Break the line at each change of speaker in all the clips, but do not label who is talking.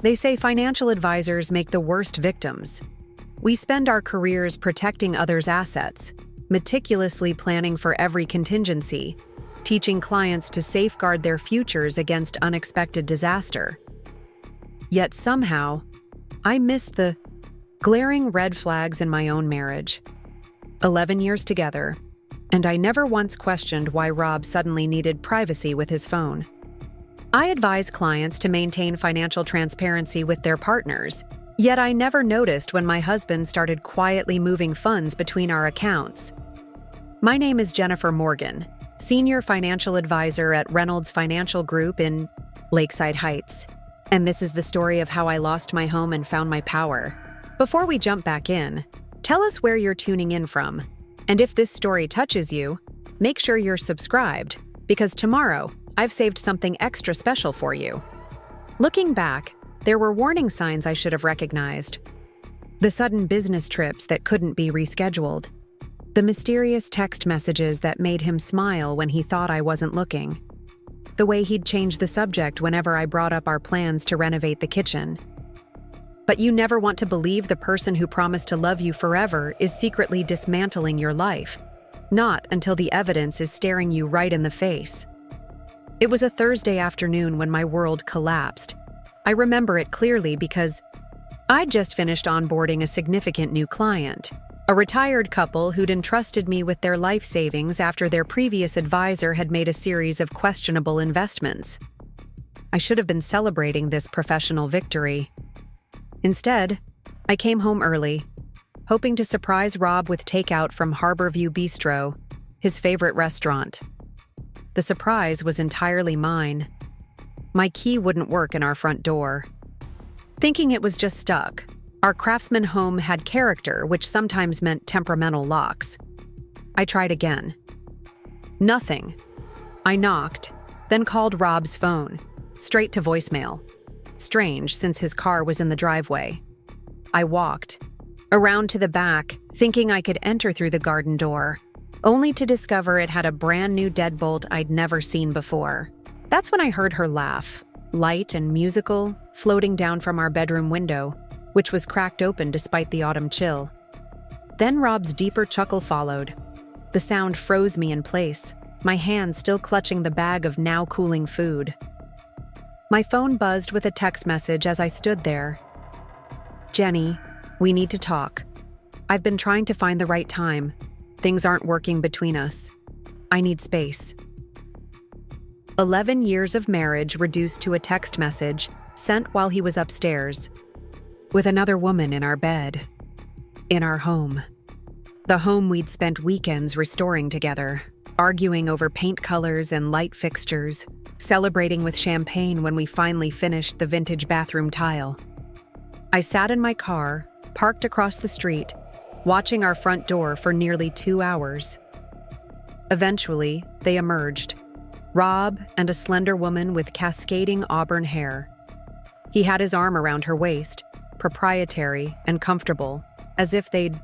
They say financial advisors make the worst victims. We spend our careers protecting others' assets, meticulously planning for every contingency, teaching clients to safeguard their futures against unexpected disaster. Yet somehow, I miss the glaring red flags in my own marriage. 11 years together, and I never once questioned why Rob suddenly needed privacy with his phone. I advise clients to maintain financial transparency with their partners, yet I never noticed when my husband started quietly moving funds between our accounts. My name is Jennifer Morgan, Senior Financial Advisor at Reynolds Financial Group in Lakeside Heights, and this is the story of how I lost my home and found my power. Before we jump back in, tell us where you're tuning in from, and if this story touches you, make sure you're subscribed, because tomorrow, I've saved something extra special for you. Looking back, there were warning signs I should have recognized. The sudden business trips that couldn't be rescheduled. The mysterious text messages that made him smile when he thought I wasn't looking. The way he'd change the subject whenever I brought up our plans to renovate the kitchen. But you never want to believe the person who promised to love you forever is secretly dismantling your life. Not until the evidence is staring you right in the face. It was a Thursday afternoon when my world collapsed. I remember it clearly because I'd just finished onboarding a significant new client, a retired couple who'd entrusted me with their life savings after their previous advisor had made a series of questionable investments. I should have been celebrating this professional victory. Instead, I came home early, hoping to surprise Rob with takeout from Harborview Bistro, his favorite restaurant. The surprise was entirely mine. My key wouldn't work in our front door. Thinking it was just stuck, our craftsman home had character, which sometimes meant temperamental locks. I tried again. Nothing. I knocked, then called Rob's phone, straight to voicemail. Strange, since his car was in the driveway. I walked around to the back, thinking I could enter through the garden door, only to discover it had a brand new deadbolt I'd never seen before. That's when I heard her laugh, light and musical, floating down from our bedroom window, which was cracked open despite the autumn chill. Then Rob's deeper chuckle followed. The sound froze me in place, my hand still clutching the bag of now cooling food. My phone buzzed with a text message as I stood there. "Jenny, we need to talk. I've been trying to find the right time. Things aren't working between us. I need space." 11 years of marriage reduced to a text message sent while he was upstairs, with another woman in our bed, in our home. The home we'd spent weekends restoring together, arguing over paint colors and light fixtures, celebrating with champagne when we finally finished the vintage bathroom tile. I sat in my car, parked across the street, watching our front door for nearly 2 hours. Eventually, they emerged. Rob and a slender woman with cascading auburn hair. He had his arm around her waist, proprietary and comfortable, as if they'd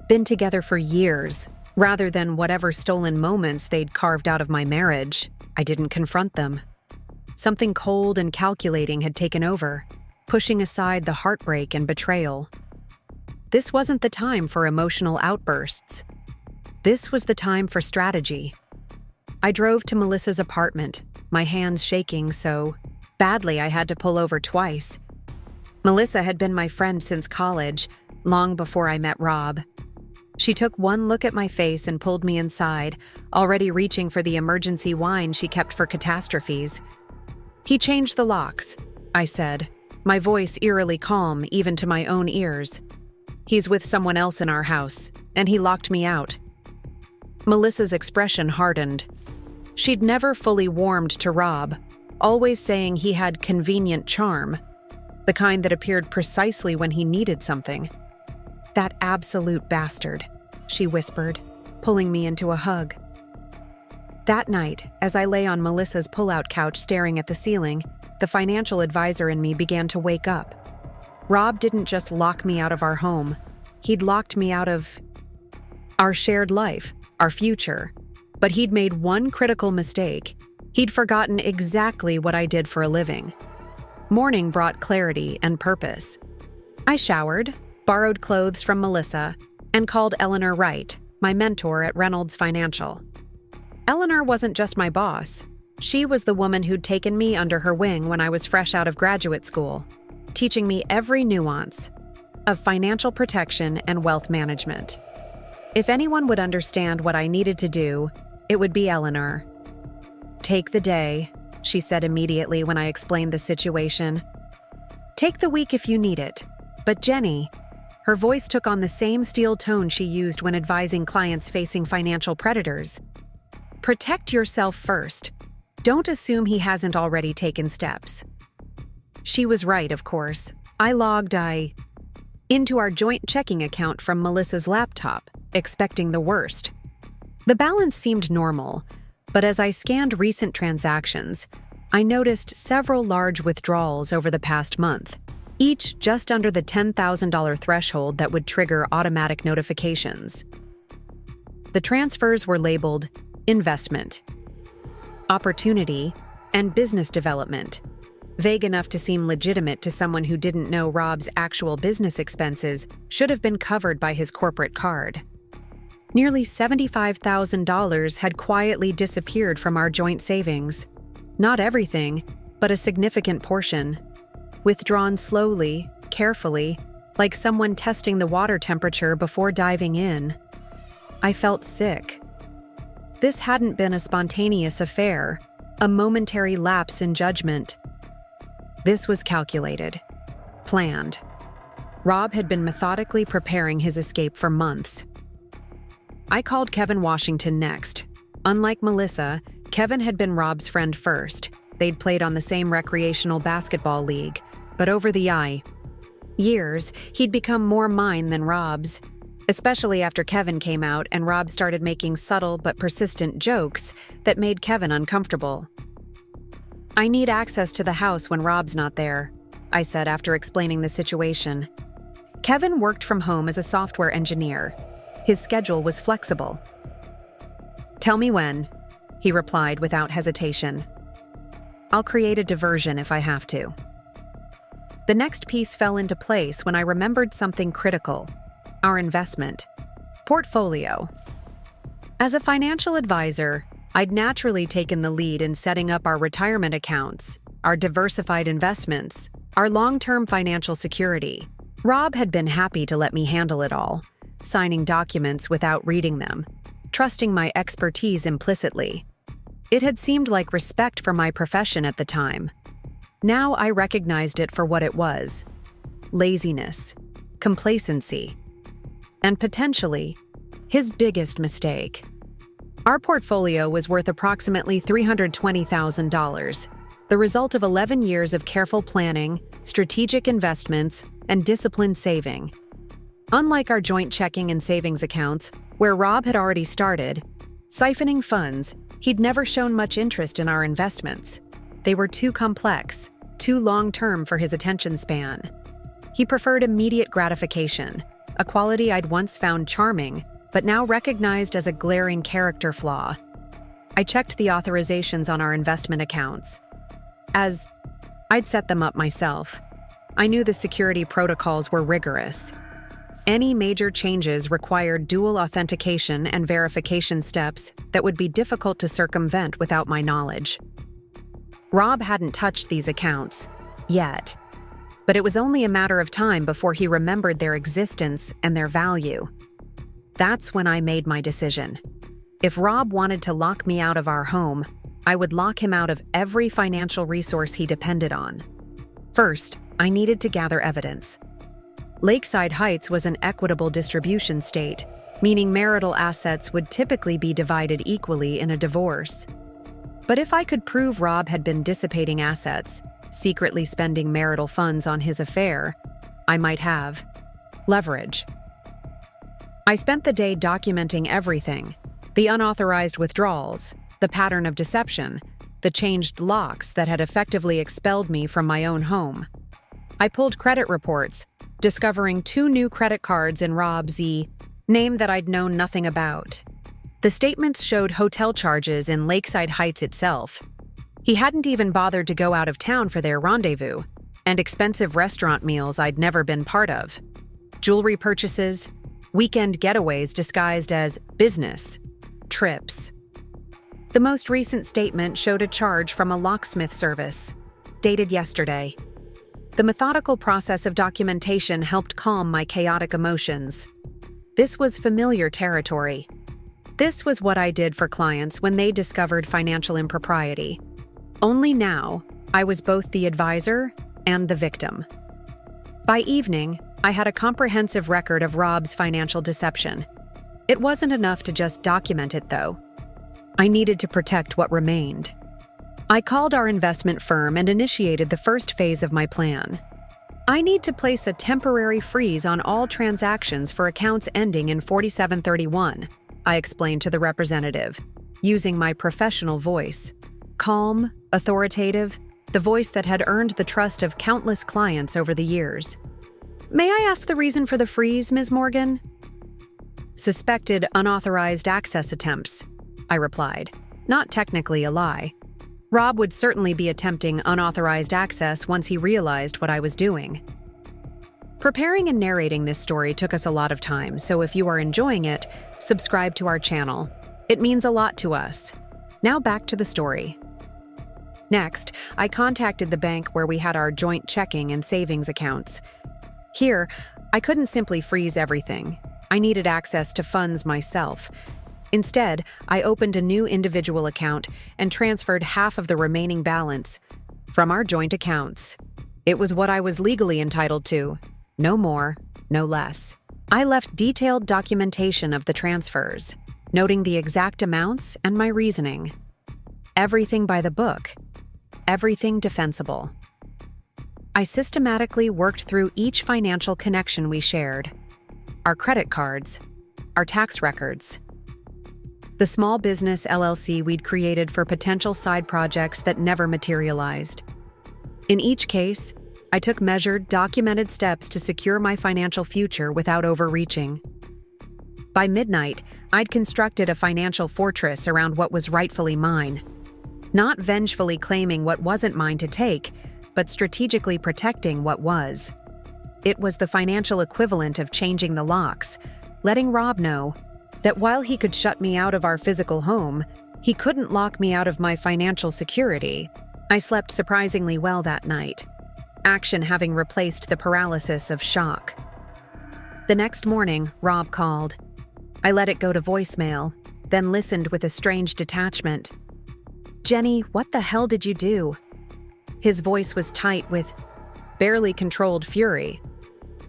been together for years, rather than whatever stolen moments they'd carved out of my marriage. I didn't confront them. Something cold and calculating had taken over, pushing aside the heartbreak and betrayal. This wasn't the time for emotional outbursts. This was the time for strategy. I drove to Melissa's apartment, my hands shaking so badly I had to pull over twice. Melissa had been my friend since college, long before I met Rob. She took one look at my face and pulled me inside, already reaching for the emergency wine she kept for catastrophes. "He changed the locks," I said, my voice eerily calm even to my own ears. "He's with someone else in our house, and he locked me out." Melissa's expression hardened. She'd never fully warmed to Rob, always saying he had convenient charm, the kind that appeared precisely when he needed something. "That absolute bastard," she whispered, pulling me into a hug. That night, as I lay on Melissa's pull-out couch staring at the ceiling, the financial advisor in me began to wake up. Rob didn't just lock me out of our home. He'd locked me out of our shared life, our future. But he'd made one critical mistake. He'd forgotten exactly what I did for a living. Morning brought clarity and purpose. I showered, borrowed clothes from Melissa, and called Eleanor Wright, my mentor at Reynolds Financial. Eleanor wasn't just my boss. She was the woman who'd taken me under her wing when I was fresh out of graduate school, teaching me every nuance of financial protection and wealth management. If anyone would understand what I needed to do, it would be Eleanor. "Take the day," she said immediately when I explained the situation. "Take the week if you need it. But Jenny," her voice took on the same steel tone she used when advising clients facing financial predators, "protect yourself first. Don't assume he hasn't already taken steps." She was right, of course. I logged into our joint checking account from Melissa's laptop, expecting the worst. The balance seemed normal, but as I scanned recent transactions, I noticed several large withdrawals over the past month, each just under the $10,000 threshold that would trigger automatic notifications. The transfers were labeled investment, opportunity, and business development, vague enough to seem legitimate to someone who didn't know Rob's actual business expenses should have been covered by his corporate card. Nearly $75,000 had quietly disappeared from our joint savings. Not everything, but a significant portion. Withdrawn slowly, carefully, like someone testing the water temperature before diving in. I felt sick. This hadn't been a spontaneous affair, a momentary lapse in judgment. This was calculated, planned. Rob had been methodically preparing his escape for months. I called Kevin Washington next. Unlike Melissa, Kevin had been Rob's friend first. They'd played on the same recreational basketball league, but over the years, he'd become more mine than Rob's, especially after Kevin came out and Rob started making subtle but persistent jokes that made Kevin uncomfortable. "I need access to the house when Rob's not there," I said after explaining the situation. Kevin worked from home as a software engineer. His schedule was flexible. "Tell me when," he replied without hesitation. "I'll create a diversion if I have to." The next piece fell into place when I remembered something critical: our investment portfolio. As a financial advisor, I'd naturally taken the lead in setting up our retirement accounts, our diversified investments, our long-term financial security. Rob had been happy to let me handle it all, signing documents without reading them, trusting my expertise implicitly. It had seemed like respect for my profession at the time. Now I recognized it for what it was: laziness, complacency, and potentially his biggest mistake. Our portfolio was worth approximately $320,000, the result of 11 years of careful planning, strategic investments, and disciplined saving. Unlike our joint checking and savings accounts, where Rob had already started siphoning funds, he'd never shown much interest in our investments. They were too complex, too long-term for his attention span. He preferred immediate gratification, a quality I'd once found charming, but now recognized as a glaring character flaw. I checked the authorizations on our investment accounts. As I'd set them up myself, I knew the security protocols were rigorous. Any major changes required dual authentication and verification steps that would be difficult to circumvent without my knowledge. Rob hadn't touched these accounts yet, but it was only a matter of time before he remembered their existence and their value. That's when I made my decision. If Rob wanted to lock me out of our home, I would lock him out of every financial resource he depended on. First, I needed to gather evidence. Lakeside Heights was an equitable distribution state, meaning marital assets would typically be divided equally in a divorce. But if I could prove Rob had been dissipating assets, secretly spending marital funds on his affair, I might have leverage. I spent the day documenting everything: the unauthorized withdrawals, the pattern of deception, the changed locks that had effectively expelled me from my own home. I pulled credit reports, discovering 2 new credit cards in Rob's name that I'd known nothing about. The statements showed hotel charges in Lakeside Heights itself. He hadn't even bothered to go out of town for their rendezvous, and expensive restaurant meals I'd never been part of, jewelry purchases, weekend getaways disguised as business trips. The most recent statement showed a charge from a locksmith service, dated yesterday. The methodical process of documentation helped calm my chaotic emotions. This was familiar territory. This was what I did for clients when they discovered financial impropriety. Only now, I was both the advisor and the victim. By evening, I had a comprehensive record of Rob's financial deception. It wasn't enough to just document it, though. I needed to protect what remained. I called our investment firm and initiated the first phase of my plan. I need to place a temporary freeze on all transactions for accounts ending in 4731, I explained to the representative, using my professional voice. Calm, authoritative, the voice that had earned the trust of countless clients over the years. May I ask the reason for the freeze, Ms. Morgan? Suspected unauthorized access attempts, I replied, not technically a lie. Rob would certainly be attempting unauthorized access once he realized what I was doing. Preparing and narrating this story took us a lot of time, so if you are enjoying it, subscribe to our channel. It means a lot to us. Now back to the story. Next, I contacted the bank where we had our joint checking and savings accounts. Here, I couldn't simply freeze everything. I needed access to funds myself. Instead, I opened a new individual account and transferred half of the remaining balance from our joint accounts. It was what I was legally entitled to. No more, no less. I left detailed documentation of the transfers, noting the exact amounts and my reasoning. Everything by the book. Everything defensible. I systematically worked through each financial connection we shared. Our credit cards, our tax records, the small business LLC we'd created for potential side projects that never materialized. In each case, I took measured, documented steps to secure my financial future without overreaching. By midnight, I'd constructed a financial fortress around what was rightfully mine. Not vengefully claiming what wasn't mine to take, but strategically protecting what was. It was the financial equivalent of changing the locks, letting Rob know that while he could shut me out of our physical home, he couldn't lock me out of my financial security. I slept surprisingly well that night, action having replaced the paralysis of shock. The next morning, Rob called. I let it go to voicemail, then listened with a strange detachment. "Jenny, what the hell did you do?" His voice was tight with barely controlled fury.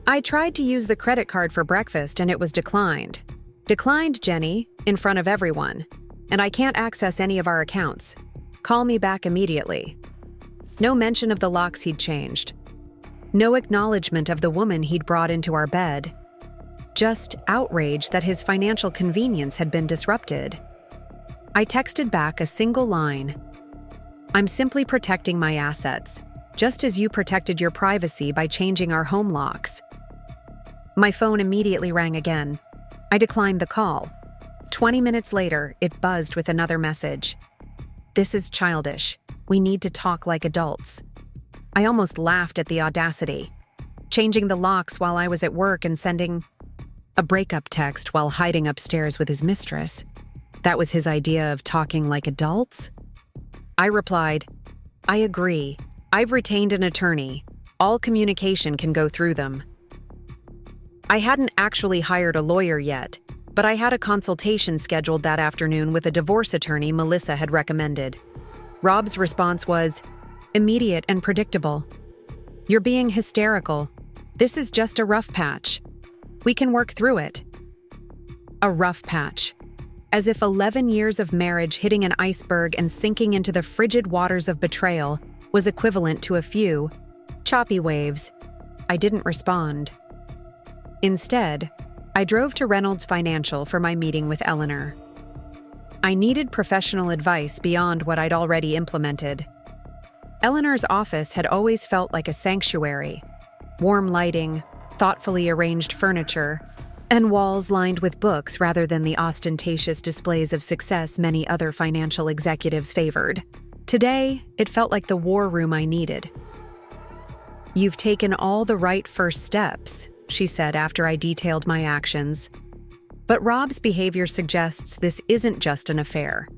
"I tried to use the credit card for breakfast and it was declined. Declined, Jenny, in front of everyone. And I can't access any of our accounts. Call me back immediately." No mention of the locks he'd changed. No acknowledgement of the woman he'd brought into our bed. Just outrage that his financial convenience had been disrupted. I texted back a single line. "I'm simply protecting my assets, just as you protected your privacy by changing our home locks." My phone immediately rang again. I declined the call. 20 minutes later, it buzzed with another message. "This is childish. We need to talk like adults." I almost laughed at the audacity. Changing the locks while I was at work and sending a breakup text while hiding upstairs with his mistress. That was his idea of talking like adults? I replied, "I agree. I've retained an attorney. All communication can go through them." I hadn't actually hired a lawyer yet, but I had a consultation scheduled that afternoon with a divorce attorney Melissa had recommended. Rob's response was immediate and predictable. "You're being hysterical. This is just a rough patch. We can work through it." A rough patch. As if 11 years of marriage hitting an iceberg and sinking into the frigid waters of betrayal was equivalent to a few choppy waves. I didn't respond. Instead, I drove to Reynolds Financial for my meeting with Eleanor. I needed professional advice beyond what I'd already implemented. Eleanor's office had always felt like a sanctuary. Warm lighting, thoughtfully arranged furniture, and walls lined with books rather than the ostentatious displays of success many other financial executives favored. Today, it felt like the war room I needed. "You've taken all the right first steps," she said after I detailed my actions. But Rob's behavior suggests this isn't just an affair.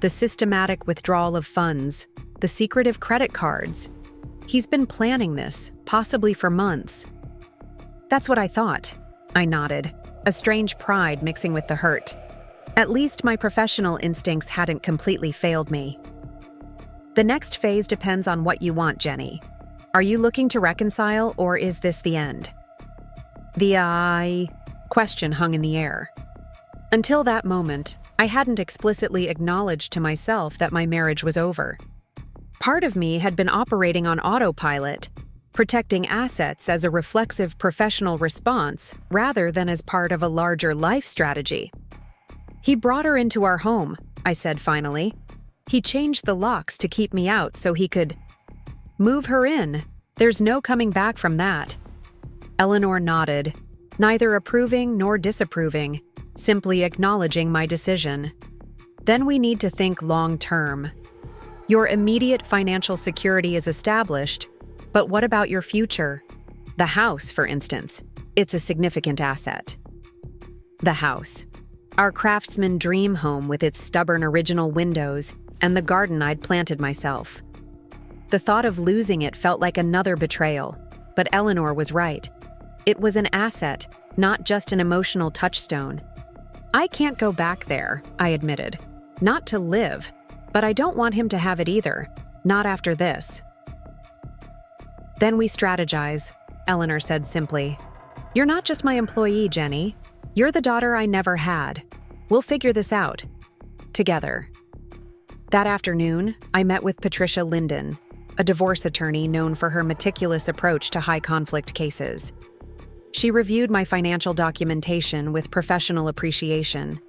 The systematic withdrawal of funds, the secretive credit cards. He's been planning this, possibly for months. "That's what I thought," I nodded, a strange pride mixing with the hurt. At least my professional instincts hadn't completely failed me. "The next phase depends on what you want, Jenny. Are you looking to reconcile, or is this the end?" The question hung in the air. Until that moment, I hadn't explicitly acknowledged to myself that my marriage was over. Part of me had been operating on autopilot, protecting assets as a reflexive professional response rather than as part of a larger life strategy. "He brought her into our home," I said finally. "He changed the locks to keep me out so he could move her in. There's no coming back from that." Eleanor nodded, neither approving nor disapproving, simply acknowledging my decision. "Then we need to think long-term. Your immediate financial security is established, but what about your future? The house, for instance. It's a significant asset." The house. Our craftsman dream home with its stubborn original windows and the garden I'd planted myself. The thought of losing it felt like another betrayal, but Eleanor was right. It was an asset, not just an emotional touchstone. "I can't go back there," I admitted. "Not to live, but I don't want him to have it either. Not after this." "Then we strategize," Eleanor said simply. "You're not just my employee, Jenny. You're the daughter I never had. We'll figure this out. Together." That afternoon, I met with Patricia Linden, a divorce attorney known for her meticulous approach to high-conflict cases. She reviewed my financial documentation with professional appreciation.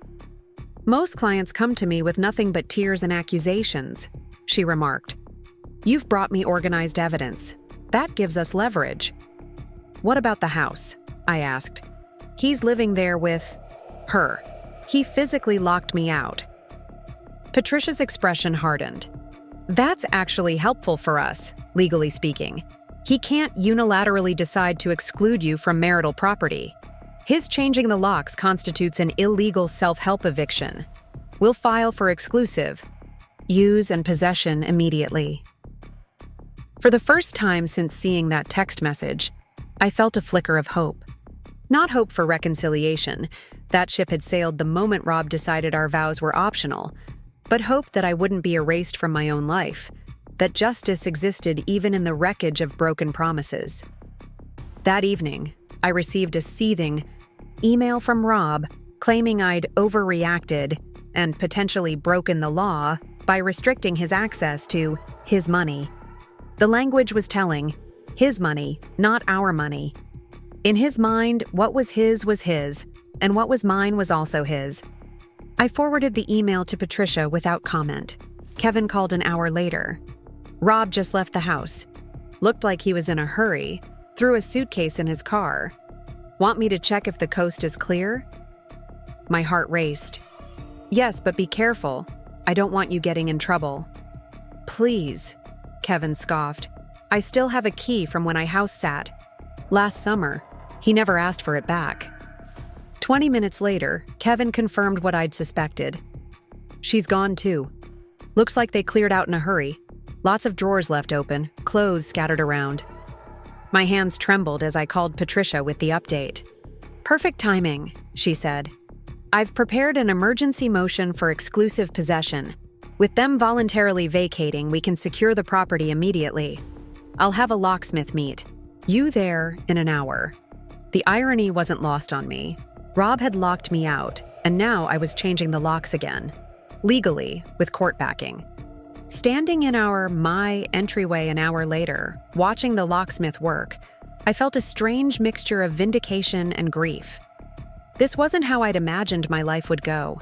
"Most clients come to me with nothing but tears and accusations," she remarked. "You've brought me organized evidence. That gives us leverage." "What about the house?" I asked. "He's living there with her. He physically locked me out." Patricia's expression hardened. "That's actually helpful for us, legally speaking. He can't unilaterally decide to exclude you from marital property. His changing the locks constitutes an illegal self-help eviction. We'll file for exclusive use and possession immediately." For the first time since seeing that text message, I felt a flicker of hope. Not hope for reconciliation. That ship had sailed the moment Rob decided our vows were optional, but hope that I wouldn't be erased from my own life, that justice existed even in the wreckage of broken promises. That evening, I received a seething email from Rob claiming I'd overreacted and potentially broken the law by restricting his access to his money. The language was telling: his money, not our money. In his mind, what was his, and what was mine was also his. I forwarded the email to Patricia without comment. Kevin called an hour later. Rob just left the house. Looked like he was in a hurry, threw a suitcase in his car. "Want me to check if the coast is clear?" My heart raced. "Yes, but be careful. I don't want you getting in trouble." "Please," Kevin scoffed. "I still have a key from when I house sat. Last summer. He never asked for it back." 20 minutes later, Kevin confirmed what I'd suspected. "She's gone too. Looks like they cleared out in a hurry. Lots of drawers left open, clothes scattered around." My hands trembled as I called Patricia with the update. "Perfect timing," she said. "I've prepared an emergency motion for exclusive possession. With them voluntarily vacating, we can secure the property immediately. I'll have a locksmith meet you there in an hour." The irony wasn't lost on me. Rob had locked me out, and now I was changing the locks again. Legally, with court backing. Standing in my entryway an hour later, watching the locksmith work, I felt a strange mixture of vindication and grief. This wasn't how I'd imagined my life would go.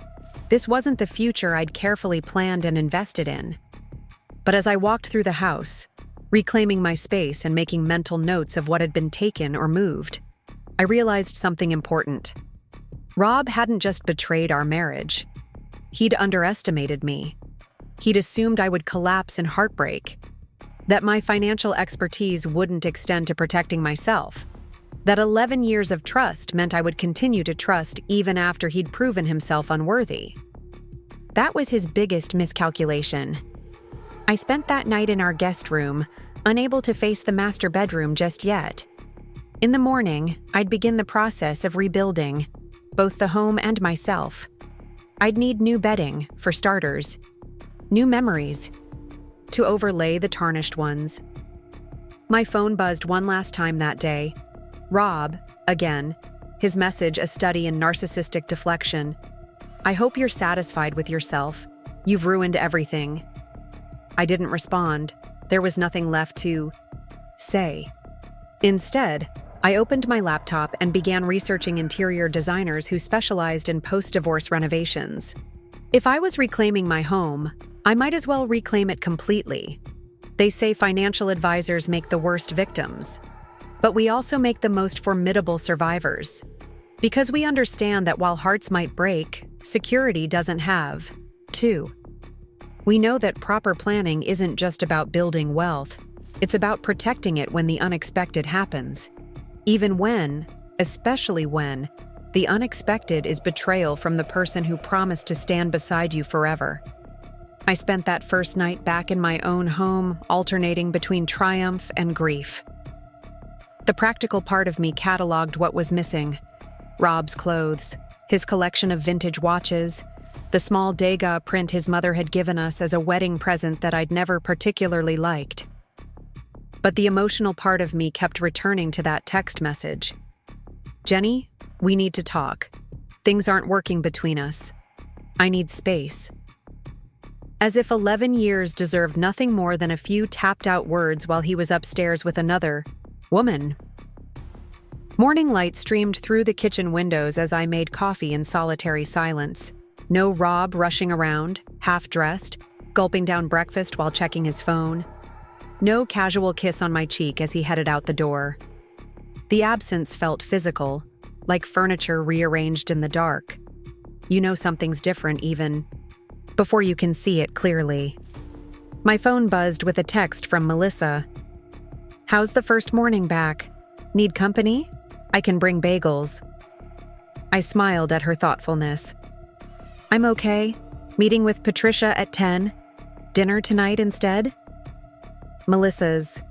This wasn't the future I'd carefully planned and invested in. But as I walked through the house, reclaiming my space and making mental notes of what had been taken or moved, I realized something important. Rob hadn't just betrayed our marriage. He'd underestimated me. He'd assumed I would collapse in heartbreak. that my financial expertise wouldn't extend to protecting myself, that 11 years of trust meant I would continue to trust even after he'd proven himself unworthy. That was his biggest miscalculation. I spent that night in our guest room, unable to face the master bedroom just yet. In the morning, I'd begin the process of rebuilding, both the home and myself. I'd need new bedding, for starters, new memories, to overlay the tarnished ones. My phone buzzed one last time that day. Rob, again, his message a study in narcissistic deflection. "I hope you're satisfied with yourself. You've ruined everything." I didn't respond. There was nothing left to say. Instead, I opened my laptop and began researching interior designers who specialized in post-divorce renovations. If I was reclaiming my home, I might as well reclaim it completely. They say financial advisors make the worst victims, but we also make the most formidable survivors. Because we understand that while hearts might break, security doesn't have to. We know that proper planning isn't just about building wealth, it's about protecting it when the unexpected happens. Even when, especially when, the unexpected is betrayal from the person who promised to stand beside you forever. I spent that first night back in my own home, alternating between triumph and grief. The practical part of me cataloged what was missing: Rob's clothes, his collection of vintage watches, the small Degas print his mother had given us as a wedding present that I'd never particularly liked. But the emotional part of me kept returning to that text message. "Jenny, we need to talk. Things aren't working between us. I need space." As if 11 years deserved nothing more than a few tapped-out words while he was upstairs with another woman. Morning light streamed through the kitchen windows as I made coffee in solitary silence. No Rob rushing around, half-dressed, gulping down breakfast while checking his phone. No casual kiss on my cheek as he headed out the door. The absence felt physical, like furniture rearranged in the dark. You know something's different even before you can see it clearly. My phone buzzed with a text from Melissa. "How's the first morning back? Need company? I can bring bagels." I smiled at her thoughtfulness. "I'm okay. Meeting with Patricia at 10. Dinner tonight instead?" Melissa's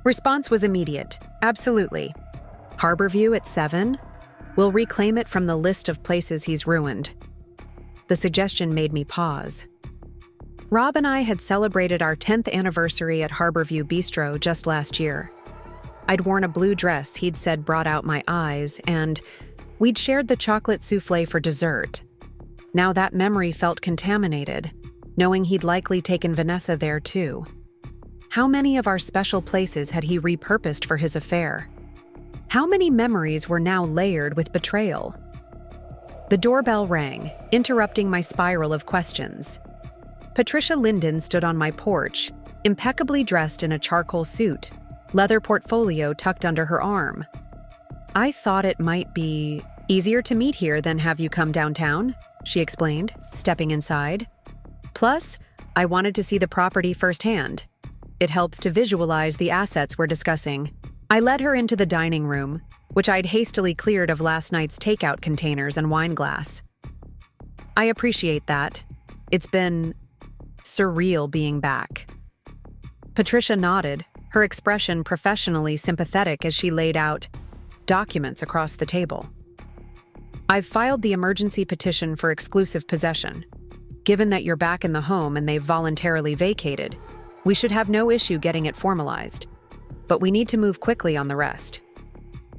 response was immediate. "Absolutely. Harborview at 7? We'll reclaim it from the list of places he's ruined." The suggestion made me pause. Rob and I had celebrated our 10th anniversary at Harborview Bistro just last year. I'd worn a blue dress he'd said brought out my eyes, and we'd shared the chocolate souffle for dessert. Now that memory felt contaminated, knowing he'd likely taken Vanessa there too. How many of our special places had he repurposed for his affair? How many memories were now layered with betrayal? The doorbell rang, interrupting my spiral of questions. Patricia Linden stood on my porch, impeccably dressed in a charcoal suit, leather portfolio tucked under her arm. "I thought it might be easier to meet here than have you come downtown," she explained, stepping inside. "Plus, I wanted to see the property firsthand. It helps to visualize the assets we're discussing." I led her into the dining room, which I'd hastily cleared of last night's takeout containers and wine glass. "I appreciate that. It's been surreal being back." Patricia nodded, her expression professionally sympathetic as she laid out documents across the table. "I've filed the emergency petition for exclusive possession. Given that you're back in the home and they've voluntarily vacated, we should have no issue getting it formalized. But we need to move quickly on the rest."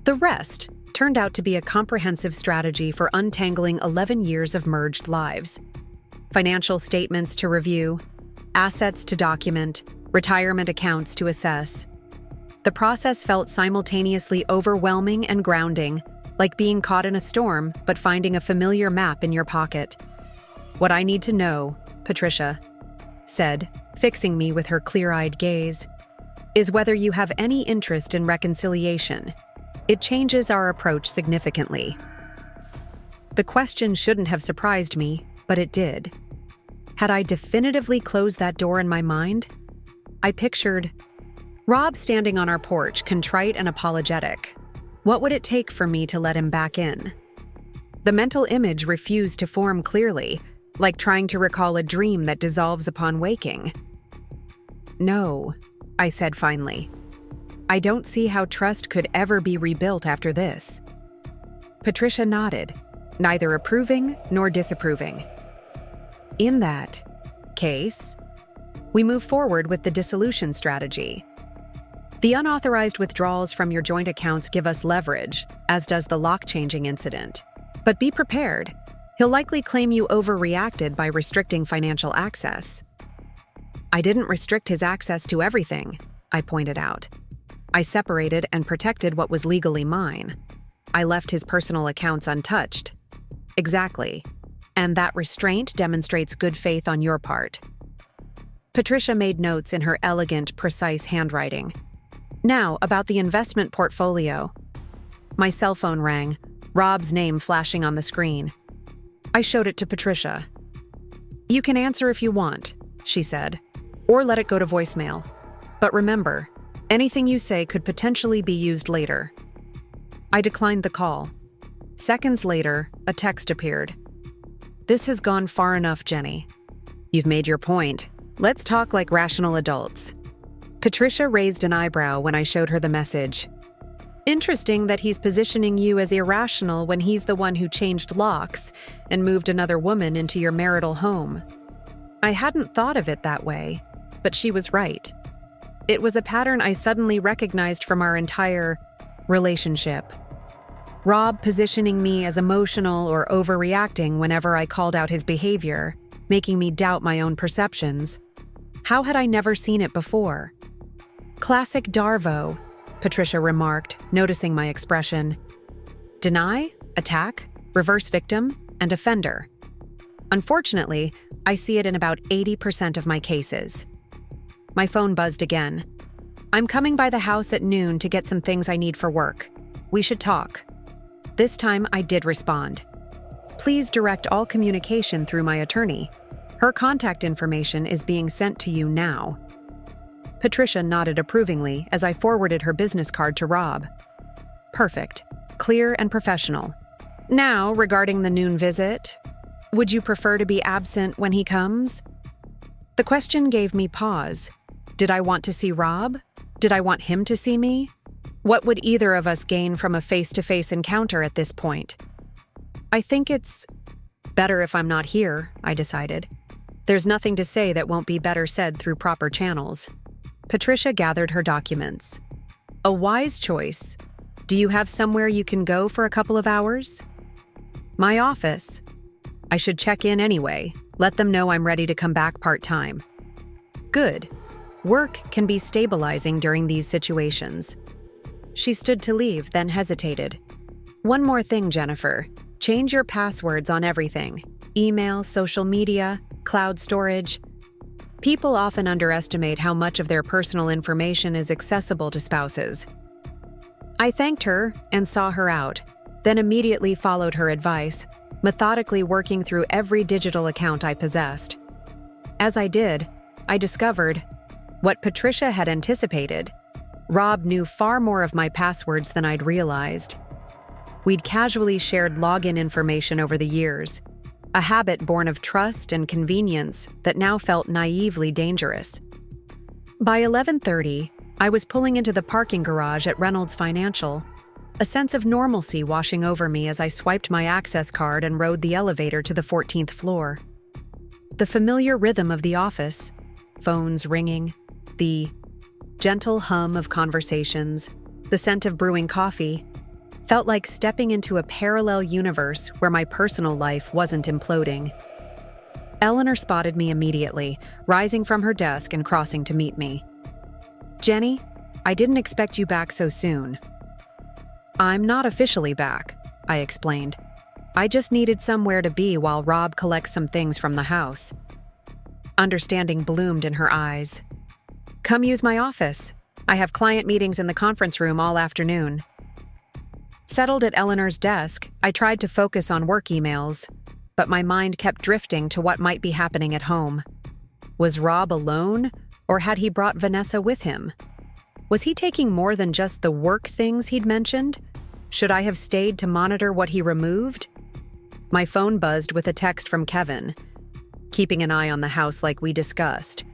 The rest turned out to be a comprehensive strategy for untangling 11 years of merged lives. Financial statements to review, assets to document, retirement accounts to assess. The process felt simultaneously overwhelming and grounding, like being caught in a storm but finding a familiar map in your pocket. "What I need to know," Patricia said, fixing me with her clear-eyed gaze, "is whether you have any interest in reconciliation. It changes our approach significantly." The question shouldn't have surprised me, but it did. Had I definitively closed that door in my mind? I pictured Rob standing on our porch, contrite and apologetic. What would it take for me to let him back in? The mental image refused to form clearly, like trying to recall a dream that dissolves upon waking. "No," I said finally. "I don't see how trust could ever be rebuilt after this." Patricia nodded, neither approving nor disapproving. "In that case, we move forward with the dissolution strategy. The unauthorized withdrawals from your joint accounts give us leverage, as does the lock-changing incident. But be prepared. He'll likely claim you overreacted by restricting financial access." "I didn't restrict his access to everything," I pointed out. "I separated and protected what was legally mine. I left his personal accounts untouched." "Exactly. And that restraint demonstrates good faith on your part." Patricia made notes in her elegant, precise handwriting. "Now, about the investment portfolio." My cell phone rang, Rob's name flashing on the screen. I showed it to Patricia. "You can answer if you want," she said, "or let it go to voicemail. But remember, anything you say could potentially be used later." I declined the call. Seconds later, a text appeared. "This has gone far enough, Jenny. You've made your point. Let's talk like rational adults." Patricia raised an eyebrow when I showed her the message. "Interesting that he's positioning you as irrational when he's the one who changed locks and moved another woman into your marital home." I hadn't thought of it that way, but she was right. It was a pattern I suddenly recognized from our entire relationship. Rob positioning me as emotional or overreacting whenever I called out his behavior, making me doubt my own perceptions. How had I never seen it before? "Classic Darvo," Patricia remarked, noticing my expression. "Deny, attack, reverse victim, and offender. Unfortunately, I see it in about 80% of my cases." My phone buzzed again. "I'm coming by the house at noon to get some things I need for work. We should talk." This time I did respond. "Please direct all communication through my attorney. Her contact information is being sent to you now." Patricia nodded approvingly as I forwarded her business card to Rob. "Perfect. Clear and professional. Now, regarding the noon visit, would you prefer to be absent when he comes?" The question gave me pause. Did I want to see Rob? Did I want him to see me? What would either of us gain from a face-to-face encounter at this point? "I think it's better if I'm not here," I decided. "There's nothing to say that won't be better said through proper channels." Patricia gathered her documents. "A wise choice. Do you have somewhere you can go for a couple of hours?" "My office. I should check in anyway. Let them know I'm ready to come back part-time." "Good. Work can be stabilizing during these situations." She stood to leave, then hesitated. "One more thing, Jennifer. Change your passwords on everything. Email, social media, cloud storage. People often underestimate how much of their personal information is accessible to spouses." I thanked her and saw her out, then immediately followed her advice, methodically working through every digital account I possessed. As I did, I discovered what Patricia had anticipated. Rob knew far more of my passwords than I'd realized. We'd casually shared login information over the years, a habit born of trust and convenience that now felt naively dangerous. By 11:30, I was pulling into the parking garage at Reynolds Financial, a sense of normalcy washing over me as I swiped my access card and rode the elevator to the 14th floor. The familiar rhythm of the office, phones ringing, the gentle hum of conversations, the scent of brewing coffee, felt like stepping into a parallel universe where my personal life wasn't imploding. Eleanor spotted me immediately, rising from her desk and crossing to meet me. "Jenny, I didn't expect you back so soon." "I'm not officially back," I explained. "I just needed somewhere to be while Rob collects some things from the house." Understanding bloomed in her eyes. "Come use my office. I have client meetings in the conference room all afternoon." Settled at Eleanor's desk, I tried to focus on work emails, but my mind kept drifting to what might be happening at home. Was Rob alone, or had he brought Vanessa with him? Was he taking more than just the work things he'd mentioned? Should I have stayed to monitor what he removed? My phone buzzed with a text from Kevin, keeping an eye on the house like we discussed.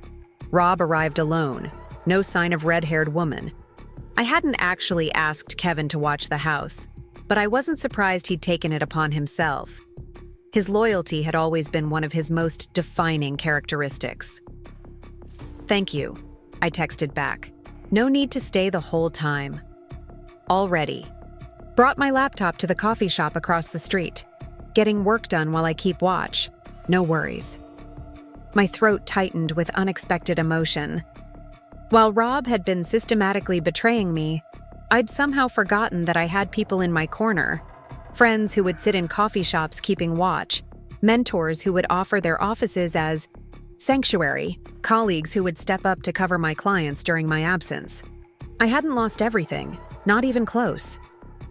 Rob arrived alone, no sign of red-haired woman. I hadn't actually asked Kevin to watch the house, but I wasn't surprised he'd taken it upon himself. His loyalty had always been one of his most defining characteristics. "Thank you," I texted back. "No need to stay the whole time." "Already." Brought my laptop to the coffee shop across the street. "Getting work done while I keep watch. No worries." My throat tightened with unexpected emotion. While Rob had been systematically betraying me, I'd somehow forgotten that I had people in my corner. Friends who would sit in coffee shops keeping watch, mentors who would offer their offices as sanctuary, colleagues who would step up to cover my clients during my absence. I hadn't lost everything, not even close.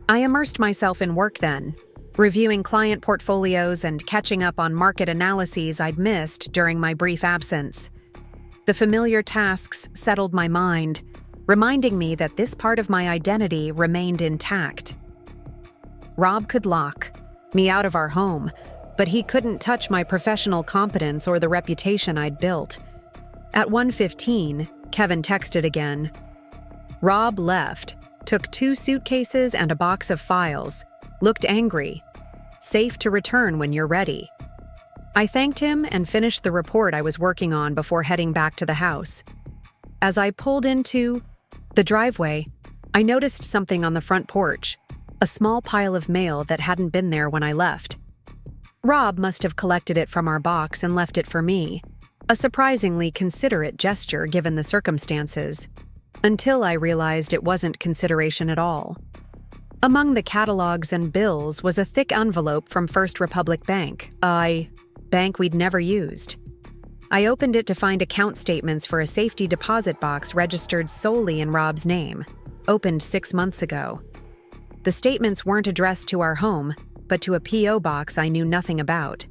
I immersed myself in work then, reviewing client portfolios and catching up on market analyses I'd missed during my brief absence. The familiar tasks settled my mind, reminding me that this part of my identity remained intact. Rob could lock me out of our home, but he couldn't touch my professional competence or the reputation I'd built. At 1:15, Kevin texted again. Rob left, took 2 suitcases and a box of files, looked angry. "Safe to return when you're ready." I thanked him and finished the report I was working on before heading back to the house. As I pulled into the driveway, I noticed something on the front porch, a small pile of mail that hadn't been there when I left. Rob must have collected it from our box and left it for me, a surprisingly considerate gesture given the circumstances, until I realized it wasn't consideration at all. Among the catalogs and bills was a thick envelope from First Republic Bank, a bank we'd never used. I opened it to find account statements for a safety deposit box registered solely in Rob's name, opened 6 months ago. The statements weren't addressed to our home, but to a P.O. box I knew nothing about.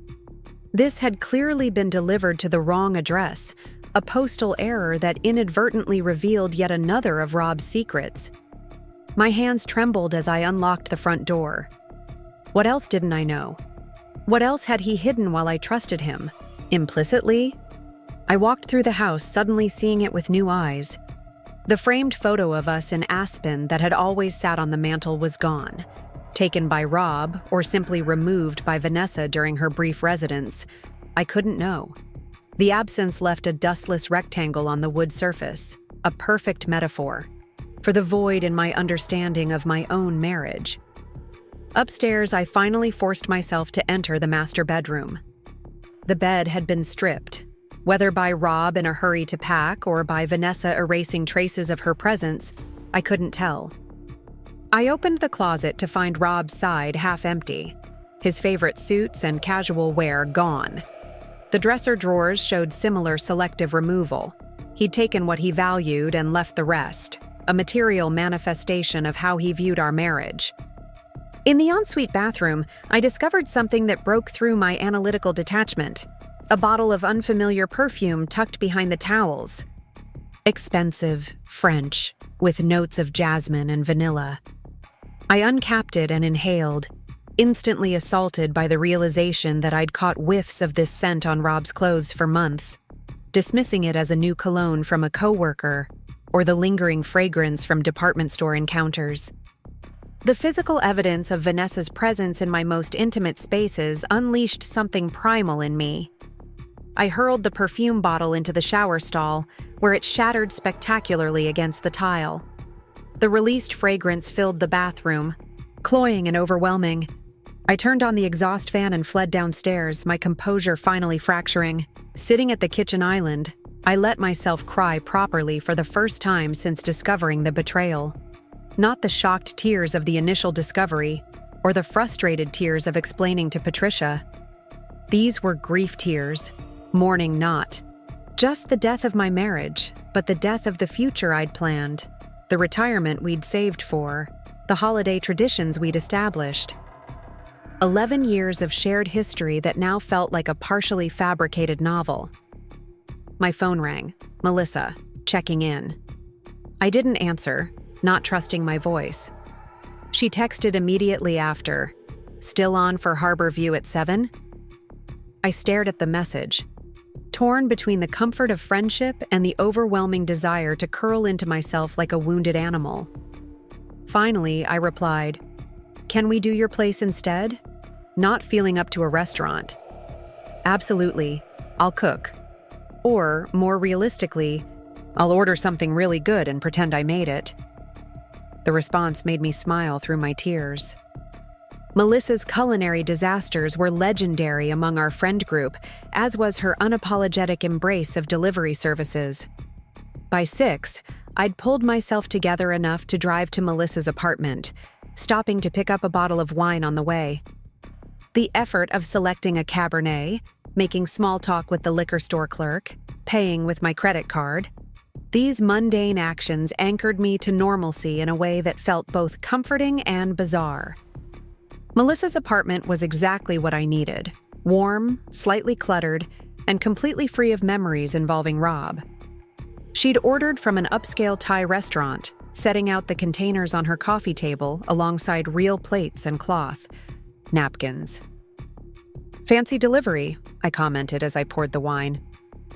This had clearly been delivered to the wrong address, a postal error that inadvertently revealed yet another of Rob's secrets. My hands trembled as I unlocked the front door. What else didn't I know? What else had he hidden while I trusted him? Implicitly? I walked through the house, suddenly seeing it with new eyes. The framed photo of us in Aspen that had always sat on the mantel was gone. Taken by Rob or simply removed by Vanessa during her brief residence, I couldn't know. The absence left a dustless rectangle on the wood surface, a perfect metaphor for the void in my understanding of my own marriage. Upstairs, I finally forced myself to enter the master bedroom. The bed had been stripped, whether by Rob in a hurry to pack or by Vanessa erasing traces of her presence, I couldn't tell. I opened the closet to find Rob's side half empty, his favorite suits and casual wear gone. The dresser drawers showed similar selective removal. He'd taken what he valued and left the rest, a material manifestation of how he viewed our marriage. In the ensuite bathroom, I discovered something that broke through my analytical detachment. A bottle of unfamiliar perfume tucked behind the towels. Expensive, French, with notes of jasmine and vanilla. I uncapped it and inhaled, instantly assaulted by the realization that I'd caught whiffs of this scent on Rob's clothes for months, dismissing it as a new cologne from a coworker or the lingering fragrance from department store encounters. The physical evidence of Vanessa's presence in my most intimate spaces unleashed something primal in me. I hurled the perfume bottle into the shower stall, where it shattered spectacularly against the tile. The released fragrance filled the bathroom, cloying and overwhelming. I turned on the exhaust fan and fled downstairs, my composure finally fracturing. Sitting at the kitchen island, I let myself cry properly for the first time since discovering the betrayal. Not the shocked tears of the initial discovery, or the frustrated tears of explaining to Patricia. These were grief tears, mourning not. Just the death of my marriage, but the death of the future I'd planned, the retirement we'd saved for, the holiday traditions we'd established. 11 years of shared history that now felt like a partially fabricated novel. My phone rang. Melissa, checking in. I didn't answer, not trusting my voice. She texted immediately after, "Still on for Harborview at 7?" I stared at the message, torn between the comfort of friendship and the overwhelming desire to curl into myself like a wounded animal. Finally, I replied, "Can we do your place instead?" Not feeling up to a restaurant. "Absolutely, I'll cook." Or, more realistically, "I'll order something really good and pretend I made it." The response made me smile through my tears. Melissa's culinary disasters were legendary among our friend group, as was her unapologetic embrace of delivery services. By 6, I'd pulled myself together enough to drive to Melissa's apartment, stopping to pick up a bottle of wine on the way. The effort of selecting a Cabernet, making small talk with the liquor store clerk, paying with my credit card, these mundane actions anchored me to normalcy in a way that felt both comforting and bizarre. Melissa's apartment was exactly what I needed: warm, slightly cluttered, and completely free of memories involving Rob. She'd ordered from an upscale Thai restaurant, setting out the containers on her coffee table alongside real plates and cloth, napkins. "Fancy delivery," I commented as I poured the wine.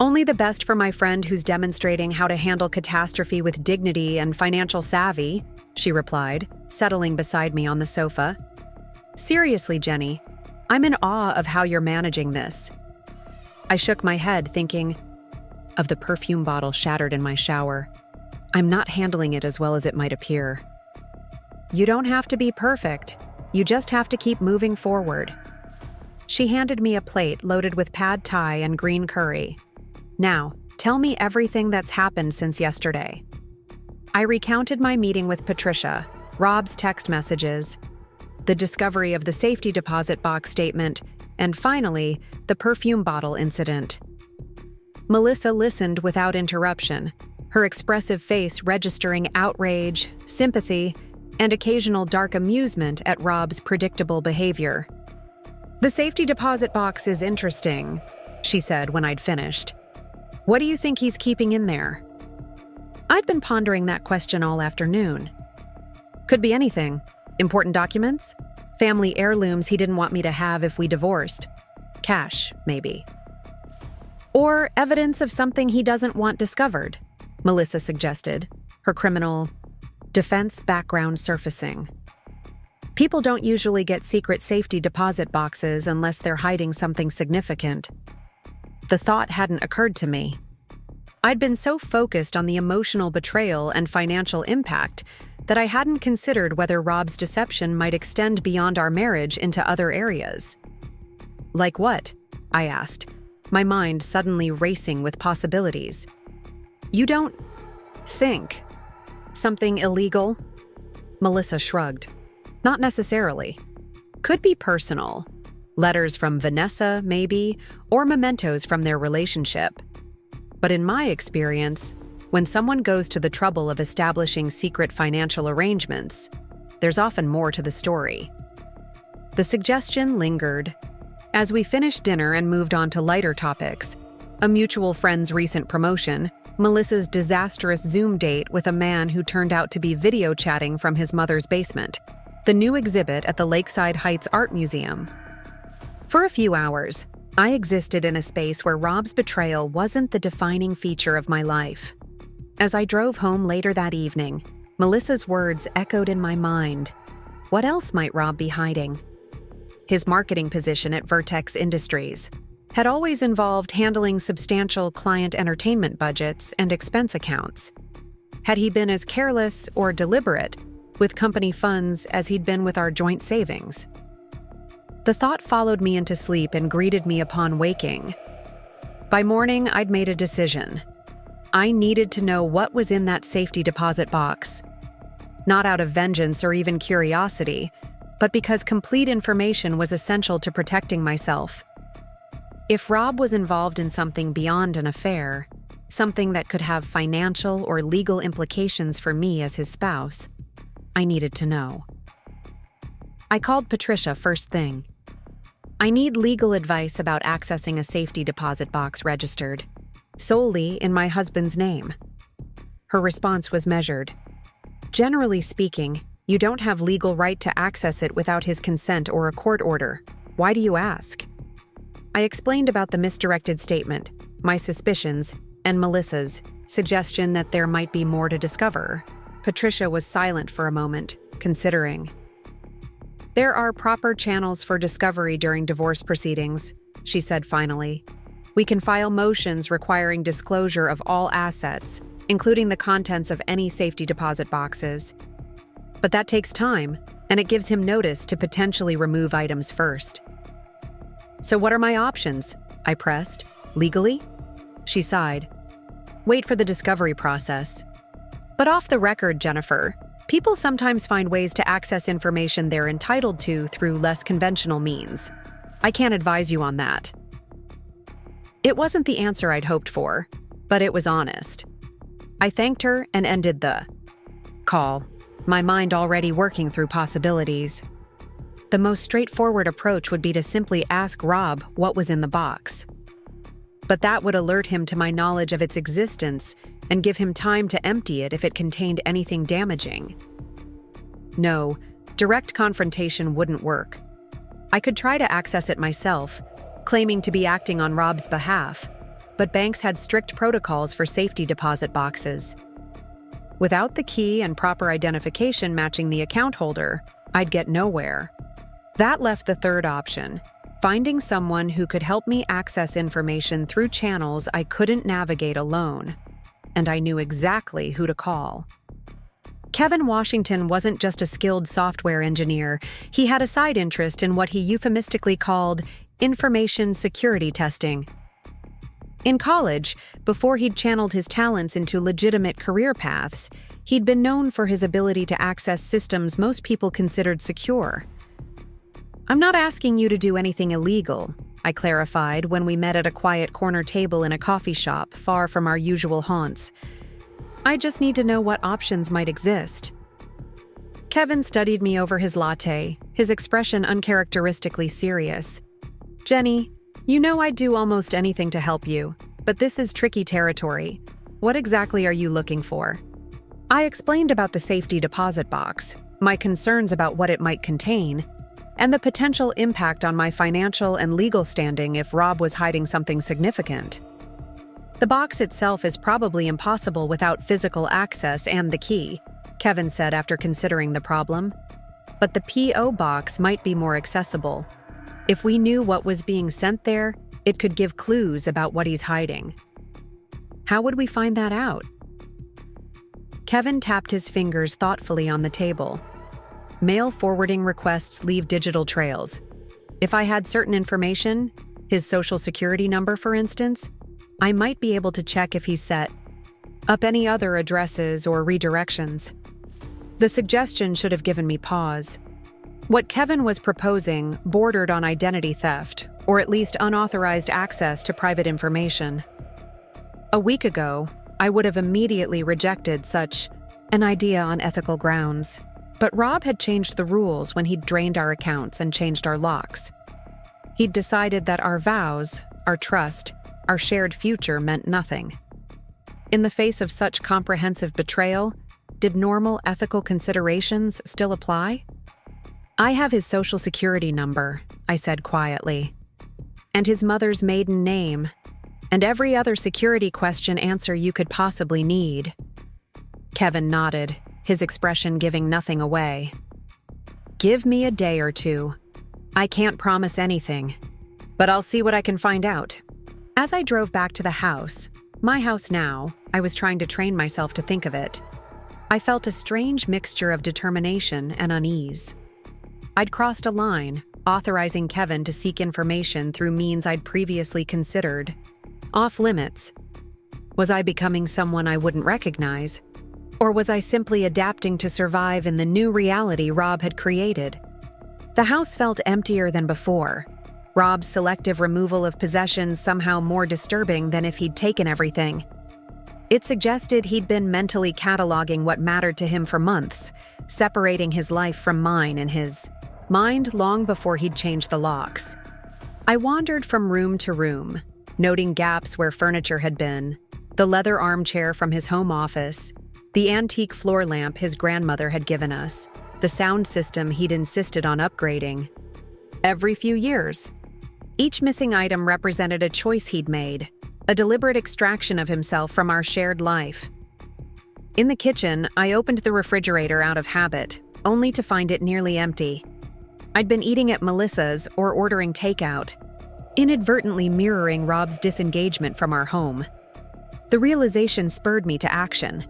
"Only the best for my friend who's demonstrating how to handle catastrophe with dignity and financial savvy," she replied, settling beside me on the sofa. "Seriously, Jenny, I'm in awe of how you're managing this." I shook my head, thinking of the perfume bottle shattered in my shower. I'm not handling it as well as it might appear. "You don't have to be perfect. You just have to keep moving forward." She handed me a plate loaded with pad thai and green curry. "Now, tell me everything that's happened since yesterday." I recounted my meeting with Patricia, Rob's text messages, the discovery of the safety deposit box statement, and finally, the perfume bottle incident. Melissa listened without interruption, her expressive face registering outrage, sympathy, and occasional dark amusement at Rob's predictable behavior. "The safety deposit box is interesting," she said when I'd finished. "What do you think he's keeping in there?" I'd been pondering that question all afternoon. Could be anything. Important documents? Family heirlooms he didn't want me to have if we divorced. Cash, maybe. Or evidence of something he doesn't want discovered, Melissa suggested, her criminal defense background surfacing. People don't usually get secret safety deposit boxes unless they're hiding something significant. The thought hadn't occurred to me. I'd been so focused on the emotional betrayal and financial impact that I hadn't considered whether Rob's deception might extend beyond our marriage into other areas. "Like what?" I asked, my mind suddenly racing with possibilities. "You don't think something illegal?" Melissa shrugged. "Not necessarily. Could be personal. Letters from Vanessa, maybe, or mementos from their relationship. But in my experience, when someone goes to the trouble of establishing secret financial arrangements, there's often more to the story." The suggestion lingered. As we finished dinner and moved on to lighter topics, a mutual friend's recent promotion, Melissa's disastrous Zoom date with a man who turned out to be video chatting from his mother's basement, the new exhibit at the Lakeside Heights Art Museum. For a few hours, I existed in a space where Rob's betrayal wasn't the defining feature of my life. As I drove home later that evening, Melissa's words echoed in my mind. What else might Rob be hiding? His marketing position at Vertex Industries had always involved handling substantial client entertainment budgets and expense accounts. Had he been as careless or deliberate with company funds as he'd been with our joint savings? The thought followed me into sleep and greeted me upon waking. By morning, I'd made a decision. I needed to know what was in that safety deposit box. Not out of vengeance or even curiosity, but because complete information was essential to protecting myself. If Rob was involved in something beyond an affair, something that could have financial or legal implications for me as his spouse, I needed to know. I called Patricia first thing. I need legal advice about accessing a safety deposit box registered solely in my husband's name. Her response was measured. Generally speaking, you don't have legal right to access it without his consent or a court order. Why do you ask? I explained about the misdirected statement, my suspicions, and Melissa's suggestion that there might be more to discover. Patricia was silent for a moment, considering. There are proper channels for discovery during divorce proceedings, she said finally. We can file motions requiring disclosure of all assets, including the contents of any safety deposit boxes. But that takes time, and it gives him notice to potentially remove items first. So what are my options? I pressed. Legally? She sighed. Wait for the discovery process. But off the record, Jennifer, people sometimes find ways to access information they're entitled to through less conventional means. I can't advise you on that. It wasn't the answer I'd hoped for, but it was honest. I thanked her and ended the call, my mind already working through possibilities. The most straightforward approach would be to simply ask Rob what was in the box. But that would alert him to my knowledge of its existence and give him time to empty it if it contained anything damaging. No, direct confrontation wouldn't work. I could try to access it myself, claiming to be acting on Rob's behalf, but banks had strict protocols for safety deposit boxes. Without the key and proper identification matching the account holder, I'd get nowhere. That left the third option, finding someone who could help me access information through channels I couldn't navigate alone. And I knew exactly who to call. Kevin Washington wasn't just a skilled software engineer. He had a side interest in what he euphemistically called information security testing. In college, before he'd channeled his talents into legitimate career paths, he'd been known for his ability to access systems most people considered secure. I'm not asking you to do anything illegal, I clarified when we met at a quiet corner table in a coffee shop far from our usual haunts. I just need to know what options might exist. Kevin studied me over his latte, his expression uncharacteristically serious. Jenny, you know I'd do almost anything to help you, but this is tricky territory. What exactly are you looking for? I explained about the safety deposit box, my concerns about what it might contain, and the potential impact on my financial and legal standing if Rob was hiding something significant. The box itself is probably impossible without physical access and the key, Kevin said after considering the problem. But the P.O. box might be more accessible. If we knew what was being sent there, it could give clues about what he's hiding. How would we find that out? Kevin tapped his fingers thoughtfully on the table. Mail forwarding requests leave digital trails. If I had certain information, his social security number for instance, I might be able to check if he's set up any other addresses or redirections. The suggestion should have given me pause. What Kevin was proposing bordered on identity theft, or at least unauthorized access to private information. A week ago, I would have immediately rejected such an idea on ethical grounds. But Rob had changed the rules when he'd drained our accounts and changed our locks. He'd decided that our vows, our trust, our shared future meant nothing. In the face of such comprehensive betrayal, did normal ethical considerations still apply? I have his social security number, I said quietly, and his mother's maiden name, and every other security question answer you could possibly need. Kevin nodded, his expression giving nothing away. Give me a day or two. I can't promise anything, but I'll see what I can find out. As I drove back to the house, my house now, I was trying to train myself to think of it. I felt a strange mixture of determination and unease. I'd crossed a line, authorizing Kevin to seek information through means I'd previously considered off limits. Was I becoming someone I wouldn't recognize? Or was I simply adapting to survive in the new reality Rob had created? The house felt emptier than before, Rob's selective removal of possessions somehow more disturbing than if he'd taken everything. It suggested he'd been mentally cataloging what mattered to him for months, separating his life from mine in his mind long before he'd changed the locks. I wandered from room to room, noting gaps where furniture had been, the leather armchair from his home office, The antique floor lamp his grandmother had given us, the sound system he'd insisted on upgrading. Every few years. Each missing item represented a choice he'd made, a deliberate extraction of himself from our shared life. In the kitchen, I opened the refrigerator out of habit, only to find it nearly empty. I'd been eating at Melissa's or ordering takeout, inadvertently mirroring Rob's disengagement from our home. The realization spurred me to action.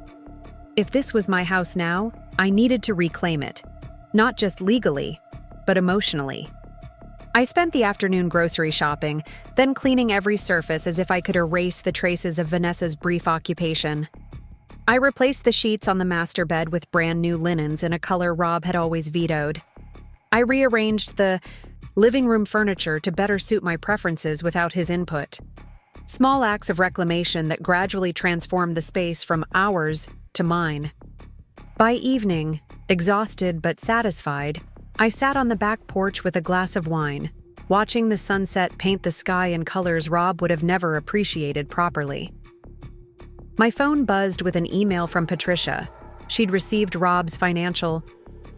If this was my house now, I needed to reclaim it, not just legally, but emotionally. I spent the afternoon grocery shopping, then cleaning every surface as if I could erase the traces of Vanessa's brief occupation. I replaced the sheets on the master bed with brand new linens in a color Rob had always vetoed. I rearranged the living room furniture to better suit my preferences without his input. Small acts of reclamation that gradually transformed the space from ours to mine. By evening, exhausted but satisfied, I sat on the back porch with a glass of wine, watching the sunset paint the sky in colors Rob would have never appreciated properly. My phone buzzed with an email from Patricia. She'd received Rob's financial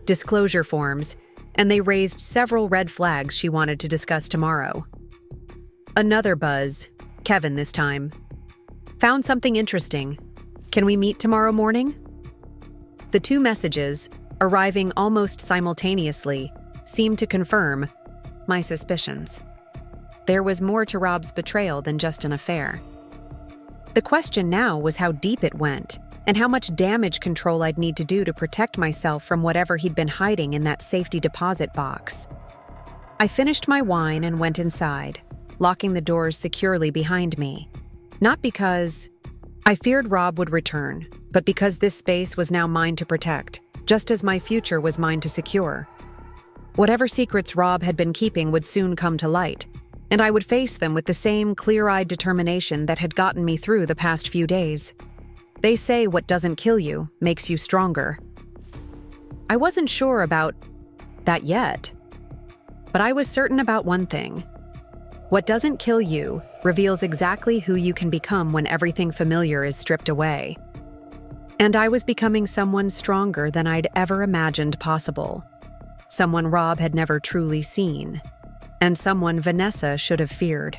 disclosure forms, and they raised several red flags she wanted to discuss tomorrow. Another buzz, Kevin this time. Found something interesting. Can we meet tomorrow morning? The two messages, arriving almost simultaneously, seemed to confirm my suspicions. There was more to Rob's betrayal than just an affair. The question now was how deep it went, and how much damage control I'd need to do to protect myself from whatever he'd been hiding in that safety deposit box. I finished my wine and went inside, locking the doors securely behind me. Not because I feared Rob would return, but because this space was now mine to protect, just as my future was mine to secure. Whatever secrets Rob had been keeping would soon come to light, and I would face them with the same clear-eyed determination that had gotten me through the past few days. They say what doesn't kill you makes you stronger. I wasn't sure about that yet, but I was certain about one thing. What doesn't kill you reveals exactly who you can become when everything familiar is stripped away. And I was becoming someone stronger than I'd ever imagined possible. Someone Rob had never truly seen, and someone Vanessa should have feared.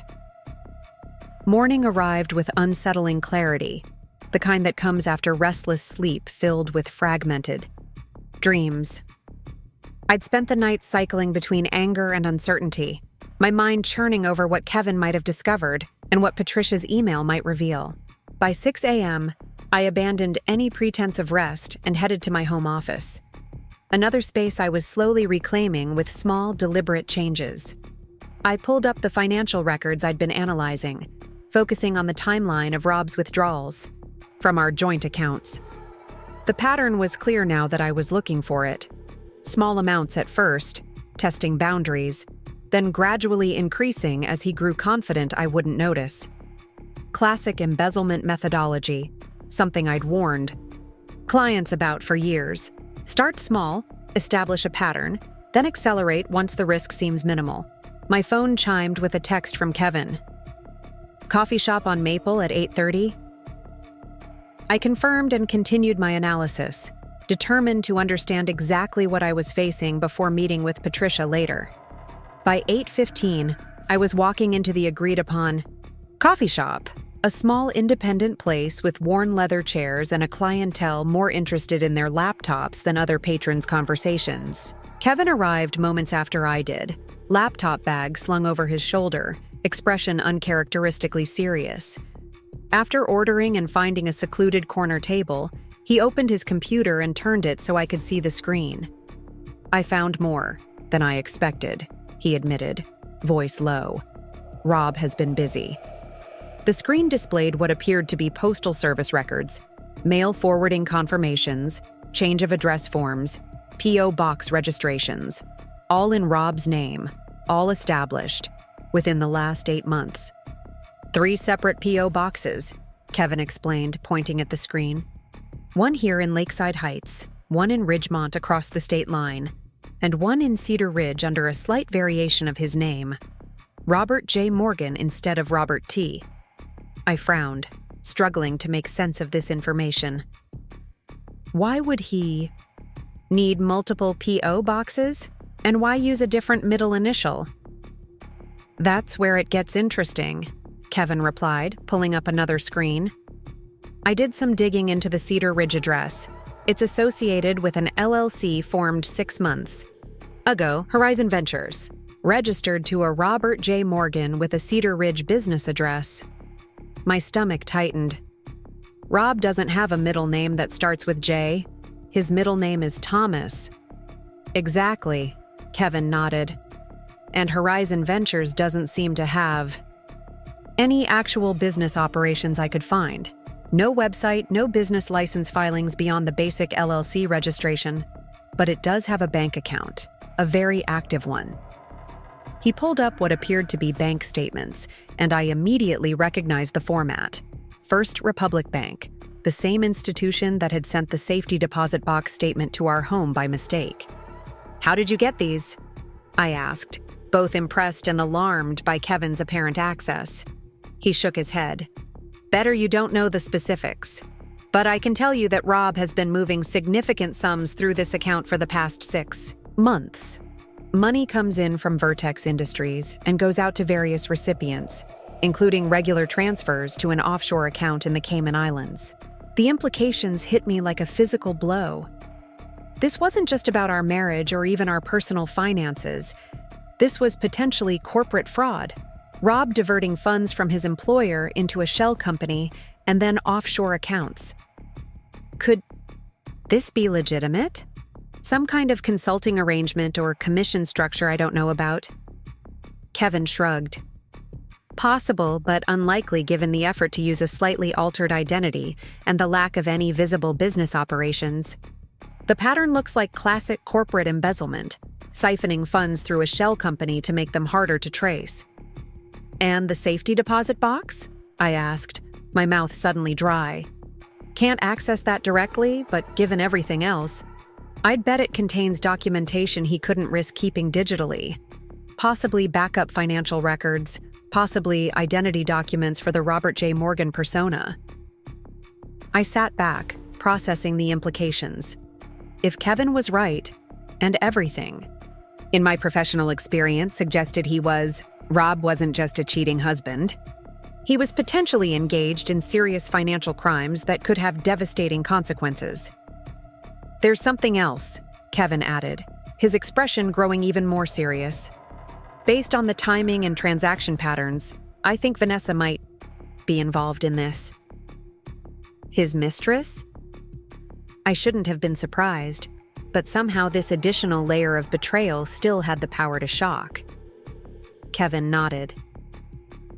Morning arrived with unsettling clarity, the kind that comes after restless sleep filled with fragmented dreams. I'd spent the night cycling between anger and uncertainty, my mind churning over what Kevin might have discovered and what Patricia's email might reveal. By 6 a.m., I abandoned any pretense of rest and headed to my home office, another space I was slowly reclaiming with small, deliberate changes. I pulled up the financial records I'd been analyzing, focusing on the timeline of Rob's withdrawals from our joint accounts. The pattern was clear now that I was looking for it. Small amounts at first, testing boundaries, then gradually increasing as he grew confident I wouldn't notice. Classic embezzlement methodology, something I'd warned clients about for years. Start small, establish a pattern, then accelerate once the risk seems minimal. My phone chimed with a text from Kevin. Coffee shop on Maple at 8:30? I confirmed and continued my analysis, determined to understand exactly what I was facing before meeting with Patricia later. By 8:15, I was walking into the agreed-upon coffee shop, a small independent place with worn leather chairs and a clientele more interested in their laptops than other patrons' conversations. Kevin arrived moments after I did, laptop bag slung over his shoulder, expression uncharacteristically serious. After ordering and finding a secluded corner table, he opened his computer and turned it so I could see the screen. I found more than I expected, he admitted, voice low. Rob has been busy. The screen displayed what appeared to be postal service records, mail forwarding confirmations, change of address forms, P.O. box registrations, all in Rob's name, all established, within the last 8 months. 3 separate P.O. boxes, Kevin explained, pointing at the screen. One here in Lakeside Heights, one in Ridgemont across the state line, and one in Cedar Ridge under a slight variation of his name, Robert J. Morgan instead of Robert T. I frowned, struggling to make sense of this information. Why would he need multiple P.O. boxes? And why use a different middle initial? That's where it gets interesting, Kevin replied, pulling up another screen. I did some digging into the Cedar Ridge address. It's associated with an LLC formed 6 months ago, Horizon Ventures, registered to a Robert J. Morgan with a Cedar Ridge business address. My stomach tightened. Rob doesn't have a middle name that starts with J. His middle name is Thomas. Exactly, Kevin nodded. And Horizon Ventures doesn't seem to have any actual business operations I could find. No website, no business license filings beyond the basic LLC registration. But it does have a bank account, a very active one. He pulled up what appeared to be bank statements, and I immediately recognized the format. First Republic Bank, the same institution that had sent the safety deposit box statement to our home by mistake. How did you get these? I asked, both impressed and alarmed by Kevin's apparent access. He shook his head. Better you don't know the specifics. But I can tell you that Rob has been moving significant sums through this account for the past 6 months. Money comes in from Vertex Industries and goes out to various recipients, including regular transfers to an offshore account in the Cayman Islands. The implications hit me like a physical blow. This wasn't just about our marriage or even our personal finances. This was potentially corporate fraud. Rob diverting funds from his employer into a shell company and then offshore accounts. Could this be legitimate? Some kind of consulting arrangement or commission structure I don't know about? Kevin shrugged. Possible, but unlikely given the effort to use a slightly altered identity and the lack of any visible business operations. The pattern looks like classic corporate embezzlement, siphoning funds through a shell company to make them harder to trace. And the safety deposit box? I asked, my mouth suddenly dry. Can't access that directly, but given everything else, I'd bet it contains documentation he couldn't risk keeping digitally. Possibly backup financial records, possibly identity documents for the Robert J. Morgan persona. I sat back, processing the implications. If Kevin was right, and everything in my professional experience suggested Rob wasn't just a cheating husband. He was potentially engaged in serious financial crimes that could have devastating consequences. There's something else, Kevin added, his expression growing even more serious. Based on the timing and transaction patterns, I think Vanessa might be involved in this. His mistress? I shouldn't have been surprised, but somehow this additional layer of betrayal still had the power to shock. Kevin nodded.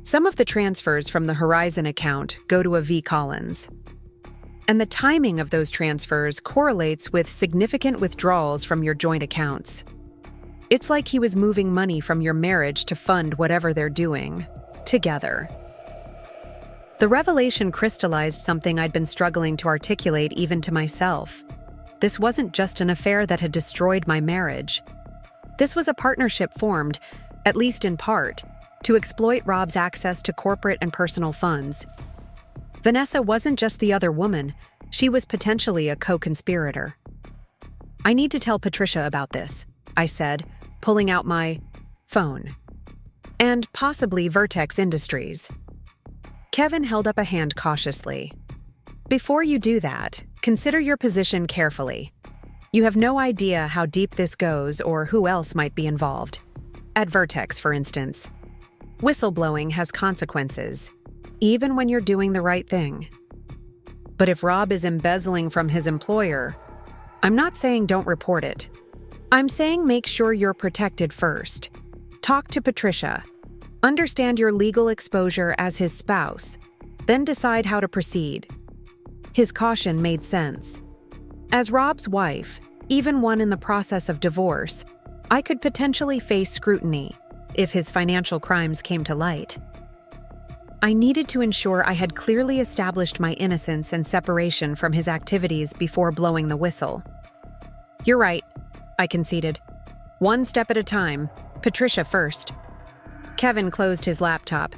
Some of the transfers from the Horizon account go to a V. Collins. And the timing of those transfers correlates with significant withdrawals from your joint accounts. It's like he was moving money from your marriage to fund whatever they're doing, together. The revelation crystallized something I'd been struggling to articulate even to myself. This wasn't just an affair that had destroyed my marriage. This was a partnership formed, at least in part, to exploit Rob's access to corporate and personal funds. Vanessa wasn't just the other woman, she was potentially a co-conspirator. I need to tell Patricia about this, I said, pulling out my phone. And possibly Vertex Industries. Kevin held up a hand cautiously. Before you do that, consider your position carefully. You have no idea how deep this goes or who else might be involved. At Vertex, for instance. Whistleblowing has consequences, even when you're doing the right thing. But if Rob is embezzling from his employer, I'm not saying don't report it. I'm saying make sure you're protected first. Talk to Patricia. Understand your legal exposure as his spouse, then decide how to proceed. His caution made sense. As Rob's wife, even one in the process of divorce, I could potentially face scrutiny if his financial crimes came to light. I needed to ensure I had clearly established my innocence and separation from his activities before blowing the whistle. You're right, I conceded. One step at a time. Patricia first. Kevin closed his laptop.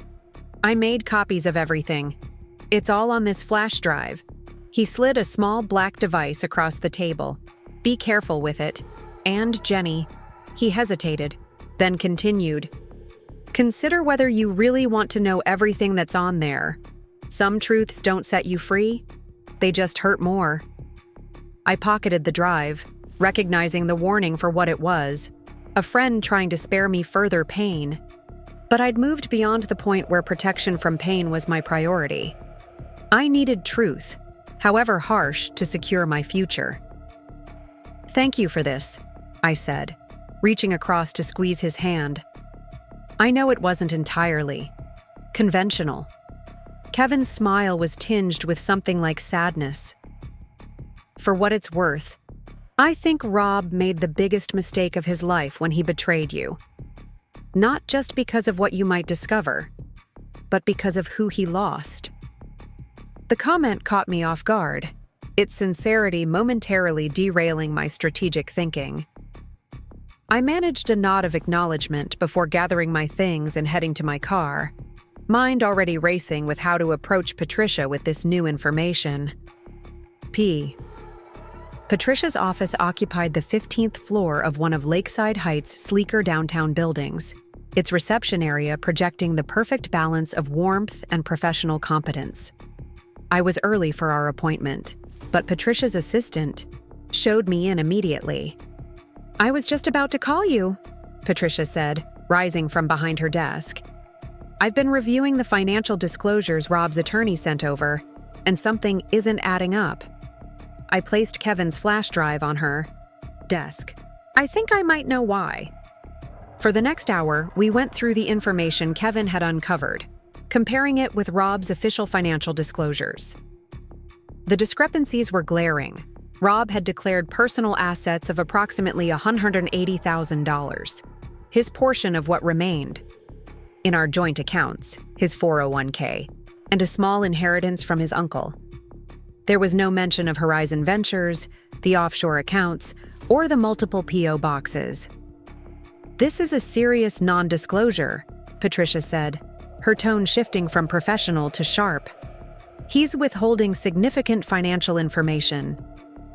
I made copies of everything. It's all on this flash drive. He slid a small black device across the table. "Be careful with it. And Jenny." He hesitated, then continued. "Consider whether you really want to know everything that's on there. Some truths don't set you free. They just hurt more." I pocketed the drive, recognizing the warning for what it was, a friend trying to spare me further pain. But I'd moved beyond the point where protection from pain was my priority. I needed truth, however harsh, to secure my future. "Thank you for this," I said, reaching across to squeeze his hand. I know it wasn't entirely conventional. Kevin's smile was tinged with something like sadness. "For what it's worth, I think Rob made the biggest mistake of his life when he betrayed you. Not just because of what you might discover, but because of who he lost." The comment caught me off guard, its sincerity momentarily derailing my strategic thinking. I managed a nod of acknowledgement before gathering my things and heading to my car, mind already racing with how to approach Patricia with this new information. Patricia's office occupied the 15th floor of one of Lakeside Heights' sleeker downtown buildings, its reception area projecting the perfect balance of warmth and professional competence. I was early for our appointment, but Patricia's assistant showed me in immediately. "I was just about to call you," Patricia said, rising from behind her desk. "I've been reviewing the financial disclosures Rob's attorney sent over, and something isn't adding up." I placed Kevin's flash drive on her desk. "I think I might know why." For the next hour, we went through the information Kevin had uncovered, comparing it with Rob's official financial disclosures. The discrepancies were glaring. Rob had declared personal assets of approximately $180,000, his portion of what remained in our joint accounts, his 401k, and a small inheritance from his uncle. There was no mention of Horizon Ventures, the offshore accounts, or the multiple P.O. boxes. "This is a serious non-disclosure," Patricia said, her tone shifting from professional to sharp. "He's withholding significant financial information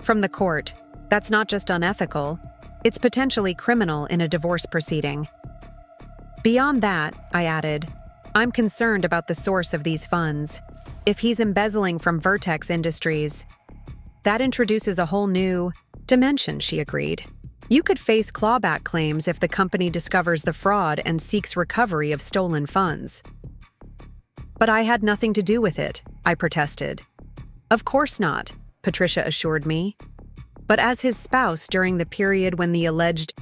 from the court. That's not just unethical, it's potentially criminal in a divorce proceeding. Beyond that," I added, "I'm concerned about the source of these funds. If he's embezzling from Vertex Industries, that introduces a whole new dimension," she agreed. "You could face clawback claims if the company discovers the fraud and seeks recovery of stolen funds." "But I had nothing to do with it," I protested. "Of course not," Patricia assured me. "But as his spouse during the period when the alleged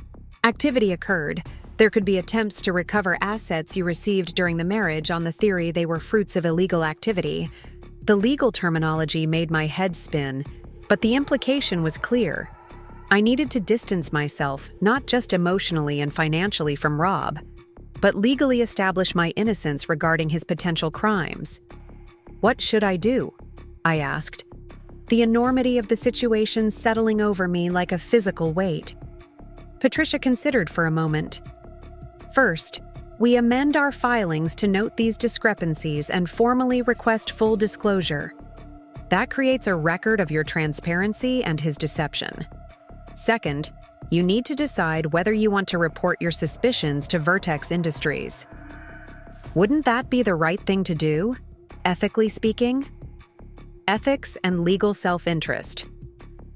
activity occurred, there could be attempts to recover assets you received during the marriage on the theory they were fruits of illegal activity." The legal terminology made my head spin, but the implication was clear. I needed to distance myself, not just emotionally and financially from Rob, but legally establish my innocence regarding his potential crimes. "What should I do?" I asked, the enormity of the situation settling over me like a physical weight. Patricia considered for a moment. "First, we amend our filings to note these discrepancies and formally request full disclosure. That creates a record of your transparency and his deception. Second, you need to decide whether you want to report your suspicions to Vertex Industries. Wouldn't that be the right thing to do, ethically speaking? Ethics and legal self-interest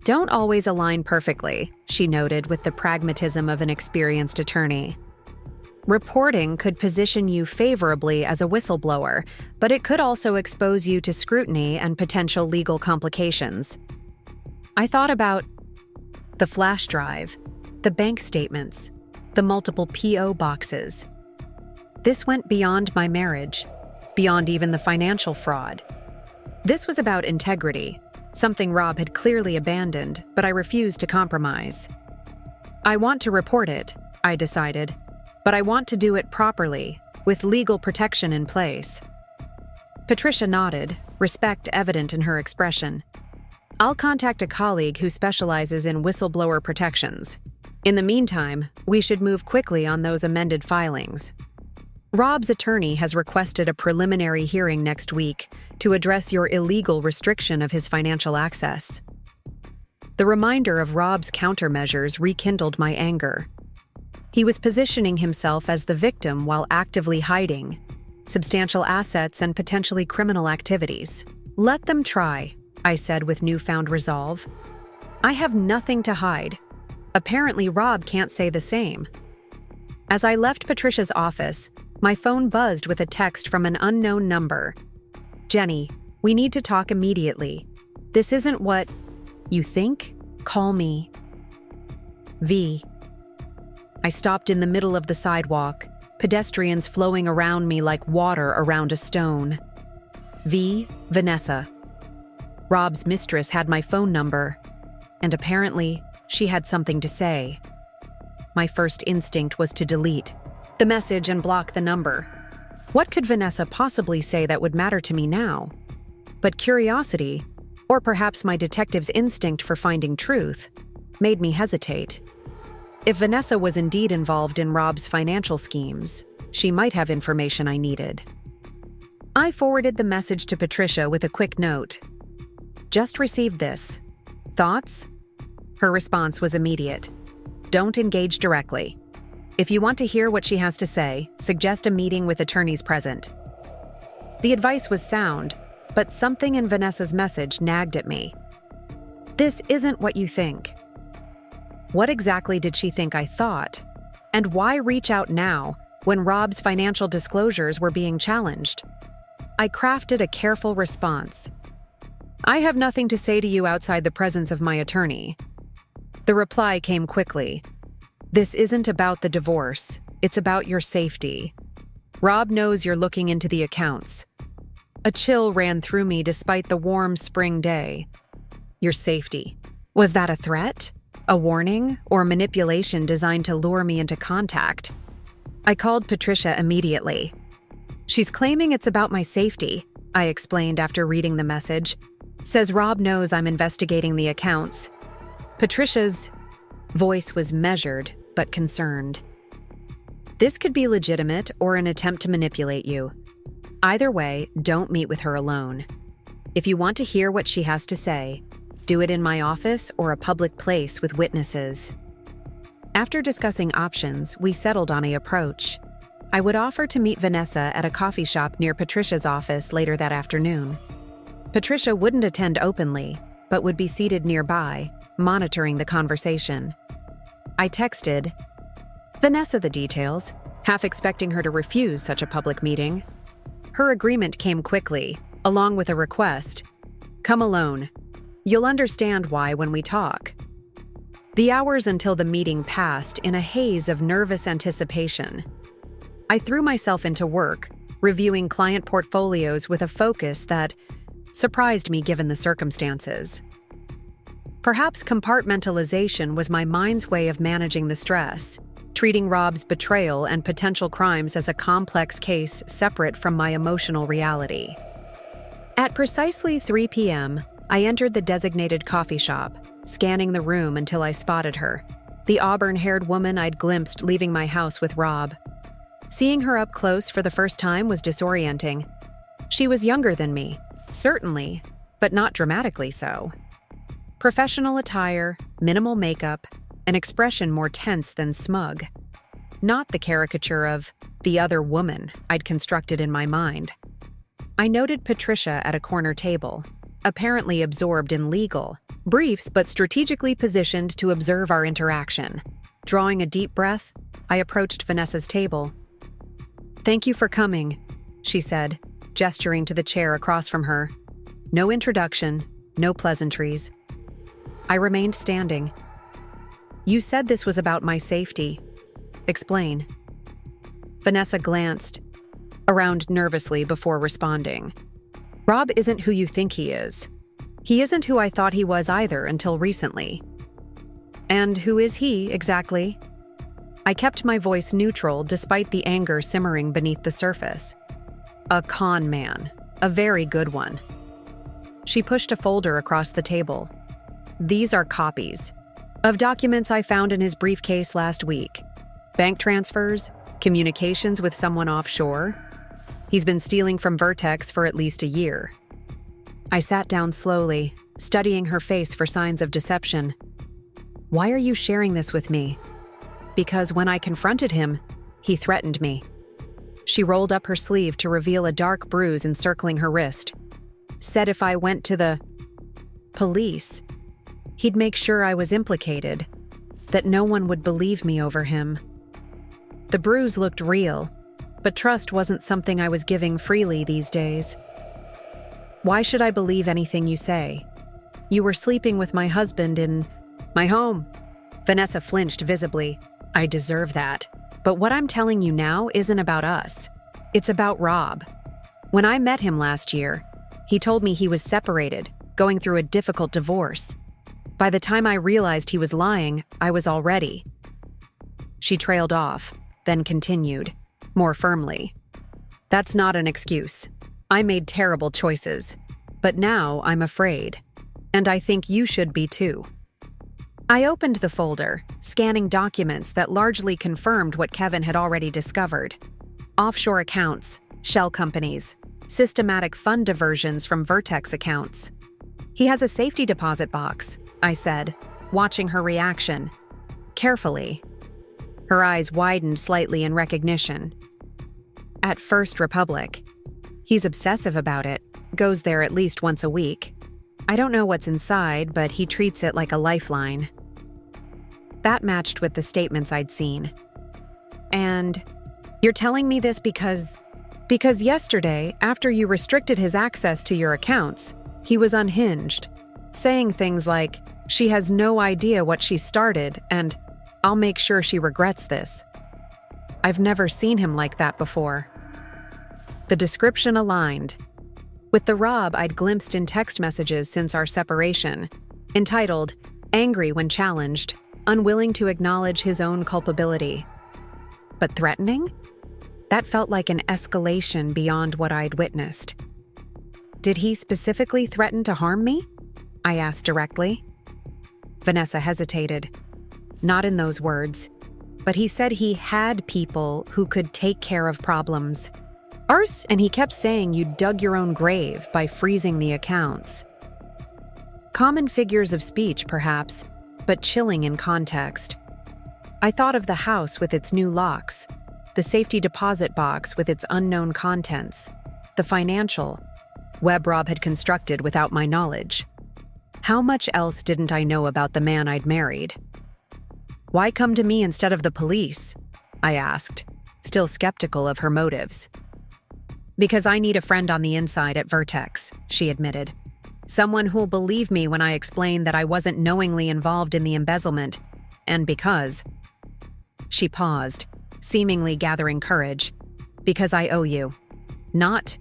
don't always align perfectly," she noted with the pragmatism of an experienced attorney. "Reporting could position you favorably as a whistleblower, but it could also expose you to scrutiny and potential legal complications." I thought about the flash drive, the bank statements, the multiple P.O. boxes. This went beyond my marriage, beyond even the financial fraud. This was about integrity, something Rob had clearly abandoned, but I refused to compromise. "I want to report it," I decided, "but I want to do it properly, with legal protection in place." Patricia nodded, respect evident in her expression. "I'll contact a colleague who specializes in whistleblower protections. In the meantime, we should move quickly on those amended filings." Rob's attorney has requested a preliminary hearing next week to address your illegal restriction of his financial access. The reminder of Rob's countermeasures rekindled my anger. He was positioning himself as the victim while actively hiding substantial assets and potentially criminal activities. "Let them try," I said with newfound resolve. "I have nothing to hide." Apparently, Rob can't say the same. As I left Patricia's office, my phone buzzed with a text from an unknown number. "Jenny, we need to talk immediately. This isn't what you think? Call me." V. I stopped in the middle of the sidewalk, pedestrians flowing around me like water around a stone. V. Vanessa. Rob's mistress had my phone number, and apparently, she had something to say. My first instinct was to delete the message and block the number. What could Vanessa possibly say that would matter to me now? But curiosity, or perhaps my detective's instinct for finding truth, made me hesitate. If Vanessa was indeed involved in Rob's financial schemes, she might have information I needed. I forwarded the message to Patricia with a quick note. "Just received this. Thoughts?" Her response was immediate. "Don't engage directly. If you want to hear what she has to say, suggest a meeting with attorneys present." The advice was sound, but something in Vanessa's message nagged at me. "This isn't what you think." What exactly did she think I thought? And why reach out now, when Rob's financial disclosures were being challenged? I crafted a careful response. "I have nothing to say to you outside the presence of my attorney." The reply came quickly. "This isn't about the divorce. It's about your safety. Rob knows you're looking into the accounts." A chill ran through me despite the warm spring day. Your safety. Was that a threat? A warning? Or manipulation designed to lure me into contact? I called Patricia immediately. "She's claiming it's about my safety," I explained after reading the message. "Says Rob knows I'm investigating the accounts." Patricia's voice was measured but concerned. "This could be legitimate or an attempt to manipulate you. Either way, don't meet with her alone. If you want to hear what she has to say, do it in my office or a public place with witnesses." After discussing options, we settled on an approach. I would offer to meet Vanessa at a coffee shop near Patricia's office later that afternoon. Patricia wouldn't attend openly, but would be seated nearby, monitoring the conversation. I texted Vanessa the details, half expecting her to refuse such a public meeting. Her agreement came quickly, along with a request. "Come alone. You'll understand why when we talk." The hours until the meeting passed in a haze of nervous anticipation. I threw myself into work, reviewing client portfolios with a focus that surprised me given the circumstances. Perhaps compartmentalization was my mind's way of managing the stress, treating Rob's betrayal and potential crimes as a complex case separate from my emotional reality. At precisely 3 p.m., I entered the designated coffee shop, scanning the room until I spotted her, the auburn-haired woman I'd glimpsed leaving my house with Rob. Seeing her up close for the first time was disorienting. She was younger than me, certainly, but not dramatically so. Professional attire, minimal makeup, an expression more tense than smug. Not the caricature of the other woman I'd constructed in my mind. I noted Patricia at a corner table, apparently absorbed in legal briefs but strategically positioned to observe our interaction. Drawing a deep breath, I approached Vanessa's table. "Thank you for coming," she said, gesturing to the chair across from her. No introduction, no pleasantries. I remained standing. "You said this was about my safety. Explain." Vanessa glanced around nervously before responding. "Rob isn't who you think he is. He isn't who I thought he was either until recently." "And who is he, exactly?" I kept my voice neutral despite the anger simmering beneath the surface. "A con man. A very good one." She pushed a folder across the table. "These are copies of documents I found in his briefcase last week. Bank transfers, Communications with someone offshore? He's been stealing from Vertex for at least a year. I sat down slowly, studying her face for signs of deception. Why are you sharing this with me? Because when I confronted him, he threatened me. She rolled up her sleeve to reveal a dark bruise encircling her wrist. Said if I went to the police, he'd make sure I was implicated, that no one would believe me over him. The bruise looked real, but trust wasn't something I was giving freely these days. Why should I believe anything you say? You were sleeping with my husband in my home. Vanessa flinched visibly. I deserve that. But what I'm telling you now isn't about us. It's about Rob. When I met him last year, he told me he was separated, going through a difficult divorce. By the time I realized he was lying, I was all ready. She trailed off, then continued, more firmly. That's not an excuse. I made terrible choices. But now I'm afraid. And I think you should be too. I opened the folder, scanning documents that largely confirmed what Kevin had already discovered. Offshore accounts, shell companies, systematic fund diversions from Vertex accounts. He has a safety deposit box, I said, watching her reaction. Carefully. Her eyes widened slightly in recognition. At First Republic. He's obsessive about it, goes there at least once a week. I don't know what's inside, but he treats it like a lifeline. That matched with the statements I'd seen. And you're telling me this because yesterday, after you restricted his access to your accounts, he was unhinged, saying things like, she has no idea what she started and I'll make sure she regrets this. I've never seen him like that before. The description aligned with the Rob I'd glimpsed in text messages since our separation, entitled, Angry when Challenged, Unwilling to Acknowledge His Own Culpability. But threatening? That felt like an escalation beyond what I'd witnessed. Did he specifically threaten to harm me? I asked directly. Vanessa hesitated. Not in those words, but he said he had people who could take care of problems. Ours, and he kept saying you dug your own grave by freezing the accounts. Common figures of speech, perhaps, but chilling in context. I thought of the house with its new locks, the safety deposit box with its unknown contents, the financial web Rob had constructed without my knowledge. How much else didn't I know about the man I'd married? Why come to me instead of the police? I asked, still skeptical of her motives. Because I need a friend on the inside at Vertex, she admitted. Someone who'll believe me when I explain that I wasn't knowingly involved in the embezzlement, and because... She paused, seemingly gathering courage. Because I owe you. Not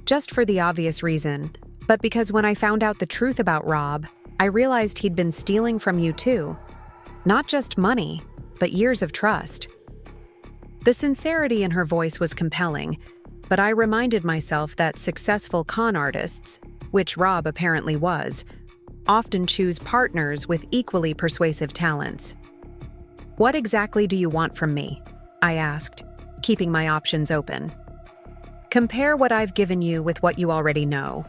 just for the obvious reason, but because when I found out the truth about Rob, I realized he'd been stealing from you too. Not just money, but years of trust. The sincerity in her voice was compelling, but I reminded myself that successful con artists, which Rob apparently was, often choose partners with equally persuasive talents. What exactly do you want from me? I asked, keeping my options open. Compare what I've given you with what you already know.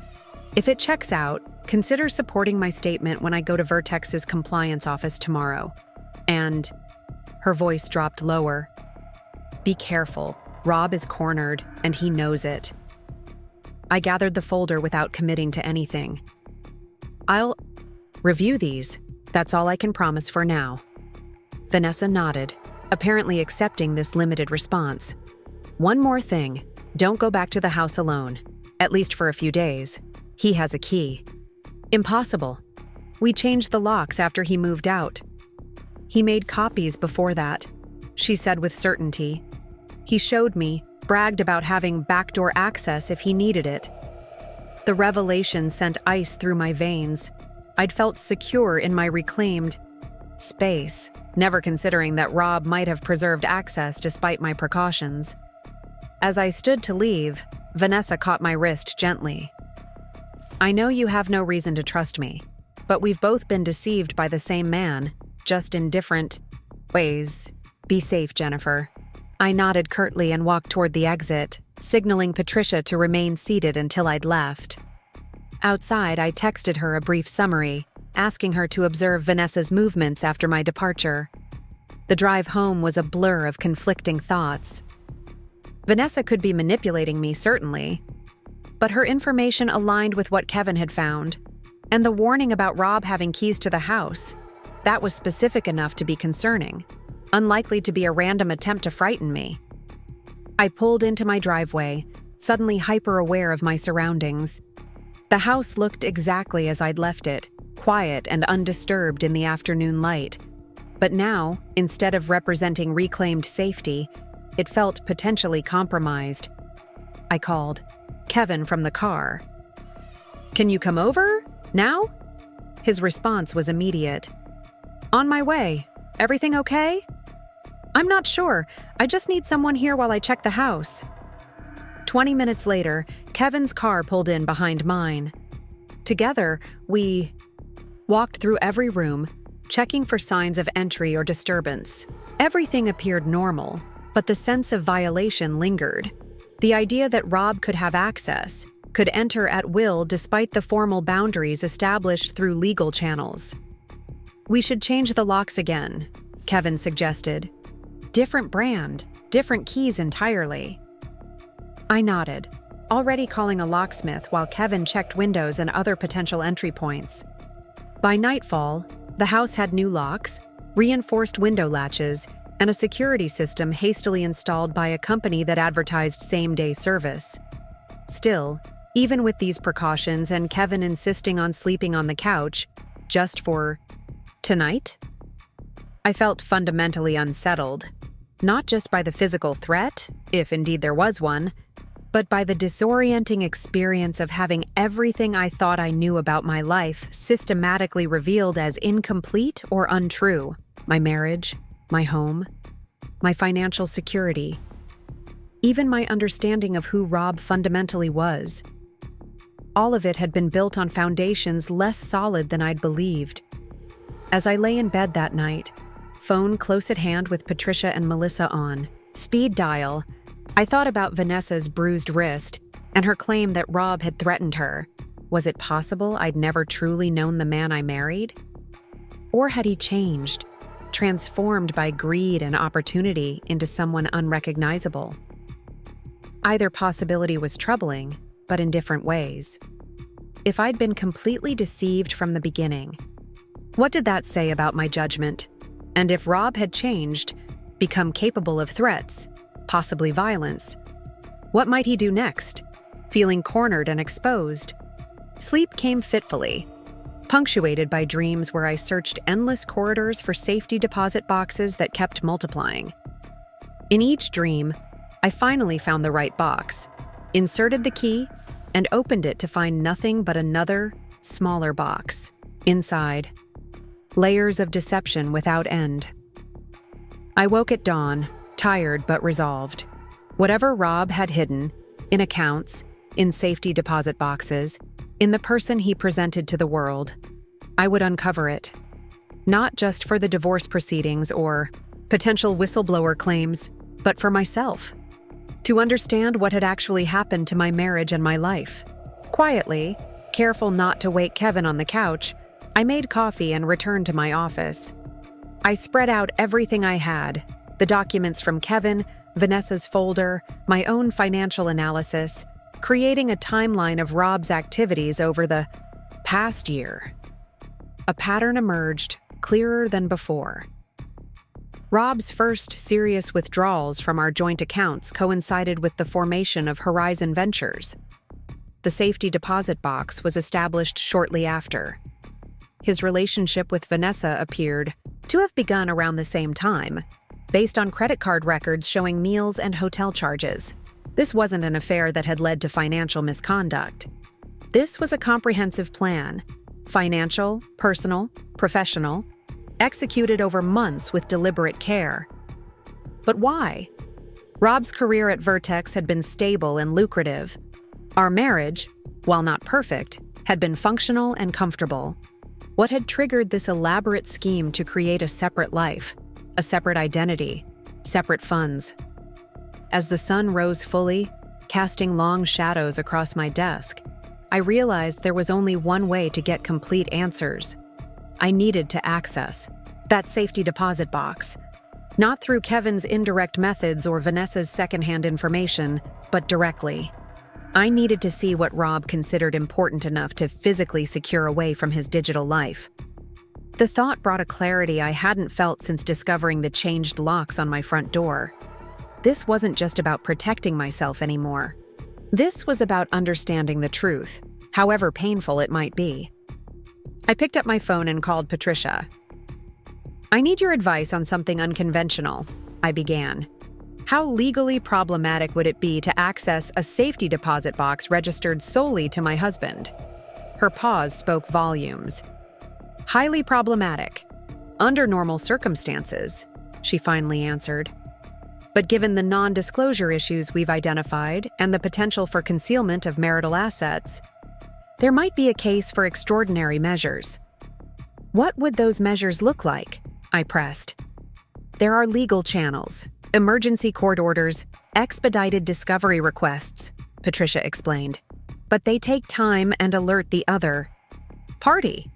If it checks out, consider supporting my statement when I go to Vertex's compliance office tomorrow. And her voice dropped lower. Be careful. Rob is cornered, and he knows it. I gathered the folder without committing to anything. I'll review these. That's all I can promise for now. Vanessa nodded, apparently accepting this limited response. One more thing. Don't go back to the house alone, at least for a few days. He has a key. Impossible. We changed the locks after he moved out. He made copies before that, she said with certainty. He showed me, bragged about having backdoor access if he needed it. The revelation sent ice through my veins. I'd felt secure in my reclaimed space, never considering that Rob might have preserved access despite my precautions. As I stood to leave, Vanessa caught my wrist gently. I know you have no reason to trust me, but we've both been deceived by the same man, just in different ways. Be safe, Jennifer. I nodded curtly and walked toward the exit, signaling Patricia to remain seated until I'd left. Outside, I texted her a brief summary, asking her to observe Vanessa's movements after my departure. The drive home was a blur of conflicting thoughts. Vanessa could be manipulating me, certainly, but her information aligned with what Kevin had found, and the warning about Rob having keys to the house, that was specific enough to be concerning, unlikely to be a random attempt to frighten me. I pulled into my driveway, suddenly hyper-aware of my surroundings. The house looked exactly as I'd left it, quiet and undisturbed in the afternoon light. But now, instead of representing reclaimed safety, it felt potentially compromised. I called Kevin from the car. "Can you come over? Now?" His response was immediate. "On my way. Everything okay?" "I'm not sure. I just need someone here while I check the house." 20 minutes later, Kevin's car pulled in behind mine. Together, we walked through every room, checking for signs of entry or disturbance. Everything appeared normal, but the sense of violation lingered. The idea that Rob could have access, could enter at will despite the formal boundaries established through legal channels. "We should change the locks again," Kevin suggested. "Different brand, different keys entirely." I nodded, already calling a locksmith while Kevin checked windows and other potential entry points. By nightfall, the house had new locks, reinforced window latches, and a security system hastily installed by a company that advertised same-day service. Still, even with these precautions and Kevin insisting on sleeping on the couch, just for tonight, I felt fundamentally unsettled, not just by the physical threat, if indeed there was one, but by the disorienting experience of having everything I thought I knew about my life systematically revealed as incomplete or untrue. My marriage, my home, my financial security, even my understanding of who Rob fundamentally was. All of it had been built on foundations less solid than I'd believed. As I lay in bed that night, phone close at hand with Patricia and Melissa on, speed dial, I thought about Vanessa's bruised wrist and her claim that Rob had threatened her. Was it possible I'd never truly known the man I married? Or had he changed, transformed by greed and opportunity into someone unrecognizable? Either possibility was troubling, but in different ways. If I'd been completely deceived from the beginning, what did that say about my judgment? And if Rob had changed, become capable of threats, possibly violence, what might he do next? Feeling cornered and exposed, sleep came fitfully, punctuated by dreams where I searched endless corridors for safety deposit boxes that kept multiplying. In each dream, I finally found the right box, inserted the key, and opened it to find nothing but another, smaller box. Inside, layers of deception without end. I woke at dawn, tired but resolved. Whatever Rob had hidden, in accounts, in safety deposit boxes, in the person he presented to the world, I would uncover it. Not just for the divorce proceedings or potential whistleblower claims, but for myself. To understand what had actually happened to my marriage and my life. Quietly, careful not to wake Kevin on the couch, I made coffee and returned to my office. I spread out everything I had, the documents from Kevin, Vanessa's folder, my own financial analysis, creating a timeline of Rob's activities over the past year. A pattern emerged, clearer than before. Rob's first serious withdrawals from our joint accounts coincided with the formation of Horizon Ventures. The safety deposit box was established shortly after. His relationship with Vanessa appeared to have begun around the same time, based on credit card records showing meals and hotel charges. This wasn't an affair that had led to financial misconduct. This was a comprehensive plan, financial, personal, professional, executed over months with deliberate care. But why? Rob's career at Vertex had been stable and lucrative. Our marriage, while not perfect, had been functional and comfortable. What had triggered this elaborate scheme to create a separate life, a separate identity, separate funds? as the sun rose fully, casting long shadows across my desk, I realized there was only one way to get complete answers. I needed to access that safety deposit box, not through Kevin's indirect methods or Vanessa's secondhand information, but directly. I needed to see what Rob considered important enough to physically secure away from his digital life. The thought brought a clarity I hadn't felt since discovering the changed locks on my front door. This wasn't just about protecting myself anymore. This was about understanding the truth, however painful it might be. I picked up my phone and called Patricia. "I need your advice on something unconventional," I began. "How legally problematic would it be to access a safety deposit box registered solely to my husband?" Her pause spoke volumes. "Highly problematic. Under normal circumstances," she finally answered. "But given the non-disclosure issues we've identified and the potential for concealment of marital assets, there might be a case for extraordinary measures." "What would those measures look like?" I pressed. "There are legal channels, emergency court orders, expedited discovery requests," Patricia explained. "But they take time and alert the other party.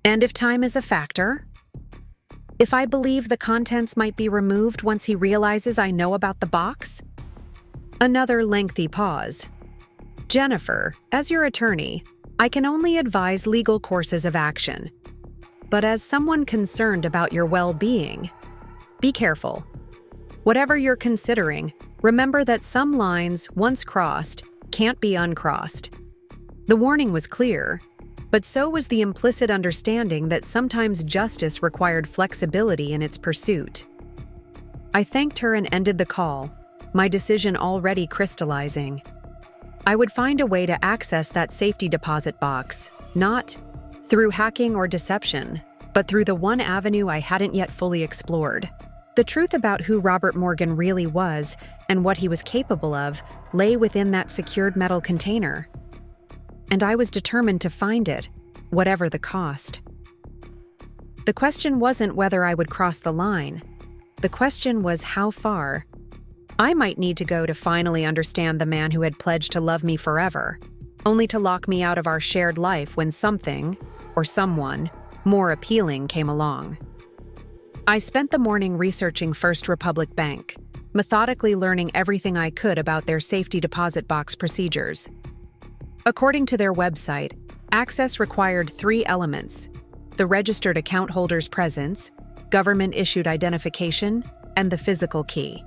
And if time is a factor, if I believe the contents might be removed once he realizes I know about the box?" Another lengthy pause. "Jennifer, as your attorney, I can only advise legal courses of action. But as someone concerned about your well-being, be careful. Whatever you're considering, remember that some lines, once crossed, can't be uncrossed." The warning was clear, but so was the implicit understanding that sometimes justice required flexibility in its pursuit. I thanked her and ended the call, my decision already crystallizing. I would find a way to access that safety deposit box, not through hacking or deception, but through the one avenue I hadn't yet fully explored. The truth about who Robert Morgan really was and what he was capable of lay within that secured metal container. And I was determined to find it, whatever the cost. The question wasn't whether I would cross the line. The question was how far. I might need to go to finally understand the man who had pledged to love me forever, only to lock me out of our shared life when something, or someone, more appealing came along. I spent the morning researching First Republic Bank, methodically learning everything I could about their safety deposit box procedures. According to their website, access required 3 elements: the registered account holder's presence, government-issued identification, and the physical key.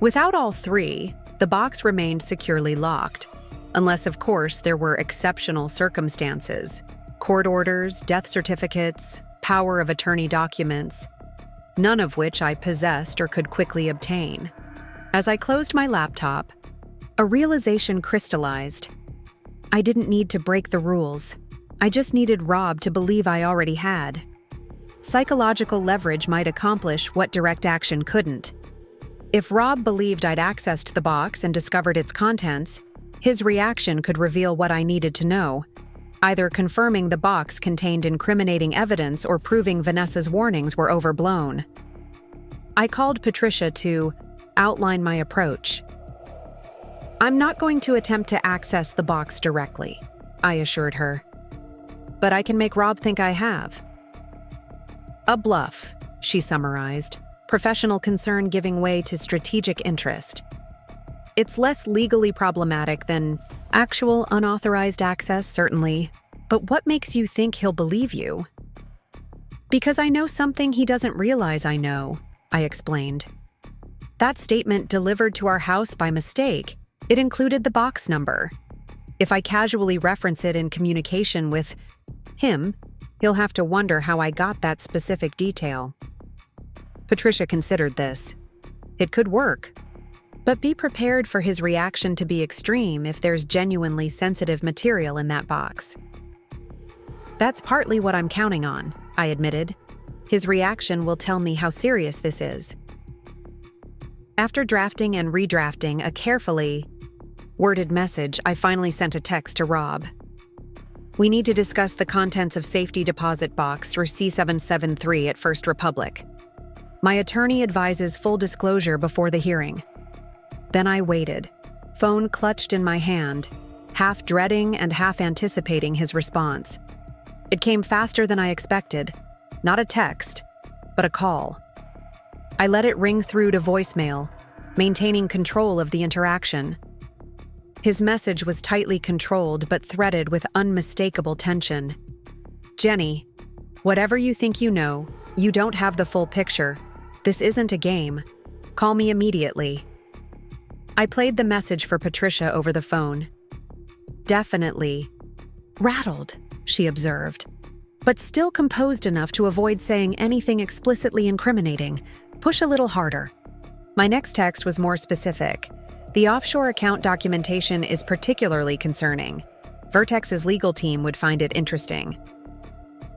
Without all 3, the box remained securely locked, unless, of course, there were exceptional circumstances: court orders, death certificates, power of attorney documents, none of which I possessed or could quickly obtain. As I closed my laptop, a realization crystallized. I didn't need to break the rules. I just needed Rob to believe I already had. Psychological leverage might accomplish what direct action couldn't. If Rob believed I'd accessed the box and discovered its contents, his reaction could reveal what I needed to know, either confirming the box contained incriminating evidence or proving Vanessa's warnings were overblown. I called Patricia to outline my approach. "I'm not going to attempt to access the box directly," I assured her. "But I can make Rob think I have." "A bluff," she summarized, professional concern giving way to strategic interest. "It's less legally problematic than actual unauthorized access, certainly, but what makes you think he'll believe you?" "Because I know something he doesn't realize I know," I explained. "That statement delivered to our house by mistake. It included the box number. If I casually reference it in communication with him, he'll have to wonder how I got that specific detail." Patricia considered this. It could work, but be prepared for his reaction to be extreme if there's genuinely sensitive material in that box. "That's partly what I'm counting on," I admitted. "His reaction will tell me how serious this is." After drafting and redrafting a carefully worded message, I finally sent a text to Rob. "We need to discuss the contents of safety deposit box or C773 at First Republic. My attorney advises full disclosure before the hearing. Then I waited, phone clutched in my hand, half dreading and half anticipating his response. It came faster than I expected. Not a text, but a call. I let it ring through to voicemail, maintaining control of the interaction. His message was tightly controlled but threaded with unmistakable tension. "Jenny, whatever you think you know, you don't have the full picture. This isn't a game. Call me immediately." I played the message for Patricia over the phone. "Definitely rattled," she observed, but still composed enough to avoid saying anything explicitly incriminating. "Push a little harder." My next text was more specific. "The offshore account documentation is particularly concerning. Vertex's legal team would find it interesting."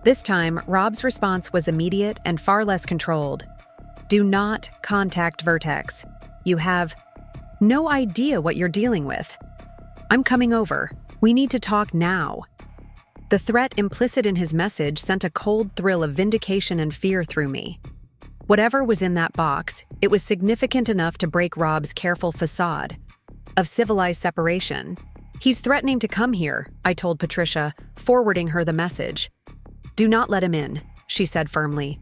This time, Rob's response was immediate and far less controlled. "Do not contact Vertex. You have no idea what you're dealing with. I'm coming over. We need to talk now." The threat implicit in his message sent a cold thrill of vindication and fear through me. Whatever was in that box, it was significant enough to break Rob's careful facade of civilized separation. "He's threatening to come here," I told Patricia, forwarding her the message. "Do not let him in," she said firmly.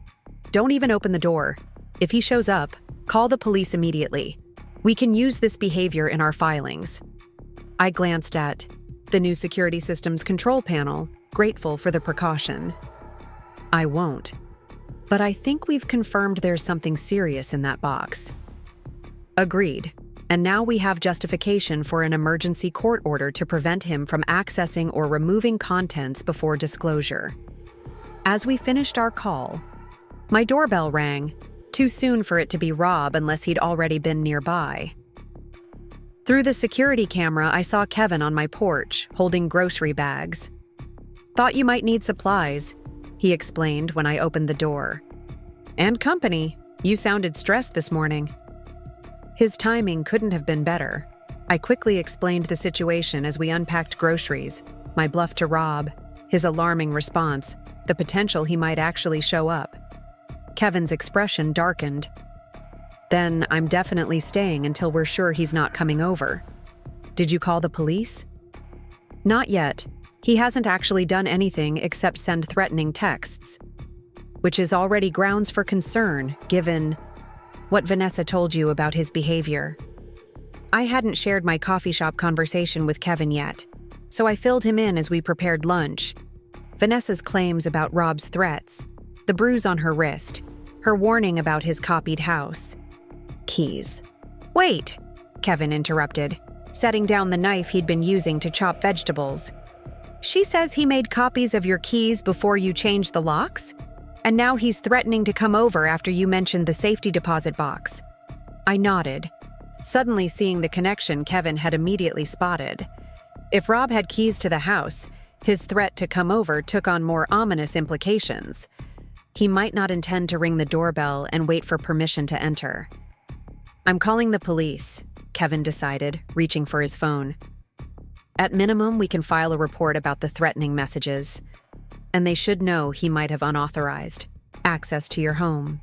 "Don't even open the door. If he shows up, call the police immediately. We can use this behavior in our filings." I glanced at the new security systems control panel, grateful for the precaution. "I won't. But I think we've confirmed there's something serious in that box." "Agreed. And now we have justification for an emergency court order to prevent him from accessing or removing contents before disclosure." As we finished our call, my doorbell rang, too soon for it to be Rob unless he'd already been nearby. Through the security camera, I saw Kevin on my porch, holding grocery bags. "Thought you might need supplies," he explained when I opened the door. "And company. You sounded stressed this morning." His timing couldn't have been better. I quickly explained the situation as we unpacked groceries, my bluff to Rob, his alarming response, the potential he might actually show up. Kevin's expression darkened. "Then I'm definitely staying until we're sure he's not coming over." "Did you call the police?" "Not yet. He hasn't actually done anything except send threatening texts, which is already grounds for concern, given what Vanessa told you about his behavior." I hadn't shared my coffee shop conversation with Kevin yet, so I filled him in as we prepared lunch. Vanessa's claims about Rob's threats, the bruise on her wrist, her warning about his copied house. Keys. "Wait," Kevin interrupted, setting down the knife he'd been using to chop vegetables. "She says he made copies of your keys before you changed the locks? And now he's threatening to come over after you mentioned the safety deposit box." I nodded, suddenly seeing the connection Kevin had immediately spotted. If Rob had keys to the house, his threat to come over took on more ominous implications. He might not intend to ring the doorbell and wait for permission to enter. "I'm calling the police," Kevin decided, reaching for his phone. "At minimum, we can file a report about the threatening messages, and they should know he might have unauthorized access to your home."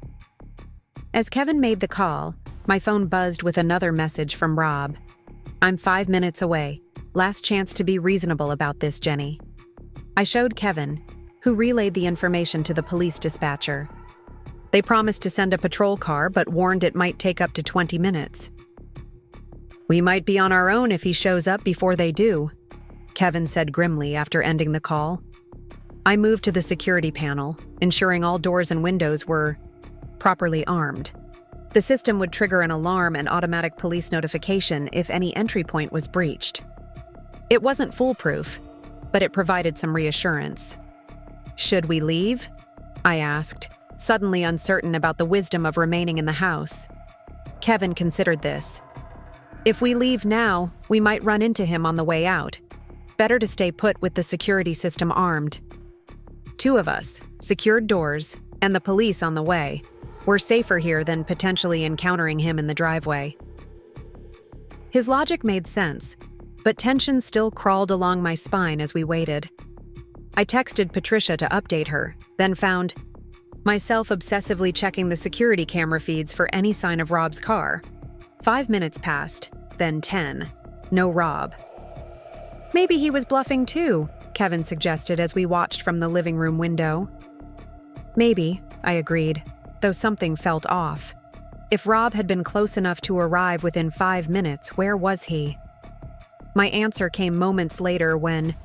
As Kevin made the call, my phone buzzed with another message from Rob. "I'm 5 minutes away. Last chance to be reasonable about this, Jenny." I showed Kevin, who relayed the information to the police dispatcher. They promised to send a patrol car, but warned it might take up to 20 minutes. "We might be on our own if he shows up before they do," Kevin said grimly after ending the call. I moved to the security panel, ensuring all doors and windows were properly armed. The system would trigger an alarm and automatic police notification if any entry point was breached. It wasn't foolproof, but it provided some reassurance. "Should we leave?" I asked, suddenly uncertain about the wisdom of remaining in the house. Kevin considered this. "If we leave now, we might run into him on the way out. Better to stay put with the security system armed. 2 of us, secured doors, and the police on the way. We're safer here than potentially encountering him in the driveway." His logic made sense, but tension still crawled along my spine as we waited. I texted Patricia to update her, then found myself obsessively checking the security camera feeds for any sign of Rob's car. 5 minutes passed, then 10. No Rob. Maybe he was bluffing too, Kevin suggested as we watched from the living room window. Maybe, I agreed, though something felt off. If Rob had been close enough to arrive within 5 minutes, where was he? My answer came moments later when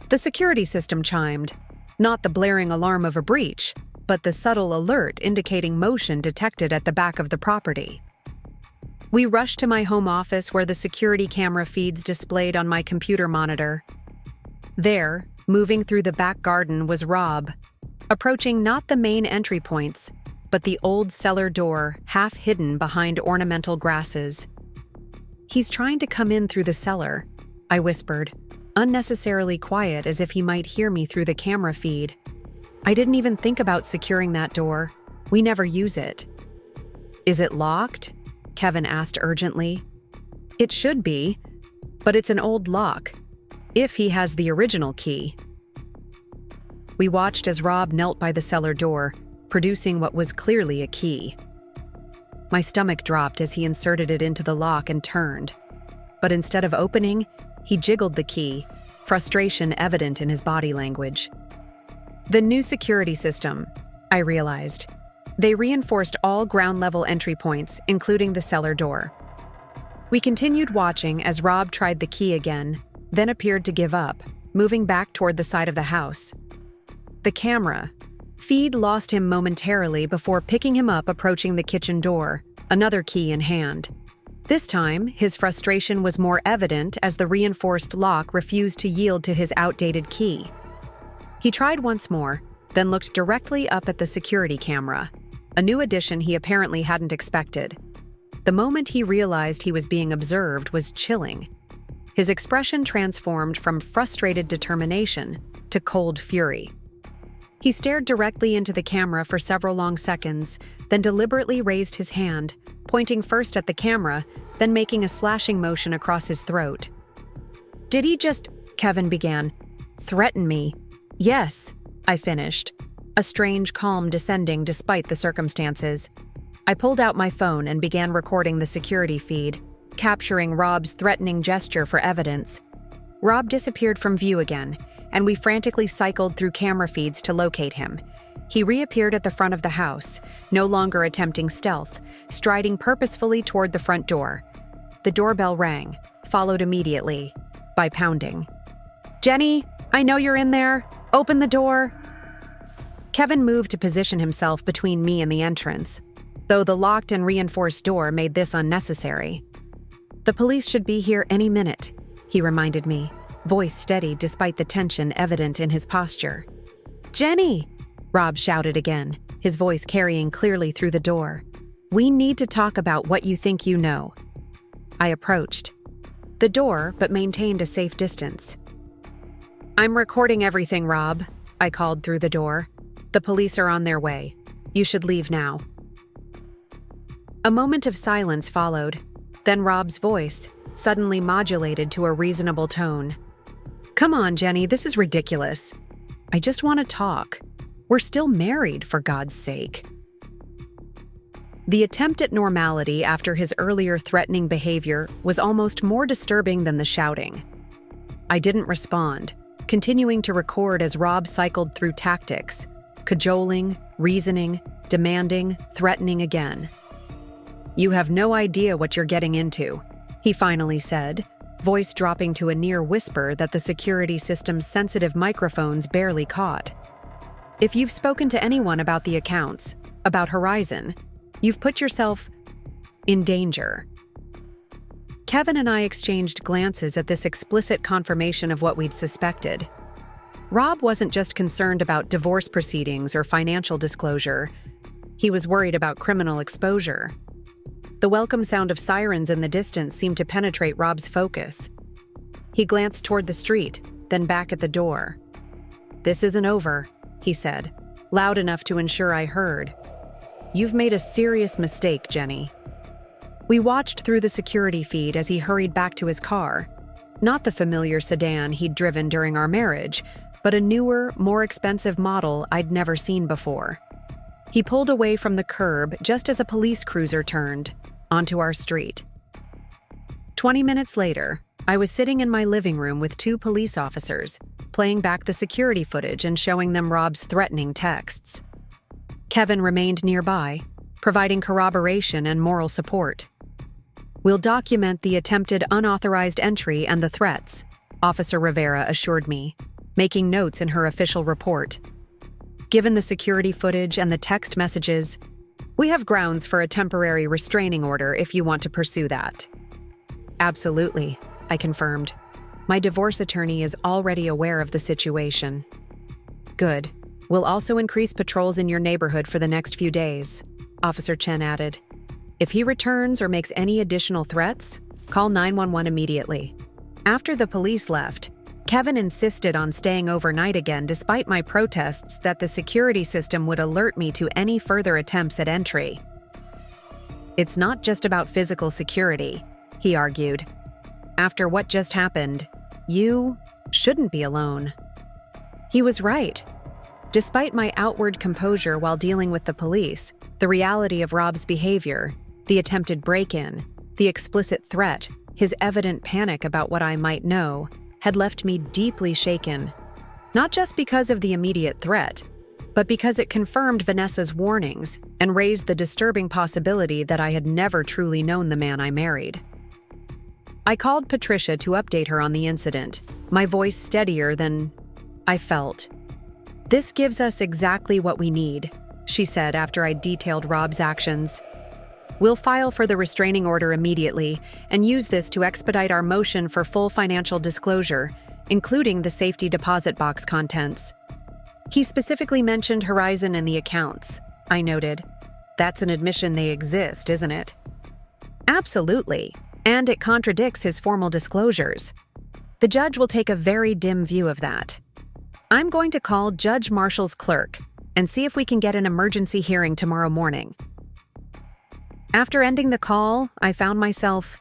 the security system chimed, not the blaring alarm of a breach, but the subtle alert indicating motion detected at the back of the property. We rushed to my home office where the security camera feeds displayed on my computer monitor. There, moving through the back garden, was Rob, approaching not the main entry points, but the old cellar door, half hidden behind ornamental grasses. "He's trying to come in through the cellar," I whispered, unnecessarily quiet as if he might hear me through the camera feed. "I didn't even think about securing that door. We never use it." "Is it locked?" Kevin asked urgently. "It should be, but it's an old lock, if he has the original key." We watched as Rob knelt by the cellar door, producing what was clearly a key. My stomach dropped as he inserted it into the lock and turned. But instead of opening, he jiggled the key, frustration evident in his body language. The new security system, I realized. They reinforced all ground-level entry points, including the cellar door. We continued watching as Rob tried the key again, then appeared to give up, moving back toward the side of the house. The camera feed lost him momentarily before picking him up approaching the kitchen door, another key in hand. This time, his frustration was more evident as the reinforced lock refused to yield to his outdated key. He tried once more, then looked directly up at the security camera, a new addition he apparently hadn't expected. The moment he realized he was being observed was chilling. His expression transformed from frustrated determination to cold fury. He stared directly into the camera for several long seconds, then deliberately raised his hand, pointing first at the camera, then making a slashing motion across his throat. "Did he just," Kevin began, "threaten me?" "Yes," I finished, a strange calm descending despite the circumstances. I pulled out my phone and began recording the security feed, capturing Rob's threatening gesture for evidence. Rob disappeared from view again, and we frantically cycled through camera feeds to locate him. He reappeared at the front of the house, no longer attempting stealth, striding purposefully toward the front door. The doorbell rang, followed immediately by pounding. "Jenny, I know you're in there. Open the door." Kevin moved to position himself between me and the entrance, though the locked and reinforced door made this unnecessary. "The police should be here any minute," he reminded me, voice steady despite the tension evident in his posture. "Jenny!" Rob shouted again, his voice carrying clearly through the door. "We need to talk about what you think you know." I approached the door, but maintained a safe distance. "I'm recording everything, Rob," I called through the door. "The police are on their way. You should leave now." A moment of silence followed, then Rob's voice, suddenly modulated to a reasonable tone. "Come on, Jenny, this is ridiculous. I just want to talk. We're still married, for God's sake." The attempt at normality after his earlier threatening behavior was almost more disturbing than the shouting. I didn't respond, continuing to record as Rob cycled through tactics, cajoling, reasoning, demanding, threatening again. "You have no idea what you're getting into," he finally said, voice dropping to a near whisper that the security system's sensitive microphones barely caught. "If you've spoken to anyone about the accounts, about Horizon, you've put yourself in danger." Kevin and I exchanged glances at this explicit confirmation of what we'd suspected. Rob wasn't just concerned about divorce proceedings or financial disclosure. He was worried about criminal exposure. The welcome sound of sirens in the distance seemed to penetrate Rob's focus. He glanced toward the street, then back at the door. "This isn't over," he said, loud enough to ensure I heard. "You've made a serious mistake, Jenny." We watched through the security feed as he hurried back to his car. Not the familiar sedan he'd driven during our marriage, but a newer, more expensive model I'd never seen before. He pulled away from the curb just as a police cruiser turned onto our street. 20 minutes later, I was sitting in my living room with 2 police officers, playing back the security footage and showing them Rob's threatening texts. Kevin remained nearby, providing corroboration and moral support. "We'll document the attempted unauthorized entry and the threats," Officer Rivera assured me, making notes in her official report. "Given the security footage and the text messages, we have grounds for a temporary restraining order if you want to pursue that." "Absolutely," I confirmed. "My divorce attorney is already aware of the situation." "Good. We'll also increase patrols in your neighborhood for the next few days," Officer Chen added. "If he returns or makes any additional threats, call 911 immediately." After the police left, Kevin insisted on staying overnight again despite my protests that the security system would alert me to any further attempts at entry. "It's not just about physical security," he argued. "After what just happened, you shouldn't be alone." He was right. Despite my outward composure while dealing with the police, the reality of Rob's behavior, the attempted break-in, the explicit threat, his evident panic about what I might know, had left me deeply shaken. Not just because of the immediate threat, but because it confirmed Vanessa's warnings and raised the disturbing possibility that I had never truly known the man I married. I called Patricia to update her on the incident, my voice steadier than I felt. "This gives us exactly what we need," she said after I detailed Rob's actions. "We'll file for the restraining order immediately and use this to expedite our motion for full financial disclosure, including the safety deposit box contents." "He specifically mentioned Horizon in the accounts," I noted. "That's an admission they exist, isn't it?" "Absolutely, and it contradicts his formal disclosures. The judge will take a very dim view of that. I'm going to call Judge Marshall's clerk and see if we can get an emergency hearing tomorrow morning." After ending the call, I found myself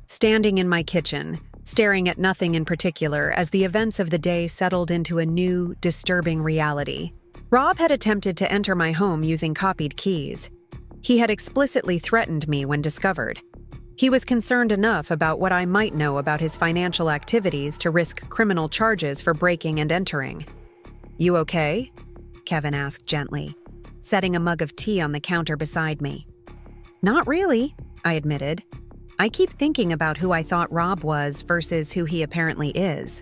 standing in my kitchen, staring at nothing in particular as the events of the day settled into a new, disturbing reality. Rob had attempted to enter my home using copied keys. He had explicitly threatened me when discovered. He was concerned enough about what I might know about his financial activities to risk criminal charges for breaking and entering. "You okay?" Kevin asked gently, setting a mug of tea on the counter beside me. "Not really," I admitted. "I keep thinking about who I thought Rob was versus who he apparently is.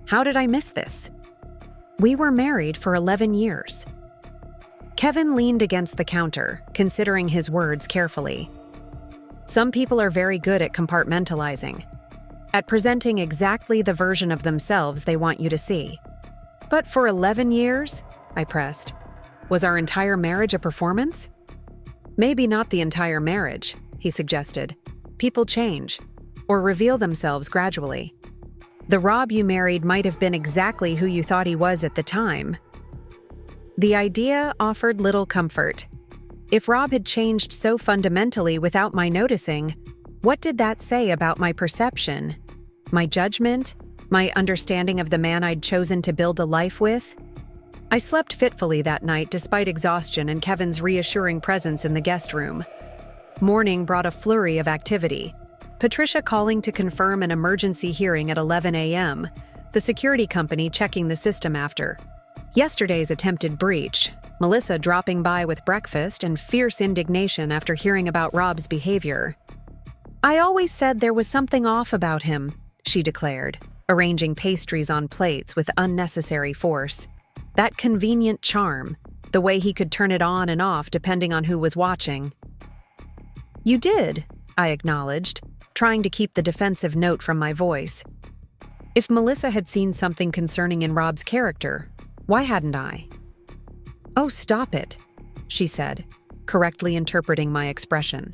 How did I miss this? We were married for 11 years. Kevin leaned against the counter, considering his words carefully. Some people are very good at compartmentalizing, at presenting exactly the version of themselves they want you to see. But for 11 years, I pressed, was our entire marriage a performance? Maybe not the entire marriage, he suggested. People change, or reveal themselves gradually. The Rob you married might have been exactly who you thought he was at the time. The idea offered little comfort. If Rob had changed so fundamentally without my noticing, what did that say about my perception, my judgment, my understanding of the man I'd chosen to build a life with? I slept fitfully that night despite exhaustion and Kevin's reassuring presence in the guest room. Morning brought a flurry of activity. Patricia calling to confirm an emergency hearing at 11 a.m., the security company checking the system after. Yesterday's attempted breach, Melissa dropping by with breakfast and fierce indignation after hearing about Rob's behavior. "I always said there was something off about him," she declared, arranging pastries on plates with unnecessary force. That convenient charm, the way he could turn it on and off depending on who was watching. "You did," I acknowledged, trying to keep the defensive note from my voice. If Melissa had seen something concerning in Rob's character, why hadn't I? "Oh, stop it," she said, correctly interpreting my expression.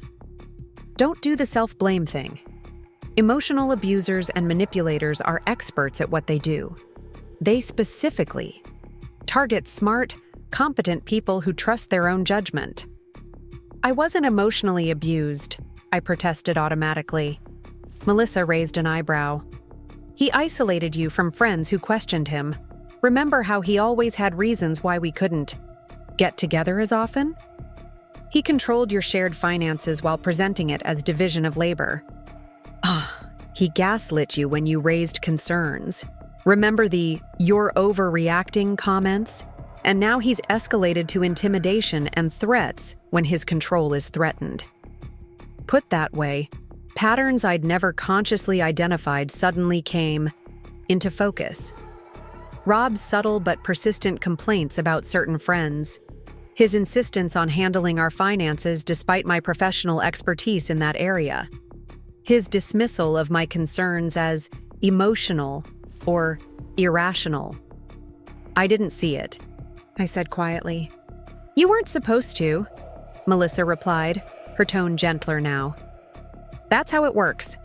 "Don't do the self-blame thing. Emotional abusers and manipulators are experts at what they do. They specifically target smart, competent people who trust their own judgment." "I wasn't emotionally abused," I protested automatically. Melissa raised an eyebrow. "He isolated you from friends who questioned him. Remember how he always had reasons why we couldn't." Get together as often? He controlled your shared finances while presenting it as division of labor. He gaslit you when you raised concerns. Remember the "you're overreacting" comments? And now he's escalated to intimidation and threats when his control is threatened. Put that way, patterns I'd never consciously identified suddenly came into focus. Rob's subtle but persistent complaints about certain friends, his insistence on handling our finances despite my professional expertise in that area, his dismissal of my concerns as emotional or irrational. I didn't see it, I said quietly. You weren't supposed to, Melissa replied, her tone gentler now. That's how it works.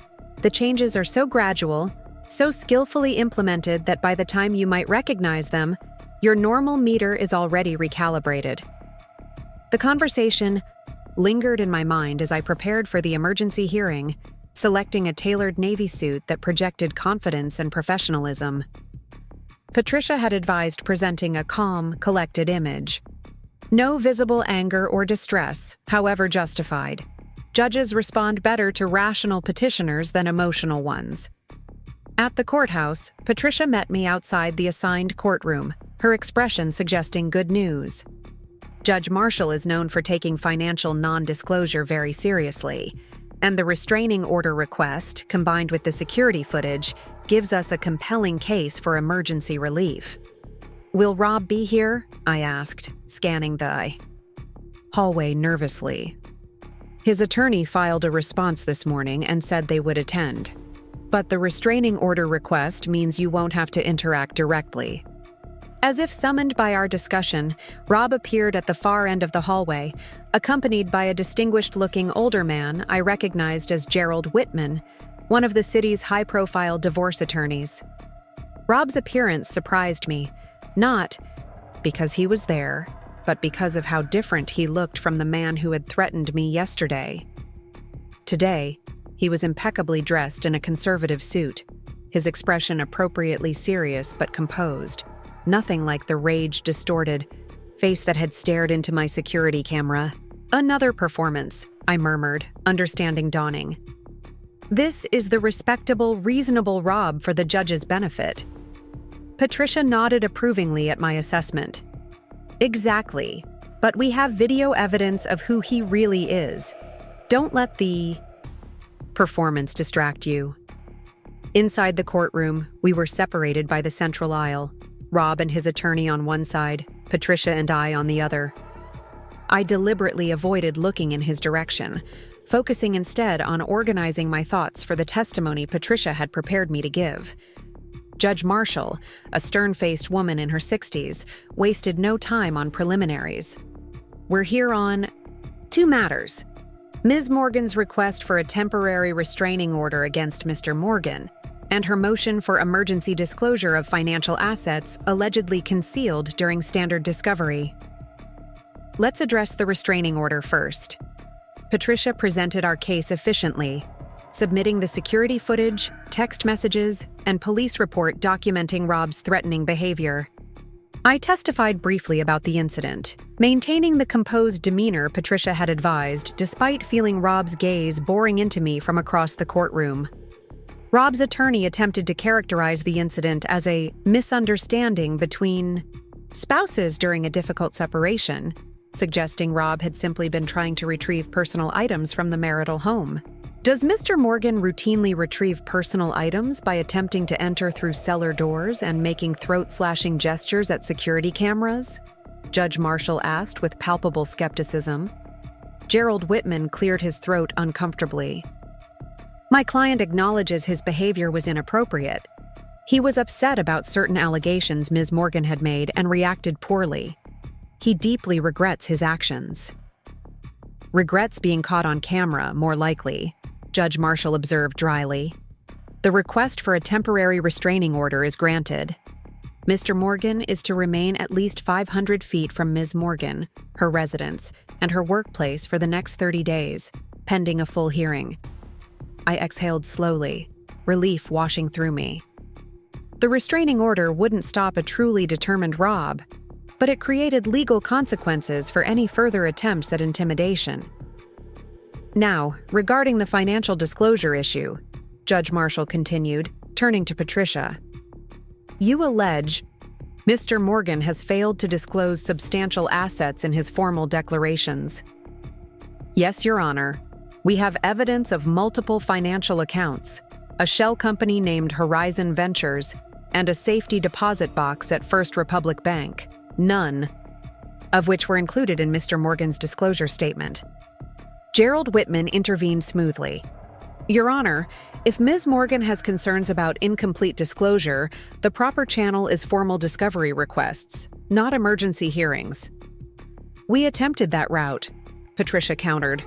The changes are so gradual, so skillfully implemented that by the time you might recognize them, your normal meter is already recalibrated. The conversation lingered in my mind as I prepared for the emergency hearing, selecting a tailored navy suit that projected confidence and professionalism. Patricia had advised presenting a calm, collected image. No visible anger or distress, however justified. Judges respond better to rational petitioners than emotional ones. At the courthouse, Patricia met me outside the assigned courtroom, her expression suggesting good news. Judge Marshall is known for taking financial non-disclosure very seriously, and the restraining order request, combined with the security footage, gives us a compelling case for emergency relief. Will Rob be here? I asked, scanning the hallway nervously. His attorney filed a response this morning and said they would attend. But the restraining order request means you won't have to interact directly. As if summoned by our discussion, Rob appeared at the far end of the hallway, accompanied by a distinguished-looking older man I recognized as Gerald Whitman, one of the city's high-profile divorce attorneys. Rob's appearance surprised me, not because he was there, but because of how different he looked from the man who had threatened me yesterday. Today, he was impeccably dressed in a conservative suit, his expression appropriately serious but composed, nothing like the rage-distorted face that had stared into my security camera. Another performance, I murmured, understanding dawning. This is the respectable, reasonable Rob for the judge's benefit. Patricia nodded approvingly at my assessment. Exactly, but we have video evidence of who he really is. Don't let the performance distract you. Inside the courtroom, we were separated by the central aisle, Rob and his attorney on one side, Patricia and I on the other. I deliberately avoided looking in his direction, focusing instead on organizing my thoughts for the testimony Patricia had prepared me to give. Judge Marshall, a stern-faced woman in her 60s, wasted no time on preliminaries. We're here on 2 matters. Ms. Morgan's request for a temporary restraining order against Mr. Morgan, and her motion for emergency disclosure of financial assets allegedly concealed during standard discovery. Let's address the restraining order first. Patricia presented our case efficiently, submitting the security footage, text messages, and police report documenting Rob's threatening behavior. I testified briefly about the incident, maintaining the composed demeanor Patricia had advised despite feeling Rob's gaze boring into me from across the courtroom. Rob's attorney attempted to characterize the incident as a misunderstanding between spouses during a difficult separation, suggesting Rob had simply been trying to retrieve personal items from the marital home. Does Mr. Morgan routinely retrieve personal items by attempting to enter through cellar doors and making throat-slashing gestures at security cameras? Judge Marshall asked with palpable skepticism. Gerald Whitman cleared his throat uncomfortably. My client acknowledges his behavior was inappropriate. He was upset about certain allegations Ms. Morgan had made and reacted poorly. He deeply regrets his actions. Regrets being caught on camera, more likely, Judge Marshall observed dryly. The request for a temporary restraining order is granted. Mr. Morgan is to remain at least 500 feet from Ms. Morgan, her residence, and her workplace for the next 30 days, pending a full hearing. I exhaled slowly, relief washing through me. The restraining order wouldn't stop a truly determined Rob. but it created legal consequences for any further attempts at intimidation. Now, regarding the financial disclosure issue, Judge Marshall continued, turning to Patricia. You allege Mr. Morgan has failed to disclose substantial assets in his formal declarations. Yes, Your Honor. We have evidence of multiple financial accounts, a shell company named Horizon Ventures, and a safety deposit box at First Republic Bank, none of which were included in Mr. Morgan's disclosure statement. Gerald Whitman intervened smoothly. Your Honor, if Ms. Morgan has concerns about incomplete disclosure, the proper channel is formal discovery requests, not emergency hearings. We attempted that route, Patricia countered.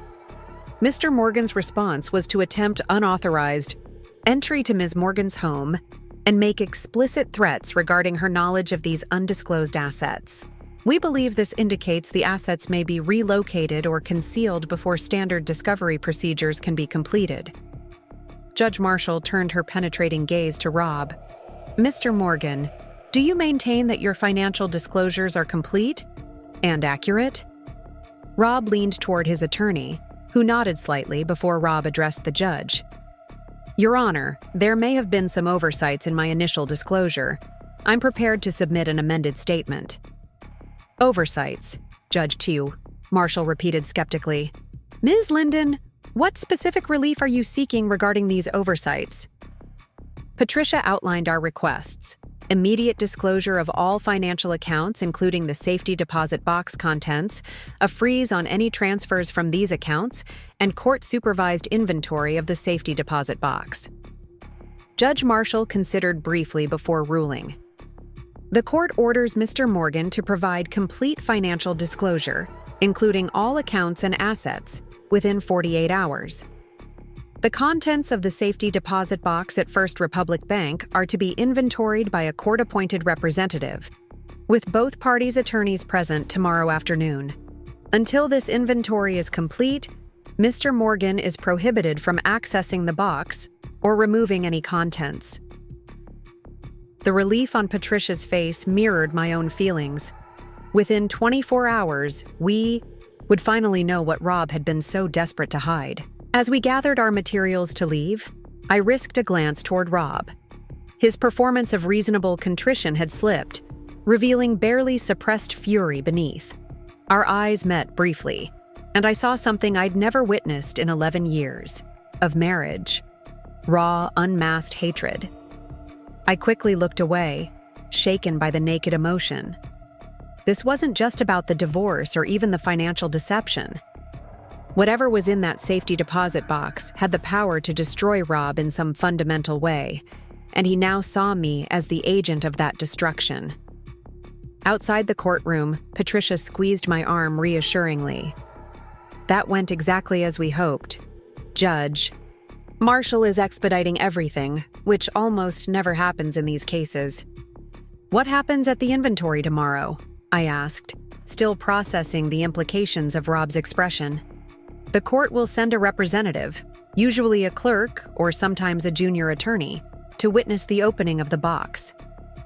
Mr. Morgan's response was to attempt unauthorized entry to Ms. Morgan's home and make explicit threats regarding her knowledge of these undisclosed assets. We believe this indicates the assets may be relocated or concealed before standard discovery procedures can be completed. Judge Marshall turned her penetrating gaze to Rob. Mr. Morgan, do you maintain that your financial disclosures are complete and accurate? Rob leaned toward his attorney, who nodded slightly before Rob addressed the judge. Your Honor, there may have been some oversights in my initial disclosure. I'm prepared to submit an amended statement. Oversights, Judge Tew, Marshall repeated skeptically. Ms. Linden, what specific relief are you seeking regarding these oversights? Patricia outlined our requests: immediate disclosure of all financial accounts, including the safety deposit box contents, a freeze on any transfers from these accounts, and court-supervised inventory of the safety deposit box. Judge Marshall considered briefly before ruling. The court orders Mr. Morgan to provide complete financial disclosure, including all accounts and assets, within 48 hours. The contents of the safety deposit box at First Republic Bank are to be inventoried by a court-appointed representative, with both parties' attorneys present tomorrow afternoon. Until this inventory is complete, Mr. Morgan is prohibited from accessing the box or removing any contents. The relief on Patricia's face mirrored my own feelings. Within 24 hours, we would finally know what Rob had been so desperate to hide. As we gathered our materials to leave, I risked a glance toward Rob. His performance of reasonable contrition had slipped, revealing barely suppressed fury beneath. Our eyes met briefly, and I saw something I'd never witnessed in 11 years of marriage: raw, unmasked hatred. I quickly looked away, shaken by the naked emotion. This wasn't just about the divorce or even the financial deception. Whatever was in that safety deposit box had the power to destroy Rob in some fundamental way, and he now saw me as the agent of that destruction. Outside the courtroom, Patricia squeezed my arm reassuringly. That went exactly as we hoped. Judge, Marshall is expediting everything, which almost never happens in these cases. What happens at the inventory tomorrow? I asked, still processing the implications of Rob's expression. The court will send a representative, usually a clerk or sometimes a junior attorney, to witness the opening of the box.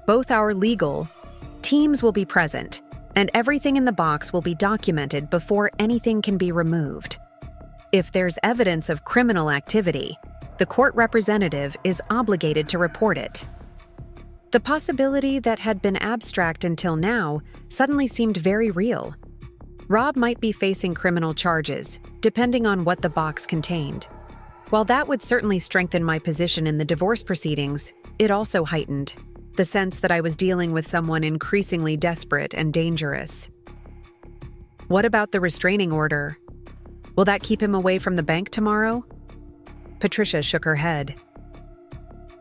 Both our legal teams will be present, and everything in the box will be documented before anything can be removed. If there's evidence of criminal activity, the court representative is obligated to report it. The possibility that had been abstract until now suddenly seemed very real. Rob might be facing criminal charges, depending on what the box contained. While that would certainly strengthen my position in the divorce proceedings, it also heightened the sense that I was dealing with someone increasingly desperate and dangerous. What about the restraining order? Will that keep him away from the bank tomorrow? Patricia shook her head.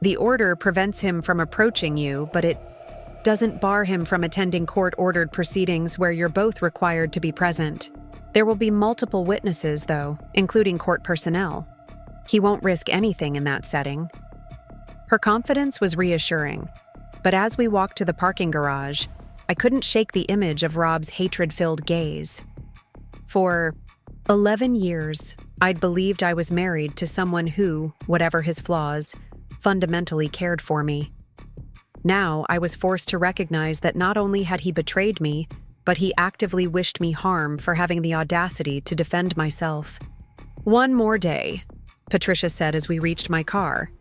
The order prevents him from approaching you, but it doesn't bar him from attending court-ordered proceedings where you're both required to be present. There will be multiple witnesses, though, including court personnel. He won't risk anything in that setting. Her confidence was reassuring, but as we walked to the parking garage, I couldn't shake the image of Rob's hatred-filled gaze. For 11 years, I'd believed I was married to someone who, whatever his flaws, fundamentally cared for me. Now I was forced to recognize that not only had he betrayed me, but he actively wished me harm for having the audacity to defend myself. "One more day," Patricia said as we reached my car.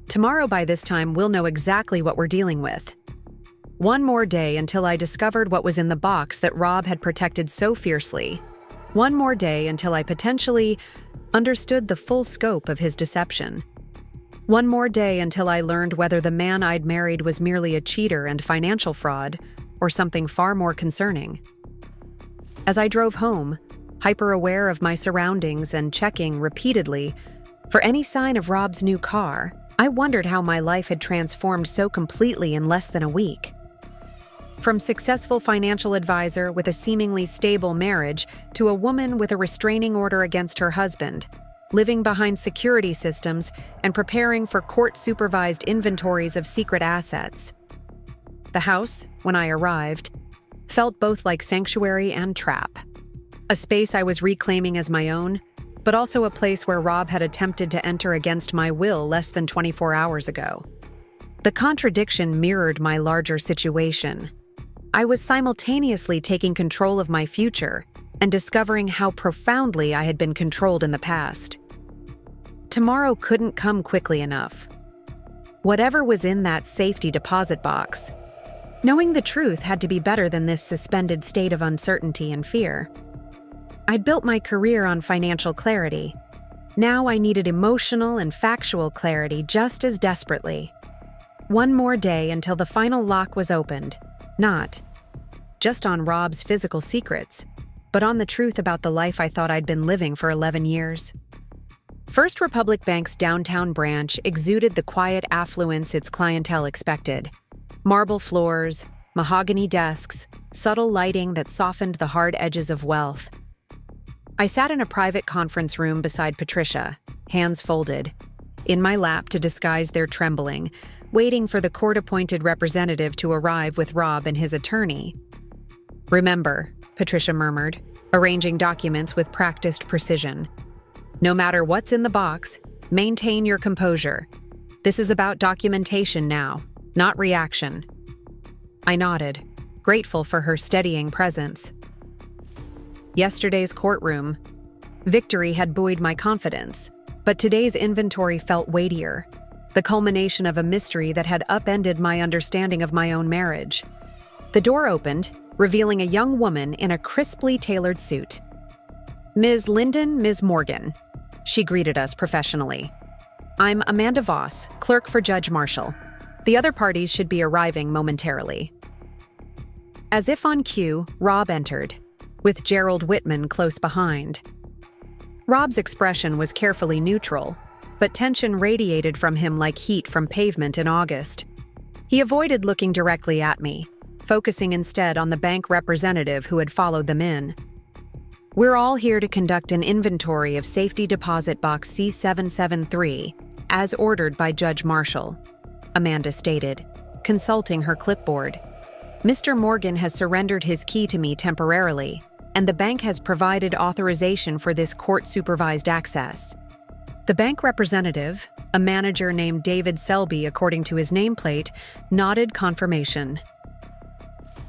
"Tomorrow by this time we'll know exactly what we're dealing with." One more day until I discovered what was in the box that Rob had protected so fiercely. One more day until I potentially understood the full scope of his deception. One more day until I learned whether the man I'd married was merely a cheater and financial fraud, or something far more concerning. As I drove home, hyper-aware of my surroundings and checking repeatedly for any sign of Rob's new car, I wondered how my life had transformed so completely in less than a week. From successful financial advisor with a seemingly stable marriage to a woman with a restraining order against her husband, living behind security systems and preparing for court-supervised inventories of secret assets. The house, when I arrived, felt both like sanctuary and trap. A space I was reclaiming as my own, but also a place where Rob had attempted to enter against my will less than 24 hours ago. The contradiction mirrored my larger situation. I was simultaneously taking control of my future and discovering how profoundly I had been controlled in the past. Tomorrow couldn't come quickly enough. Whatever was in that safety deposit box, knowing the truth had to be better than this suspended state of uncertainty and fear. I'd built my career on financial clarity. Now I needed emotional and factual clarity just as desperately. One more day until the final lock was opened. Not just on Rob's physical secrets, but on the truth about the life I thought I'd been living for 11 years. First Republic Bank's downtown branch exuded the quiet affluence its clientele expected. Marble floors, mahogany desks, subtle lighting that softened the hard edges of wealth. I sat in a private conference room beside Patricia, hands folded, in my lap to disguise their trembling, waiting for the court-appointed representative to arrive with Rob and his attorney. "Remember," Patricia murmured, arranging documents with practiced precision. "No matter what's in the box, maintain your composure. This is about documentation now, not reaction." I nodded, grateful for her steadying presence. Yesterday's courtroom victory had buoyed my confidence, but today's inventory felt weightier, the culmination of a mystery that had upended my understanding of my own marriage. The door opened, revealing a young woman in a crisply tailored suit. "Ms. Linden, Ms. Morgan," she greeted us professionally. "I'm Amanda Voss, clerk for Judge Marshall. The other parties should be arriving momentarily." As if on cue, Rob entered, with Gerald Whitman close behind. Rob's expression was carefully neutral, but tension radiated from him like heat from pavement in August. He avoided looking directly at me, focusing instead on the bank representative who had followed them in. "We're all here to conduct an inventory of safety deposit box C773, as ordered by Judge Marshall," Amanda stated, consulting her clipboard. "Mr. Morgan has surrendered his key to me temporarily, and the bank has provided authorization for this court-supervised access." The bank representative, a manager named David Selby according to his nameplate, nodded confirmation.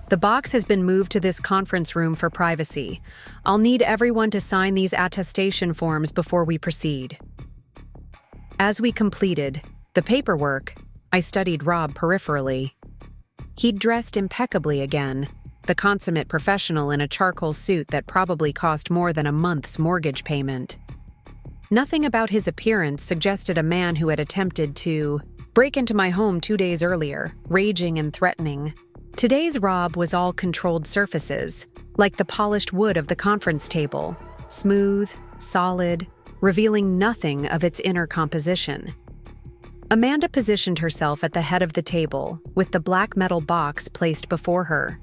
"The box has been moved to this conference room for privacy. I'll need everyone to sign these attestation forms before we proceed." As we completed the paperwork, I studied Rob peripherally. He'd dressed impeccably again, the consummate professional in a charcoal suit that probably cost more than a month's mortgage payment. Nothing about his appearance suggested a man who had attempted to break into my home 2 days earlier, raging and threatening. Today's Rob was all controlled surfaces, like the polished wood of the conference table, smooth, solid, revealing nothing of its inner composition. Amanda positioned herself at the head of the table, with the black metal box placed before her.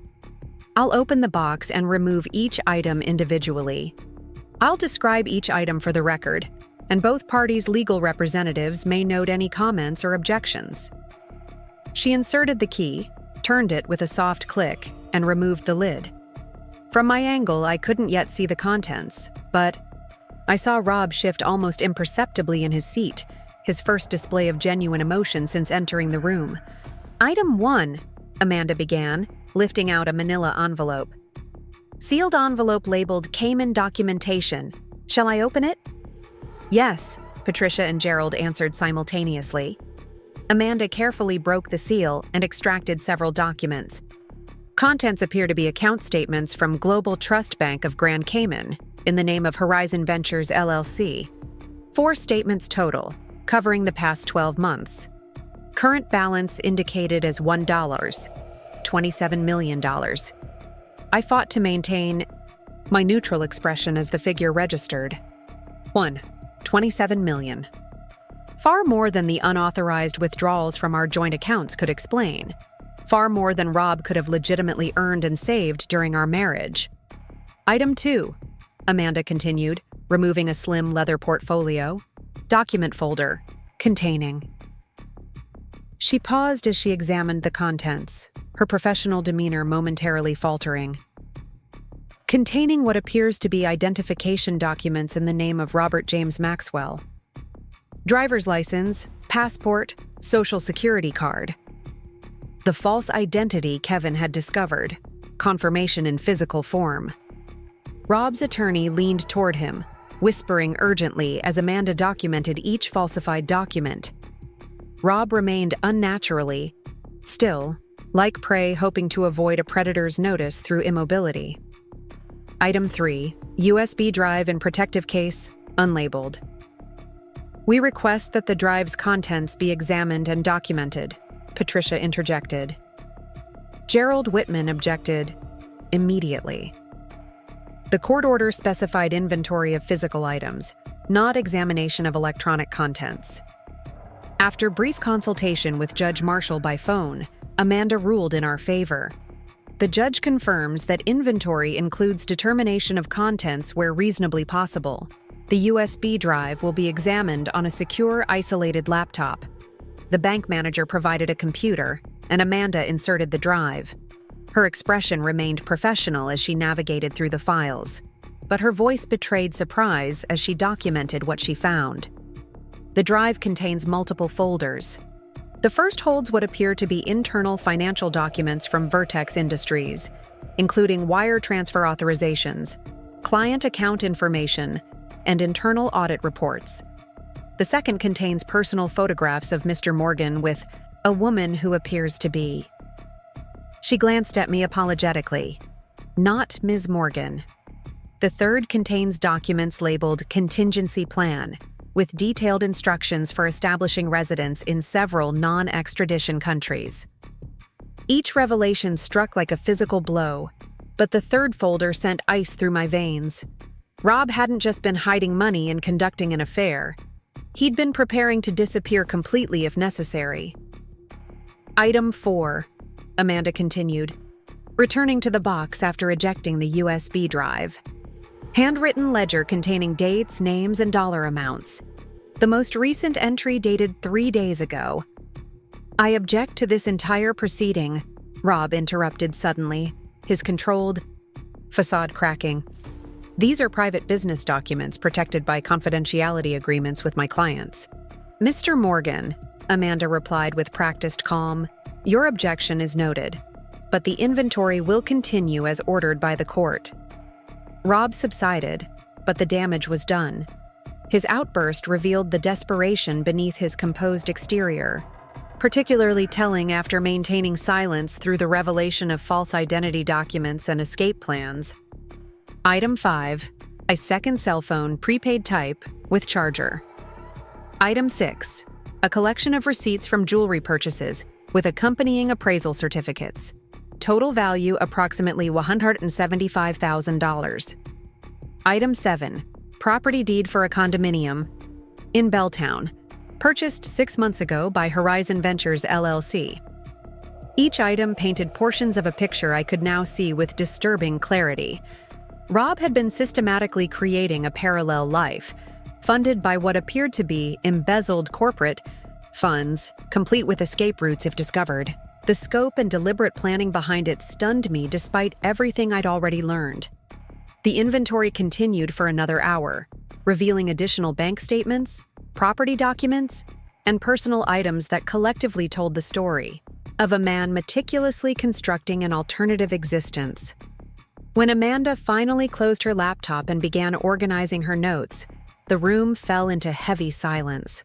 "I'll open the box and remove each item individually. I'll describe each item for the record, and both parties' legal representatives may note any comments or objections." She inserted the key, turned it with a soft click, and removed the lid. From my angle, I couldn't yet see the contents, but I saw Rob shift almost imperceptibly in his seat, his first display of genuine emotion since entering the room. Item 1, Amanda began, lifting out a manila envelope. Sealed envelope labeled Cayman documentation. Shall I open it? Yes, Patricia and Gerald answered simultaneously. Amanda carefully broke the seal and extracted several documents. Contents appear to be account statements from Global Trust Bank of Grand Cayman, in the name of Horizon Ventures LLC. 4 statements total, covering the past 12 months. Current balance indicated as $1, $27 million. I fought to maintain my neutral expression as the figure registered. 1. 27 million. Far more than the unauthorized withdrawals from our joint accounts could explain. Far more than Rob could have legitimately earned and saved during our marriage. Item 2, Amanda continued, removing a slim leather portfolio. Document folder, containing. She paused as she examined the contents, her professional demeanor momentarily faltering. Containing what appears to be identification documents in the name of Robert James Maxwell. Driver's license, passport, social security card. The false identity Kevin had discovered, confirmation in physical form. Rob's attorney leaned toward him, whispering urgently as Amanda documented each falsified document. Rob remained unnaturally still, like prey hoping to avoid a predator's notice through immobility. Item 3, USB drive in protective case, unlabeled. We request that the drive's contents be examined and documented, Patricia interjected. Gerald Whitman objected immediately. The court order specified inventory of physical items, not examination of electronic contents. After brief consultation with Judge Marshall by phone, Amanda ruled in our favor. The judge confirms that inventory includes determination of contents where reasonably possible. The USB drive will be examined on a secure, isolated laptop. The bank manager provided a computer, and Amanda inserted the drive. Her expression remained professional as she navigated through the files, but her voice betrayed surprise as she documented what she found. The drive contains multiple folders. The first holds what appear to be internal financial documents from Vertex Industries, including wire transfer authorizations, client account information, and internal audit reports. The second contains personal photographs of Mr. Morgan with a woman who appears to be. She glanced at me apologetically. Not Ms. Morgan. The third contains documents labeled contingency plan, with detailed instructions for establishing residence in several non-extradition countries. Each revelation struck like a physical blow, but the third folder sent ice through my veins. Rob hadn't just been hiding money and conducting an affair. He'd been preparing to disappear completely if necessary. Item 4, Amanda continued, returning to the box after ejecting the USB drive. Handwritten ledger containing dates, names, and dollar amounts. The most recent entry dated 3 days ago. I object to this entire proceeding, Rob interrupted suddenly, his controlled facade cracking. These are private business documents protected by confidentiality agreements with my clients. Mr. Morgan, Amanda replied with practiced calm, your objection is noted, but the inventory will continue as ordered by the court. Rob subsided, but the damage was done. His outburst revealed the desperation beneath his composed exterior, particularly telling after maintaining silence through the revelation of false identity documents and escape plans. Item 5, a second cell phone, prepaid type, with charger. Item 6, a collection of receipts from jewelry purchases with accompanying appraisal certificates. Total value approximately $175,000. Item 7, property deed for a condominium in Belltown, purchased 6 months ago by Horizon Ventures LLC. Each item painted portions of a picture I could now see with disturbing clarity. Rob had been systematically creating a parallel life, funded by what appeared to be embezzled corporate funds, complete with escape routes if discovered. The scope and deliberate planning behind it stunned me despite everything I'd already learned. The inventory continued for another hour, revealing additional bank statements, property documents, and personal items that collectively told the story. of a man meticulously constructing an alternative existence. When Amanda finally closed her laptop and began organizing her notes, the room fell into heavy silence.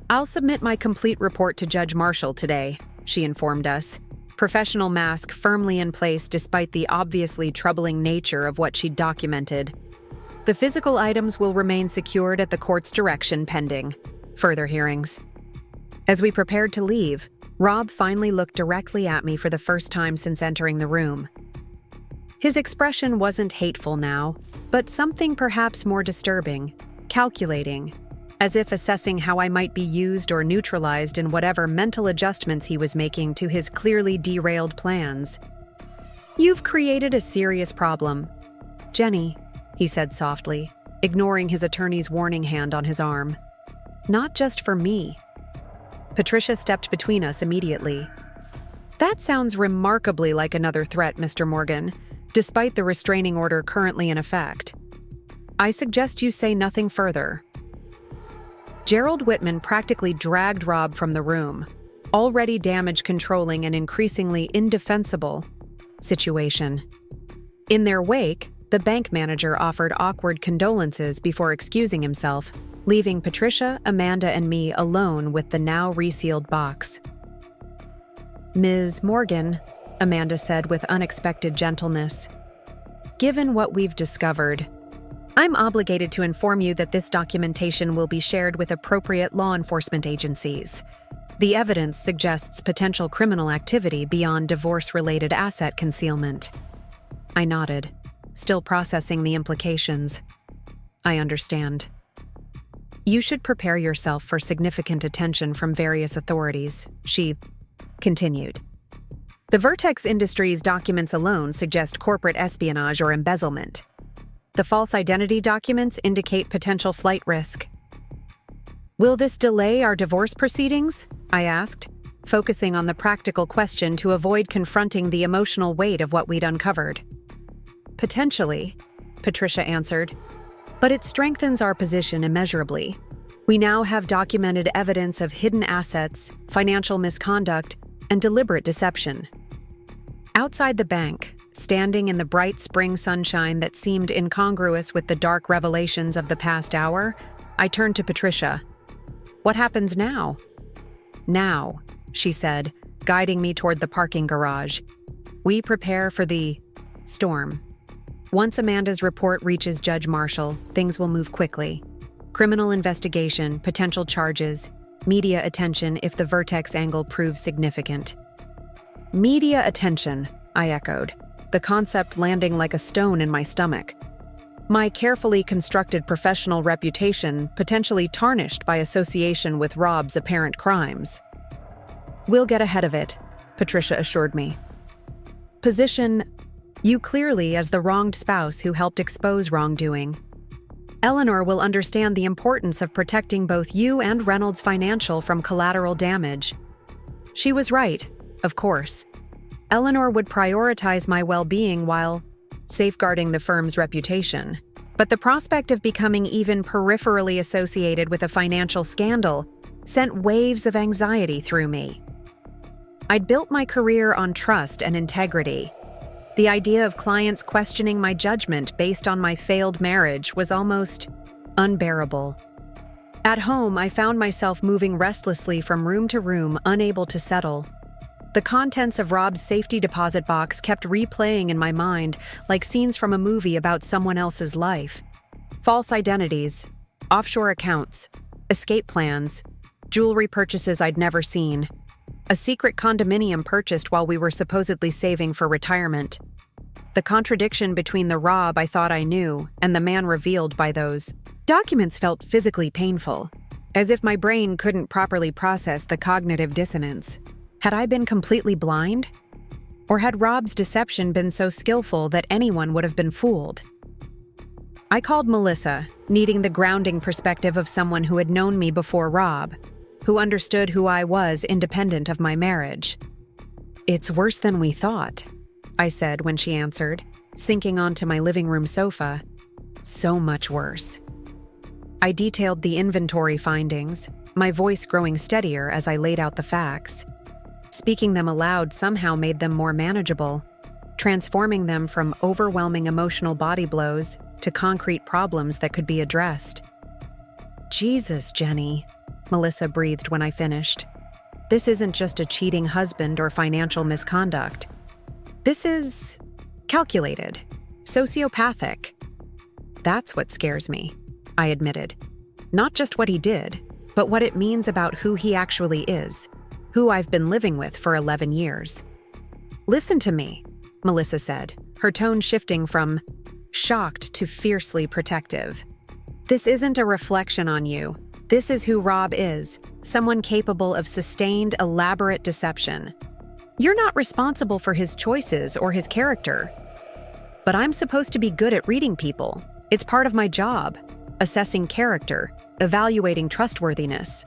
"I'll submit my complete report to Judge Marshall today," she informed us, professional mask firmly in place despite the obviously troubling nature of what she'd documented. "The physical items will remain secured at the court's direction pending further hearings." As we prepared to leave, Rob finally looked directly at me for the first time since entering the room. His expression wasn't hateful now, but something perhaps more disturbing, calculating, as if assessing how I might be used or neutralized in whatever mental adjustments he was making to his clearly derailed plans. "You've created a serious problem, Jenny," he said softly, ignoring his attorney's warning hand on his arm. "Not just for me." Patricia stepped between us immediately. "That sounds remarkably like another threat, Mr. Morgan, despite the restraining order currently in effect. I suggest you say nothing further." Gerald Whitman practically dragged Rob from the room, already damage-controlling an increasingly indefensible situation. In their wake, the bank manager offered awkward condolences before excusing himself, leaving Patricia, Amanda, and me alone with the now resealed box. "Ms. Morgan," Amanda said with unexpected gentleness, "given what we've discovered, I'm obligated to inform you that this documentation will be shared with appropriate law enforcement agencies. The evidence suggests potential criminal activity beyond divorce-related asset concealment." I nodded, still processing the implications. "I understand. You should prepare yourself for significant attention from various authorities," she continued. "The Vertex Industries documents alone suggest corporate espionage or embezzlement. The false identity documents indicate potential flight risk." "Will this delay our divorce proceedings?" I asked, focusing on the practical question to avoid confronting the emotional weight of what we'd uncovered. "Potentially," Patricia answered, "but it strengthens our position immeasurably. We now have documented evidence of hidden assets, financial misconduct, and deliberate deception." Outside the bank, standing in the bright spring sunshine that seemed incongruous with the dark revelations of the past hour, I turned to Patricia. "What happens now?" "Now," she said, guiding me toward the parking garage. "We prepare for the storm. Once Amanda's report reaches Judge Marshall, things will move quickly. Criminal investigation, potential charges, media attention if the Vertex angle proves significant." "Media attention," I echoed, the concept landing like a stone in my stomach. My carefully constructed professional reputation potentially tarnished by association with Rob's apparent crimes. "We'll get ahead of it," Patricia assured me. "Position you clearly as the wronged spouse who helped expose wrongdoing. Eleanor will understand the importance of protecting both you and Reynolds Financial from collateral damage." She was right, of course. Eleanor would prioritize my well-being while safeguarding the firm's reputation. But the prospect of becoming even peripherally associated with a financial scandal sent waves of anxiety through me. I'd built my career on trust and integrity. The idea of clients questioning my judgment based on my failed marriage was almost unbearable. At home, I found myself moving restlessly from room to room, unable to settle. The contents of Rob's safety deposit box kept replaying in my mind like scenes from a movie about someone else's life. False identities, offshore accounts, escape plans, jewelry purchases I'd never seen, a secret condominium purchased while we were supposedly saving for retirement. The contradiction between the Rob I thought I knew and the man revealed by those documents felt physically painful, as if my brain couldn't properly process the cognitive dissonance. Had I been completely blind? Or had Rob's deception been so skillful that anyone would have been fooled? I called Melissa, needing the grounding perspective of someone who had known me before Rob, who understood who I was independent of my marriage. "It's worse than we thought," I said when she answered, sinking onto my living room sofa. "So much worse." I detailed the inventory findings, my voice growing steadier as I laid out the facts. speaking them aloud somehow made them more manageable, transforming them from overwhelming emotional body blows to concrete problems that could be addressed. "Jesus, Jenny," Melissa breathed when I finished. "This isn't just a cheating husband or financial misconduct. This is calculated, sociopathic." "That's what scares me," I admitted. "Not just what he did, but what it means about who he actually is, who I've been living with for 11 years. "Listen to me," Melissa said, her tone shifting from shocked to fiercely protective. "This isn't a reflection on you. This is who Rob is, someone capable of sustained, elaborate deception. You're not responsible for his choices or his character. But I'm supposed to be good at reading people. It's part of my job, assessing character, evaluating trustworthiness.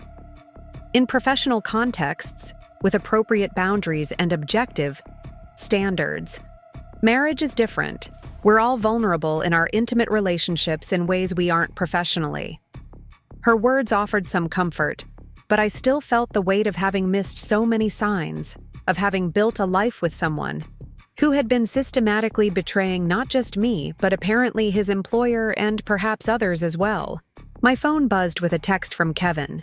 In professional contexts, with appropriate boundaries and objective standards. Marriage is different. We're all vulnerable in our intimate relationships in ways we aren't professionally." Her words offered some comfort, but I still felt the weight of having missed so many signs, of having built a life with someone who had been systematically betraying not just me, but apparently his employer and perhaps others as well. My phone buzzed with a text from Kevin.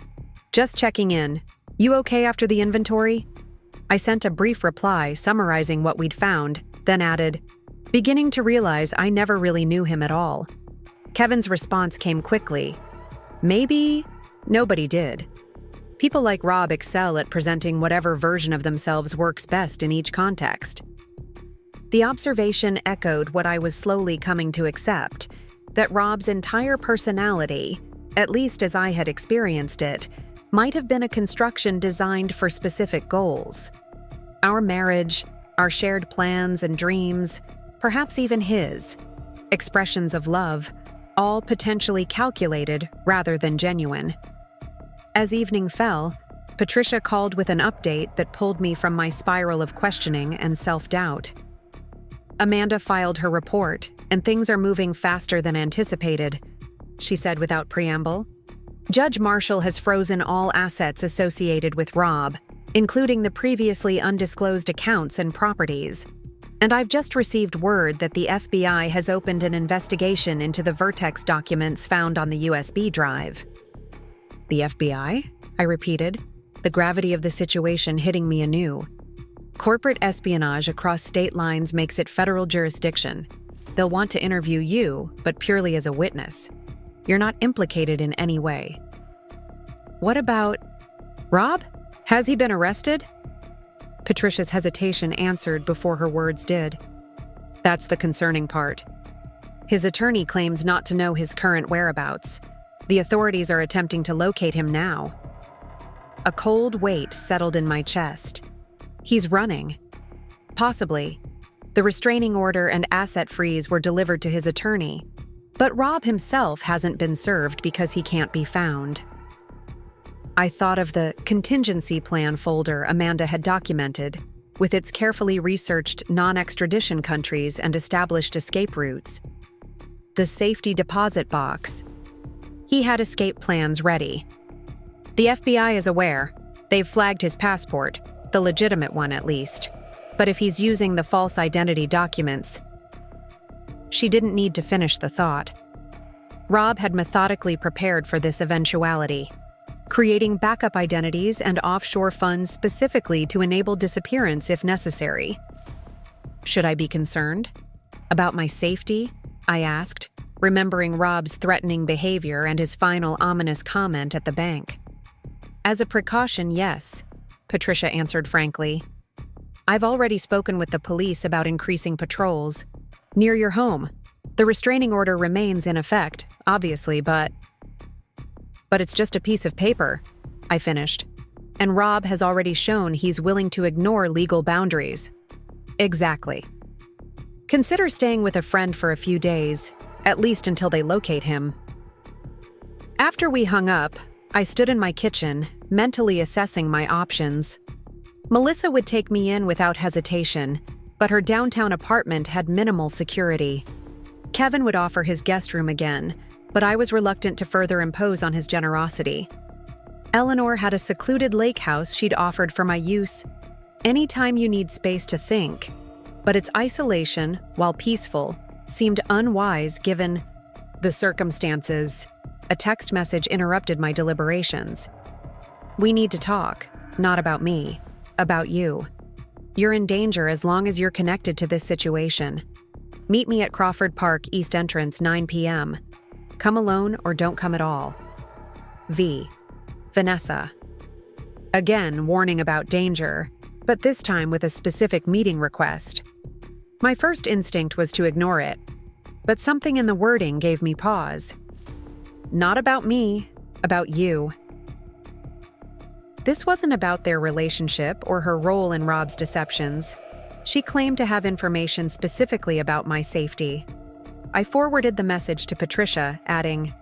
"Just checking in. You okay after the inventory?" I sent a brief reply summarizing what we'd found, then added, beginning to realize I never really knew him at all. Kevin's response came quickly. "Maybe nobody did. People like Rob excel at presenting whatever version of themselves works best in each context." The observation echoed what I was slowly coming to accept, that Rob's entire personality, at least as I had experienced it, might have been a construction designed for specific goals. Our marriage, our shared plans and dreams, perhaps even his, expressions of love, all potentially calculated rather than genuine. As evening fell, Patricia called with an update that pulled me from my spiral of questioning and self-doubt. "Amanda filed her report, and things are moving faster than anticipated," she said without preamble. "Judge Marshall has frozen all assets associated with Rob, including the previously undisclosed accounts and properties. And I've just received word that the FBI has opened an investigation into the Vertex documents found on the USB drive." "The FBI?" I repeated, the gravity of the situation hitting me anew. "Corporate espionage across state lines makes it federal jurisdiction. They'll want to interview you, but purely as a witness. You're not implicated in any way." "What about Rob? Has he been arrested?" Patricia's hesitation answered before her words did. "That's the concerning part. His attorney claims not to know his current whereabouts. The authorities are attempting to locate him now." A cold weight settled in my chest. He's running. Possibly. The restraining order and asset freeze were delivered to his attorney, but Rob himself hasn't been served because he can't be found. I thought of the contingency plan folder Amanda had documented, with its carefully researched non-extradition countries and established escape routes. The safety deposit box. He had escape plans ready. "The FBI is aware. They've flagged his passport, the legitimate one at least. But if he's using the false identity documents..." She didn't need to finish the thought. Rob had methodically prepared for this eventuality, creating backup identities and offshore funds specifically to enable disappearance if necessary. "Should I be concerned? About my safety?" I asked, remembering Rob's threatening behavior and his final ominous comment at the bank. "As a precaution, yes," Patricia answered frankly. "I've already spoken with the police about increasing patrols. Near your home. The restraining order remains in effect, obviously, but it's just a piece of paper," I finished. "And Rob has already shown he's willing to ignore legal boundaries." "Exactly. Consider staying with a friend for a few days, at least until they locate him." After we hung up, I stood in my kitchen, mentally assessing my options. Melissa would take me in without hesitation, but her downtown apartment had minimal security. Kevin would offer his guest room again, but I was reluctant to further impose on his generosity. Eleanor had a secluded lake house she'd offered for my use, Anytime you need space to think, but its isolation, while peaceful, seemed unwise given the circumstances. A text message interrupted my deliberations. We need to talk, not about me, about you. You're in danger as long as you're connected to this situation. Meet me at Crawford Park East Entrance, 9 p.m. Come alone or don't come at all. V. Vanessa. Again, warning about danger, but this time with a specific meeting request. My first instinct was to ignore it, but something in the wording gave me pause. Not about me, about you. This wasn't about their relationship or her role in Rob's deceptions. She claimed to have information specifically about my safety. I forwarded the message to Patricia, adding,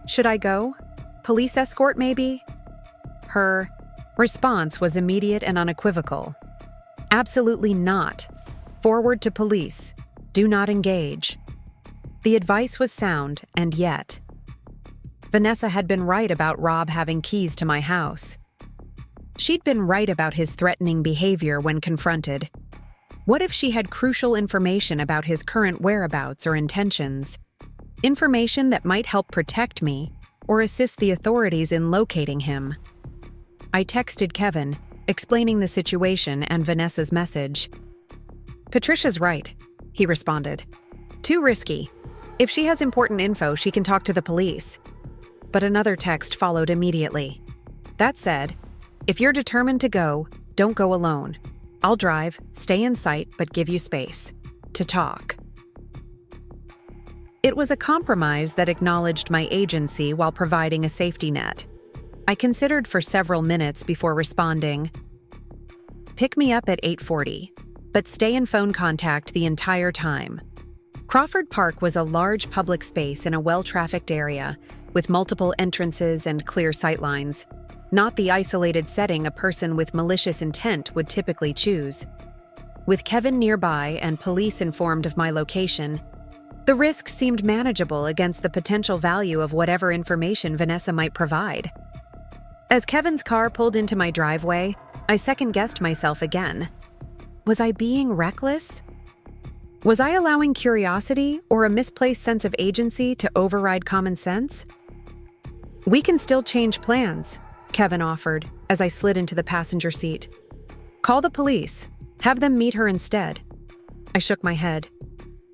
"Should I go? Police escort, maybe?" Her response was immediate and unequivocal. "Absolutely not. Forward to police. Do not engage." The advice was sound, and yet Vanessa had been right about Rob having keys to my house. She'd been right about his threatening behavior when confronted. What if she had crucial information about his current whereabouts or intentions? Information that might help protect me or assist the authorities in locating him. I texted Kevin, explaining the situation and Vanessa's message. "Patricia's right," he responded. "Too risky. If she has important info, she can talk to the police." But another text followed immediately. "That said, if you're determined to go, don't go alone. I'll drive, stay in sight, but give you space to talk." It was a compromise that acknowledged my agency while providing a safety net. I considered for several minutes before responding. "Pick me up at 8:40, but stay in phone contact the entire time." Crawford Park was a large public space in a well-trafficked area with multiple entrances and clear sightlines, not the isolated setting a person with malicious intent would typically choose. With Kevin nearby and police informed of my location, the risk seemed manageable against the potential value of whatever information Vanessa might provide. As Kevin's car pulled into my driveway, I second-guessed myself again. Was I being reckless? Was I allowing curiosity or a misplaced sense of agency to override common sense? "We can still change plans," Kevin offered as I slid into the passenger seat. "Call the police. Have them meet her instead." I shook my head.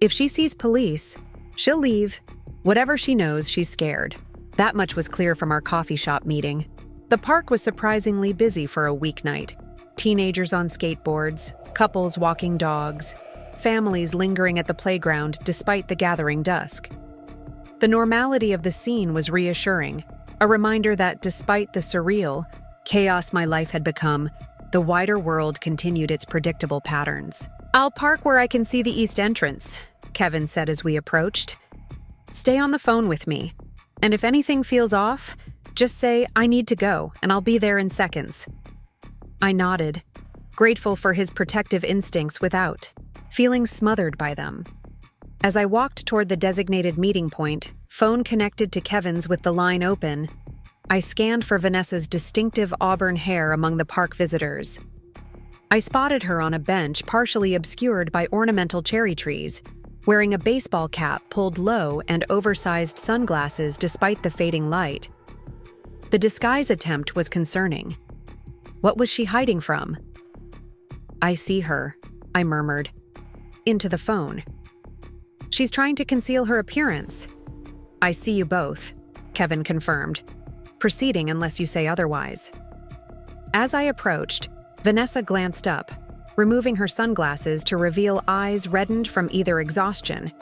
If she sees police, she'll leave. Whatever she knows, she's scared. That much was clear from our coffee shop meeting. The park was surprisingly busy for a weeknight. Teenagers on skateboards, couples walking dogs, families lingering at the playground despite the gathering dusk. The normality of the scene was reassuring, a reminder that despite the surreal chaos my life had become, the wider world continued its predictable patterns. "I'll park where I can see the east entrance," Kevin said as we approached. "Stay on the phone with me, and if anything feels off, just say, 'I need to go,' and I'll be there in seconds." I nodded, grateful for his protective instincts without feeling smothered by them. As I walked toward the designated meeting point, phone connected to Kevin's with the line open, I scanned for Vanessa's distinctive auburn hair among the park visitors. I spotted her on a bench partially obscured by ornamental cherry trees, wearing a baseball cap pulled low and oversized sunglasses despite the fading light. The disguise attempt was concerning. What was she hiding from? "I see her," I murmured, into the phone. "She's trying to conceal her appearance." "I see you both," Kevin confirmed, proceeding unless you say otherwise. As I approached, Vanessa glanced up, removing her sunglasses to reveal eyes reddened from either exhaustion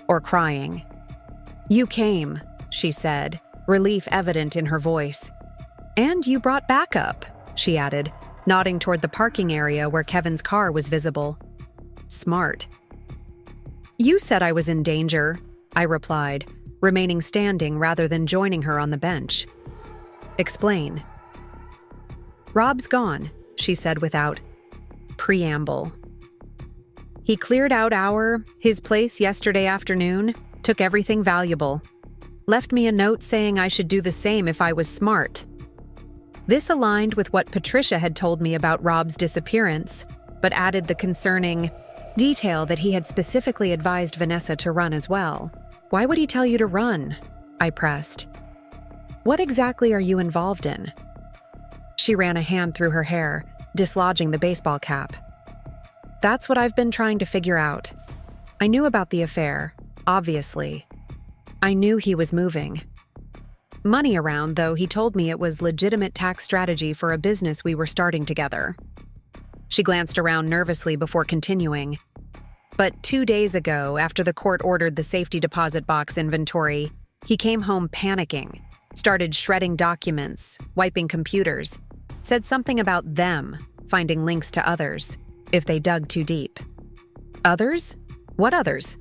or crying. "You came," she said, relief evident in her voice. "And you brought backup," she added, nodding toward the parking area where Kevin's car was visible. "Smart." "You said I was in danger," I replied, remaining standing rather than joining her on the bench. "Explain." "Rob's gone," she said without preamble. "He cleared out his place yesterday afternoon, took everything valuable. Left me a note saying I should do the same if I was smart." This aligned with what Patricia had told me about Rob's disappearance, but added the concerning detail that he had specifically advised Vanessa to run as well. "Why would he tell you to run?" I pressed. "What exactly are you involved in?" She ran a hand through her hair, dislodging the baseball cap. "That's what I've been trying to figure out. I knew about the affair, obviously. I knew he was moving money around, though he told me it was legitimate tax strategy for a business we were starting together." She glanced around nervously before continuing. "But 2 days ago, after the court ordered the safety deposit box inventory, he came home panicking, started shredding documents, wiping computers, said something about them finding links to others if they dug too deep." "Others? What others?"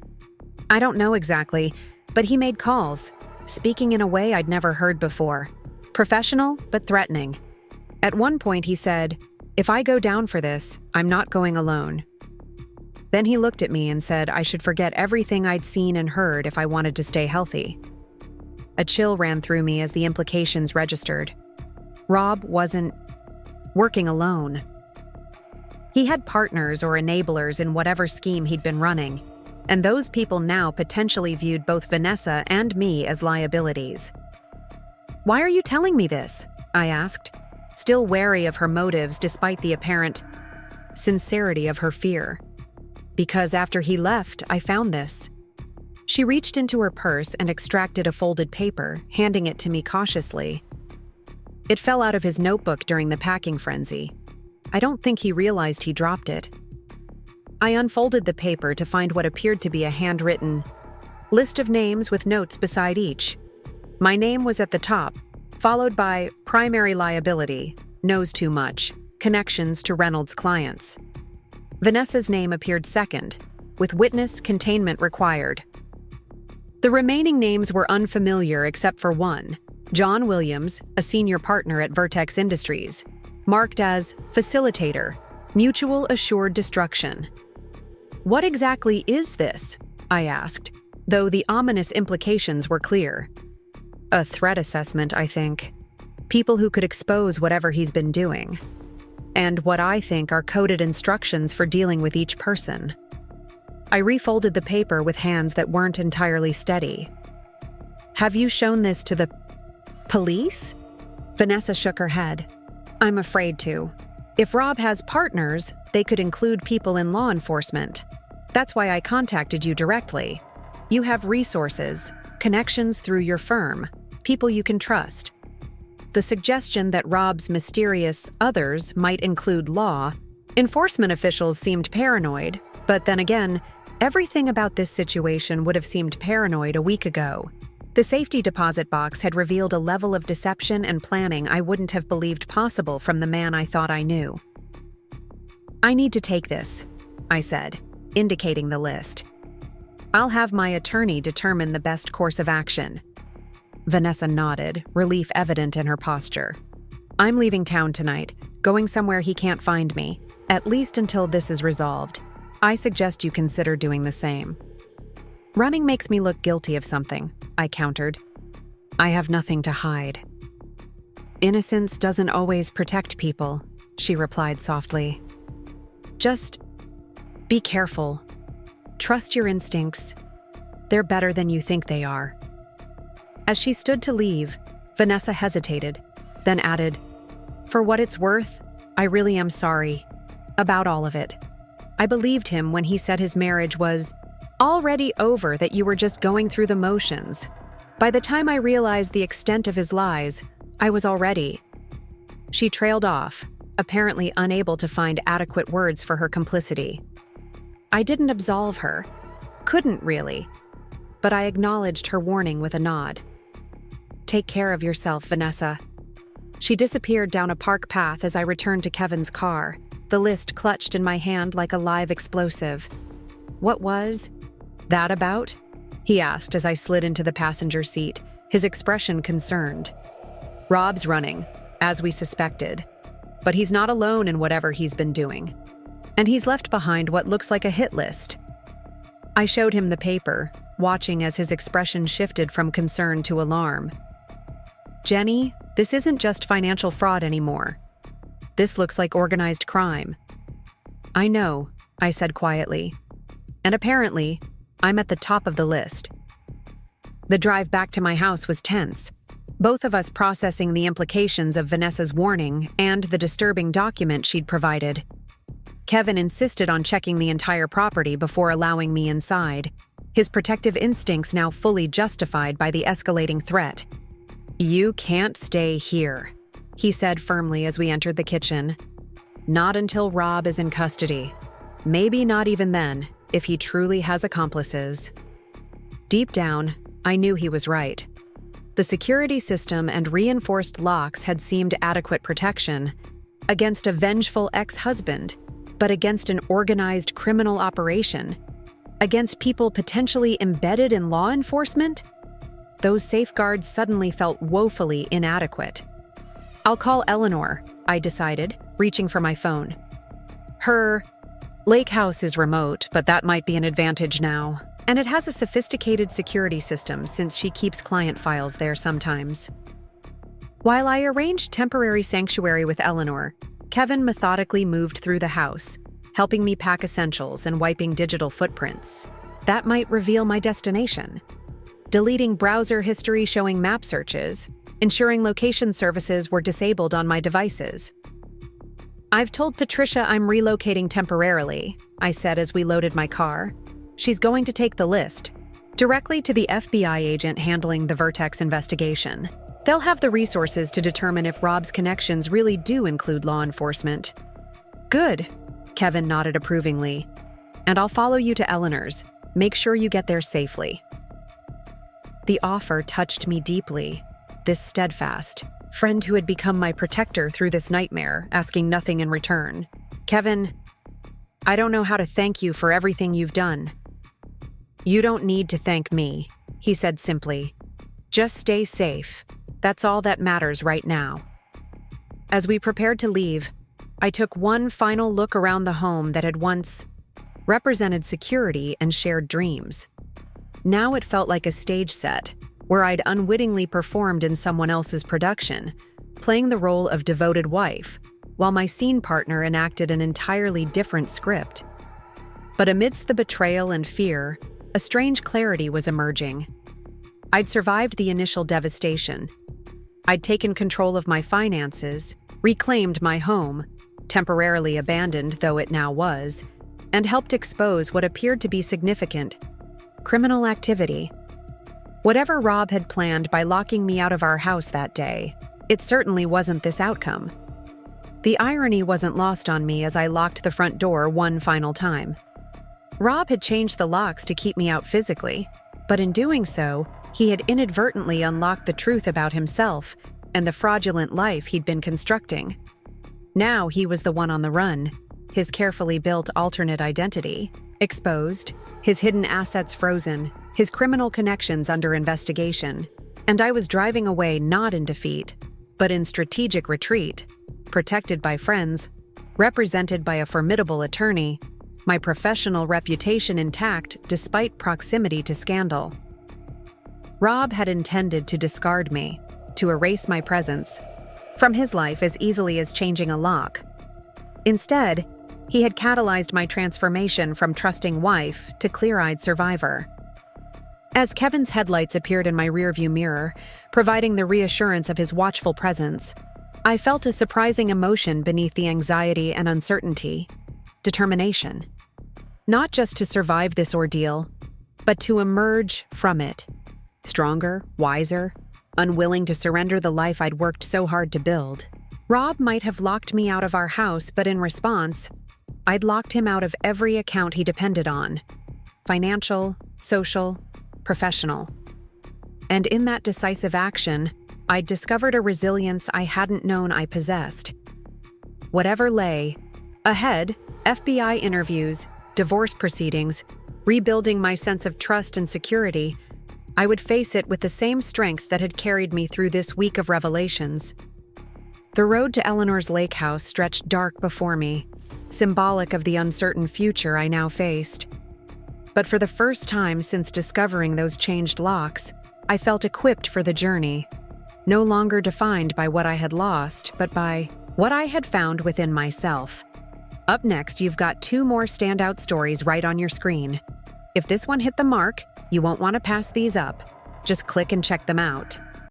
"I don't know exactly, but he made calls, speaking in a way I'd never heard before. Professional, but threatening. At one point he said, 'If I go down for this, I'm not going alone.' Then he looked at me and said I should forget everything I'd seen and heard if I wanted to stay healthy." A chill ran through me as the implications registered. Rob wasn't working alone. He had partners or enablers in whatever scheme he'd been running, and those people now potentially viewed both Vanessa and me as liabilities. "Why are you telling me this?" I asked, still wary of her motives despite the apparent sincerity of her fear. "Because after he left, I found this." She reached into her purse and extracted a folded paper, handing it to me cautiously. It fell out of his notebook during the packing frenzy. I don't think he realized he dropped it. I unfolded the paper to find what appeared to be a handwritten list of names with notes beside each. My name was at the top, followed by primary liability, knows too much, connections to Reynolds' clients. Vanessa's name appeared second, with witness containment required. The remaining names were unfamiliar except for one, John Williams, a senior partner at Vertex Industries, marked as facilitator, mutual assured destruction. "What exactly is this?" I asked, though the ominous implications were clear. "A threat assessment, I think. People who could expose whatever he's been doing. And what I think are coded instructions for dealing with each person." I refolded the paper with hands that weren't entirely steady. "Have you shown this to the police?" Vanessa shook her head. "I'm afraid to. If Rob has partners, they could include people in law enforcement. That's why I contacted you directly. You have resources, connections through your firm, people you can trust." The suggestion that Rob's mysterious others might include law enforcement officials seemed paranoid, but then again, everything about this situation would have seemed paranoid a week ago. The safety deposit box had revealed a level of deception and planning I wouldn't have believed possible from the man I thought I knew. "I need to take this," I said, indicating the list. "I'll have my attorney determine the best course of action." Vanessa nodded, relief evident in her posture. "I'm leaving town tonight, going somewhere he can't find me, at least until this is resolved. I suggest you consider doing the same." "Running makes me look guilty of something," I countered. "I have nothing to hide." "Innocence doesn't always protect people," she replied softly. "Just be careful. Trust your instincts. They're better than you think they are." As she stood to leave, Vanessa hesitated, then added, "For what it's worth, I really am sorry about all of it. I believed him when he said his marriage was already over, that you were just going through the motions. By the time I realized the extent of his lies, I was already." She trailed off, apparently unable to find adequate words for her complicity. I didn't absolve her. Couldn't really. But I acknowledged her warning with a nod. "Take care of yourself, Vanessa." She disappeared down a park path as I returned to Kevin's car, the list clutched in my hand like a live explosive. "What was that about?" he asked as I slid into the passenger seat, his expression concerned. "Rob's running, as we suspected. But he's not alone in whatever he's been doing. And he's left behind what looks like a hit list." I showed him the paper, watching as his expression shifted from concern to alarm. "Jenny, This isn't just financial fraud anymore. This looks like organized crime." "I know," I said quietly. "And apparently, I'm at the top of the list." The drive back to my house was tense, both of us processing the implications of Vanessa's warning and the disturbing document she'd provided. Kevin insisted on checking the entire property before allowing me inside, his protective instincts now fully justified by the escalating threat. "You can't stay here," he said firmly as we entered the kitchen. "Not until Rob is in custody. Maybe not even then, if he truly has accomplices." Deep down, I knew he was right. The security system and reinforced locks had seemed adequate protection against a vengeful ex-husband, but against an organized criminal operation, against people potentially embedded in law enforcement, those safeguards suddenly felt woefully inadequate. "I'll call Eleanor," I decided, reaching for my phone. Her lake house is remote, but that might be an advantage now. And it has a sophisticated security system since she keeps client files there sometimes. While I arranged temporary sanctuary with Eleanor, Kevin methodically moved through the house, helping me pack essentials and wiping digital footprints. That might reveal my destination. Deleting browser history showing map searches, ensuring location services were disabled on my devices. "I've told Patricia I'm relocating temporarily," I said as we loaded my car. "She's going to take the list directly to the FBI agent handling the Vertex investigation. They'll have the resources to determine if Rob's connections really do include law enforcement." "Good," Kevin nodded approvingly. "And I'll follow you to Eleanor's. Make sure you get there safely." The offer touched me deeply. This steadfast friend who had become my protector through this nightmare, asking nothing in return. "Kevin, I don't know how to thank you for everything you've done." "You don't need to thank me," he said simply. "Just stay safe. That's all that matters right now." As we prepared to leave, I took one final look around the home that had once represented security and shared dreams. Now it felt like a stage set, where I'd unwittingly performed in someone else's production, playing the role of devoted wife, while my scene partner enacted an entirely different script. But amidst the betrayal and fear, a strange clarity was emerging. I'd survived the initial devastation. I'd taken control of my finances, reclaimed my home, temporarily abandoned though it now was, and helped expose what appeared to be significant criminal activity. Whatever Rob had planned by locking me out of our house that day, it certainly wasn't this outcome. The irony wasn't lost on me as I locked the front door one final time. Rob had changed the locks to keep me out physically, but in doing so, he had inadvertently unlocked the truth about himself and the fraudulent life he'd been constructing. Now he was the one on the run, his carefully built alternate identity exposed, his hidden assets frozen, his criminal connections under investigation, and I was driving away not in defeat, but in strategic retreat, protected by friends, represented by a formidable attorney, my professional reputation intact despite proximity to scandal. Rob had intended to discard me, to erase my presence from his life as easily as changing a lock. Instead, he had catalyzed my transformation from trusting wife to clear-eyed survivor. As Kevin's headlights appeared in my rearview mirror, providing the reassurance of his watchful presence, I felt a surprising emotion beneath the anxiety and uncertainty: determination. Not just to survive this ordeal, but to emerge from it, stronger, wiser, unwilling to surrender the life I'd worked so hard to build. Rob might have locked me out of our house, but in response, I'd locked him out of every account he depended on: financial, social, professional. And in that decisive action, I'd discovered a resilience I hadn't known I possessed. Whatever lay ahead, FBI interviews, divorce proceedings, rebuilding my sense of trust and security, I would face it with the same strength that had carried me through this week of revelations. The road to Eleanor's lake house stretched dark before me, symbolic of the uncertain future I now faced. But for the first time since discovering those changed locks, I felt equipped for the journey. no longer defined by what I had lost, but by what I had found within myself. Up next, you've got 2 more standout stories right on your screen. If this one hit the mark, you won't want to pass these up. Just click and check them out.